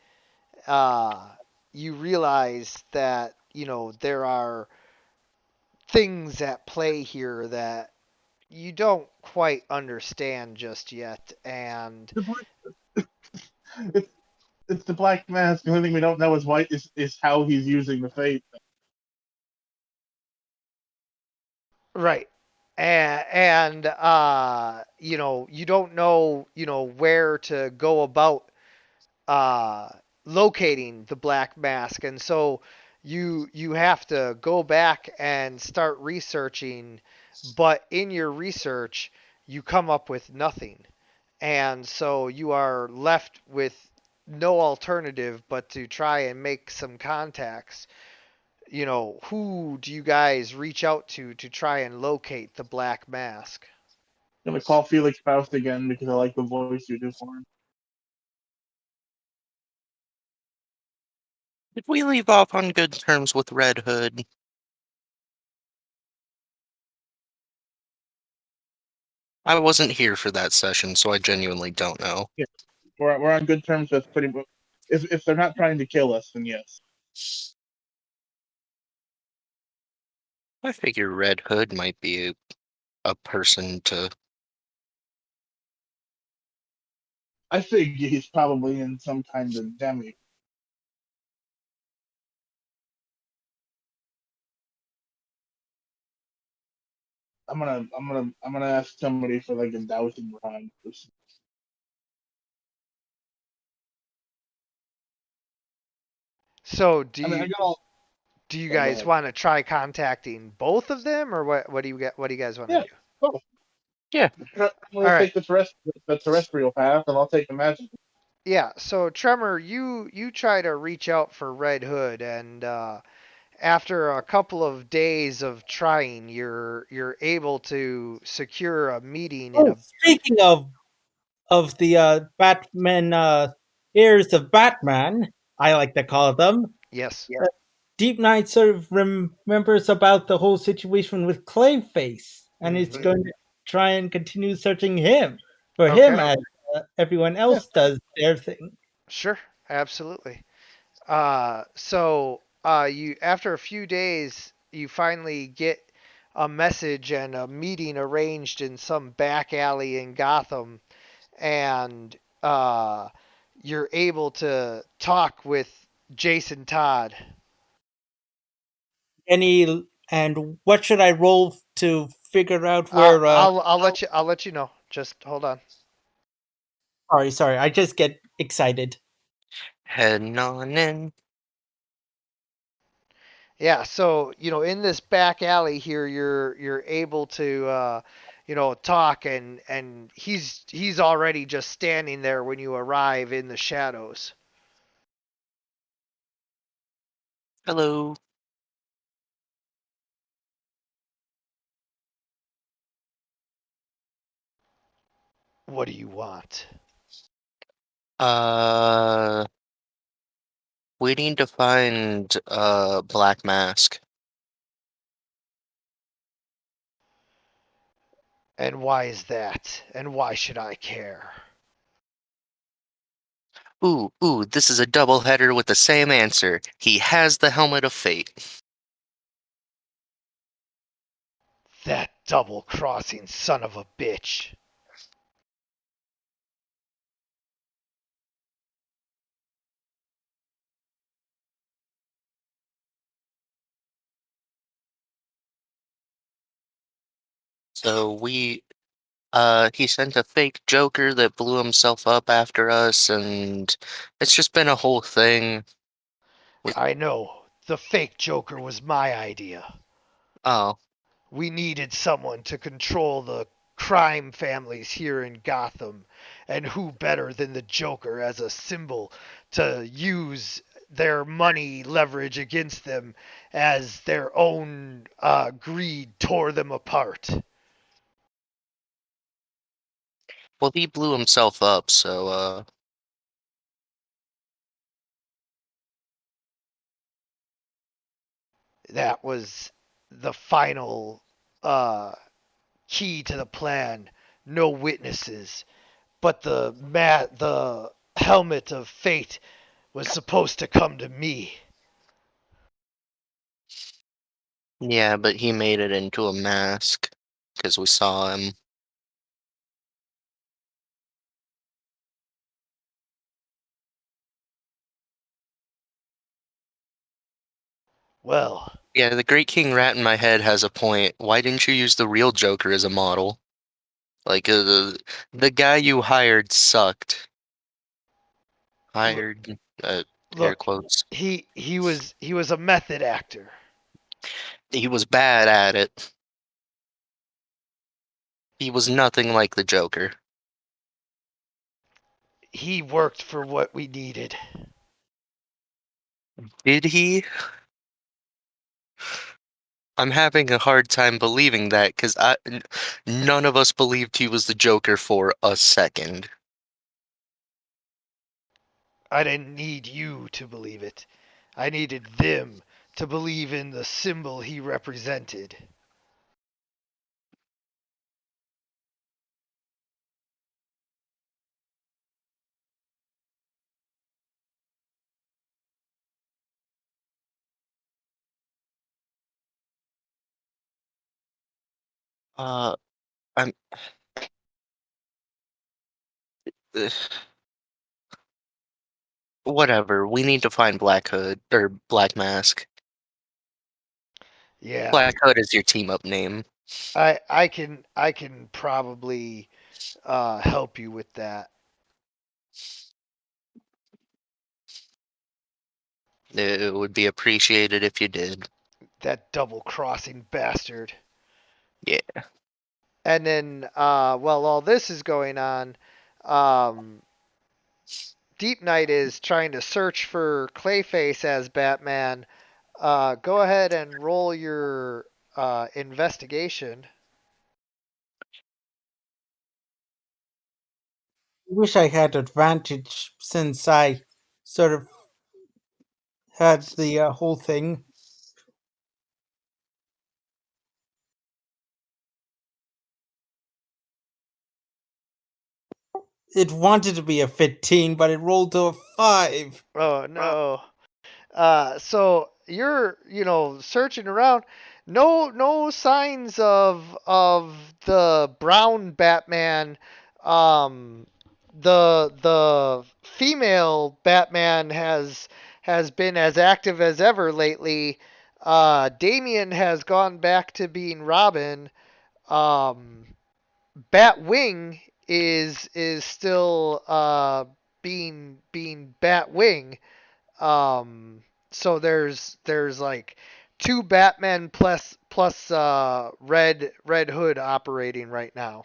uh, you realize that, there are things at play here that you don't quite understand just yet. And The black, it's, it's the Black Mask. The only thing we don't know is how he's using the face. right. And you don't know, where to go about uh, locating the Black Mask, and so you have to go back and start researching. But in your research, you come up with nothing, and so you are left with no alternative but to try and make some contacts. Who do you guys reach out to try and locate the Black Mask? I'm gonna call Felix Faust again because I like the voice you do for him. Did we leave off on good terms with Red Hood? I wasn't here for that session, so I genuinely don't know. Yeah, we're on good terms with pretty much. If they're not trying to kill us, then yes. I figure Red Hood might be a person to. I think he's probably in some kind of demi. I'm gonna ask somebody for like a dowsing rod. So I mean, I got all. do you Oh, go guys ahead. want to try contacting both of them, or what do you guys want to Yeah. do? Oh, Yeah. I'm All gonna right. take the terrestrial path, and I'll take the magic. Yeah, so Tremor, you try to reach out for Red Hood, and after a couple of days of trying, you're able to secure a meeting in Oh, a. speaking of the Batman heirs of Batman, I like to call them. Yes. Deep Knight sort of remembers about the whole situation with Clayface, and is Mhm. going to try and continue searching him for him Okay. as everyone else does their thing. Sure. Absolutely. You after a few days, you finally get a message and a meeting arranged in some back alley in Gotham, and you're able to talk with Jason Todd. Any and what should I roll to figure out Uh, where? I'll let you know. Just hold on. Sorry, I just get excited. Heading on in. Yeah, so in this back alley here, you're able to talk, and he's already just standing there when you arrive in the shadows. Hello. What do you want? Uh, we need to find Black Mask. And why is that? And why should I care? Ooh, this is a double header with the same answer. He has the helmet of fate. That double-crossing son of a bitch. So he sent a fake Joker that blew himself up after us, and it's just been a whole thing. I know. The fake Joker was my idea. Oh, We needed someone to control the crime families here in Gotham, and who better than the Joker as a symbol to use their money leverage against them as their own greed tore them apart. well, he blew himself up, so, That was the final uh, key to the plan. No witnesses, but the helmet of fate was supposed to come to me. yeah, but he made it into a mask, because we saw him. Well, Yeah, the Great King Rat in my head has a point. Why didn't you use the real Joker as a model? Like, the guy you hired sucked. look, Hired, air look, quotes. he was a method actor. He was bad at it. He was nothing like the Joker. He worked for what we needed. Did he? I'm having a hard time believing that because none of us believed he was the Joker for a second. I didn't need you to believe it. I needed them to believe in the symbol he represented. Uh, I'm. uh, Whatever. We need to find Black Hood or Black Mask. Yeah, Black Hood is your team up name. I can probably help you with that. It would be appreciated if you did. That double crossing bastard. Yeah. And then, while all this is going on, um, Deep Knight is trying to search for Clayface as Batman. Go ahead and roll your investigation. I wish I had advantage since I sort of had the whole thing. It wanted to be a 15, but it rolled to a 5. Oh no. So you're, searching around. No signs of the brown Batman. The female Batman has been as active as ever lately. Damian has gone back to being Robin. Um, Batwing is still being Batwing. So there's like two Batmen plus Red Hood operating right now,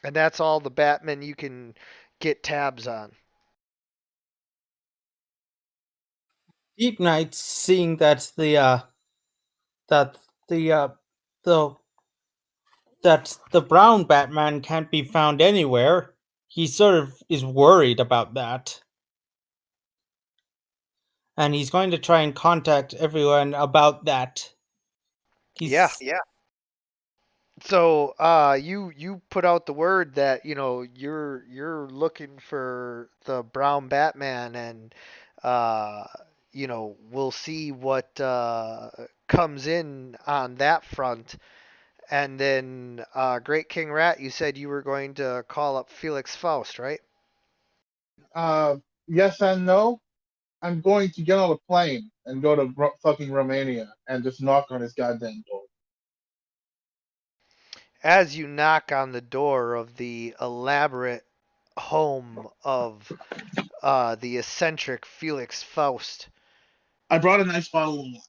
and that's all the Batmen you can get tabs on. Deep Knight, seeing that the the that the brown Batman can't be found anywhere, he sort of is worried about that. And he's going to try and contact everyone about that. Yeah. He's So you put out the word that you're looking for the brown Batman, and uh, we'll see what comes in on that front. And then, Great King Rat, you said you were going to call up Felix Faust, right? Uh, yes and no. I'm going to get on a plane and go to fucking Romania and just knock on his goddamn door. As you knock on the door of the elaborate home of the eccentric Felix Faust, I brought a nice bottle of wine,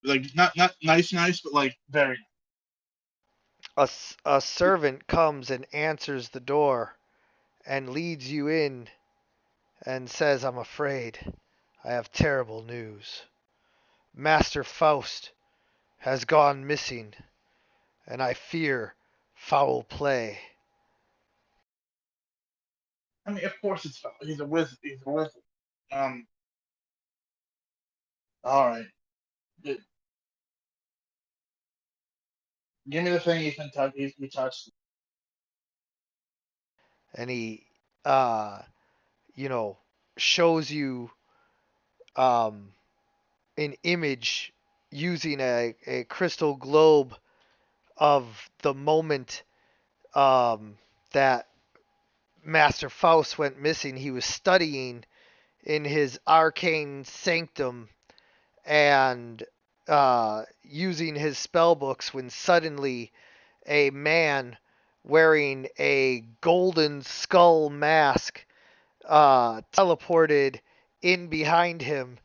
like not nice, but like very. a servant comes and answers the door and leads you in and says, "I'm afraid I have terrible news. Master Faust has gone missing, and I fear foul play." I mean, of course it's foul. He's a wizard. He's a wizard. Um. All right. Give me the thing he's been touched. He touched. And he, uh, shows you um, an image using a crystal globe of the moment that Master Faust went missing. He was studying in his arcane sanctum and using his spell books when suddenly a man wearing a golden skull mask teleported in behind him.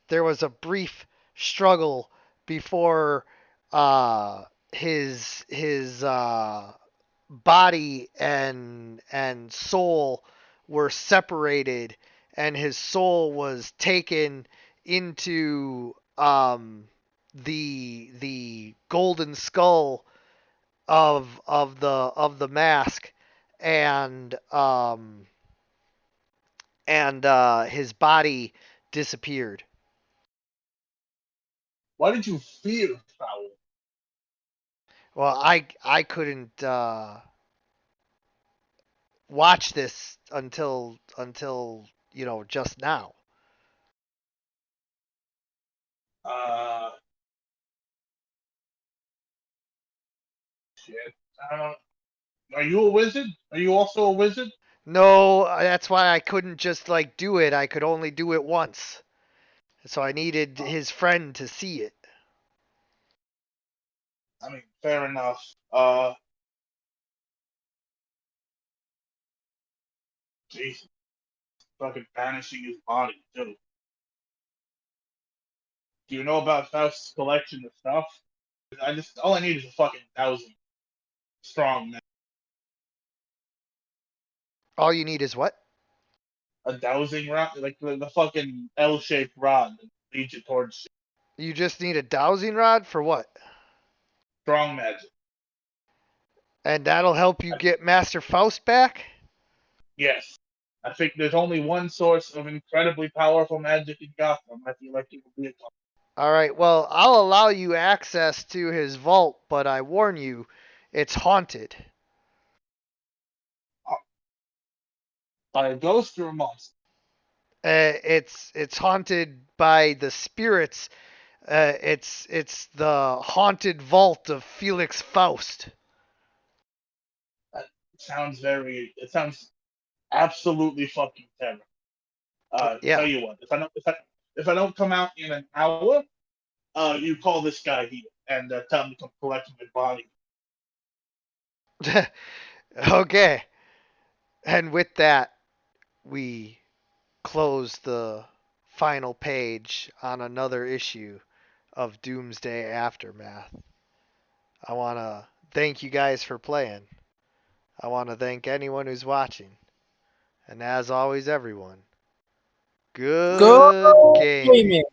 There was a brief struggle before uh, his body and soul were separated, and his soul was taken into the golden skull of the mask, and his body disappeared. Why did you fear foul? Well, I couldn't watch this until just now. Uh. Shit. I don't. Are you a wizard? Are you also a wizard? No, that's why I couldn't just like do it. I could only do it once. So I needed Oh, his friend to see it. I mean, fair enough. Jesus, fucking banishing his body too. Do you know about Faust's collection of stuff? I just all I need is a fucking 1,000 strong man. All you need is what? A dowsing rod, like the fucking L-shaped rod that leads you towards You just need a dowsing rod for what? strong magic. And that'll help you get Master Faust back? Yes. I think there's only one source of incredibly powerful magic in Gotham. I feel like it would be a All right, well, I'll allow you access to his vault, but I warn you, it's haunted. by a ghost or a monster. It's haunted by the spirits. It's the haunted vault of Felix Faust. It sounds absolutely fucking terrible. Yeah. Tell you what, if I don't come out in an hour, you call this guy here and tell him to come collect my body. Okay. And with that, we close the final page on another issue of Doomsday Aftermath. I want to thank you guys for playing. I want to thank anyone who's watching. And as always, everyone, Good good gaming. gaming.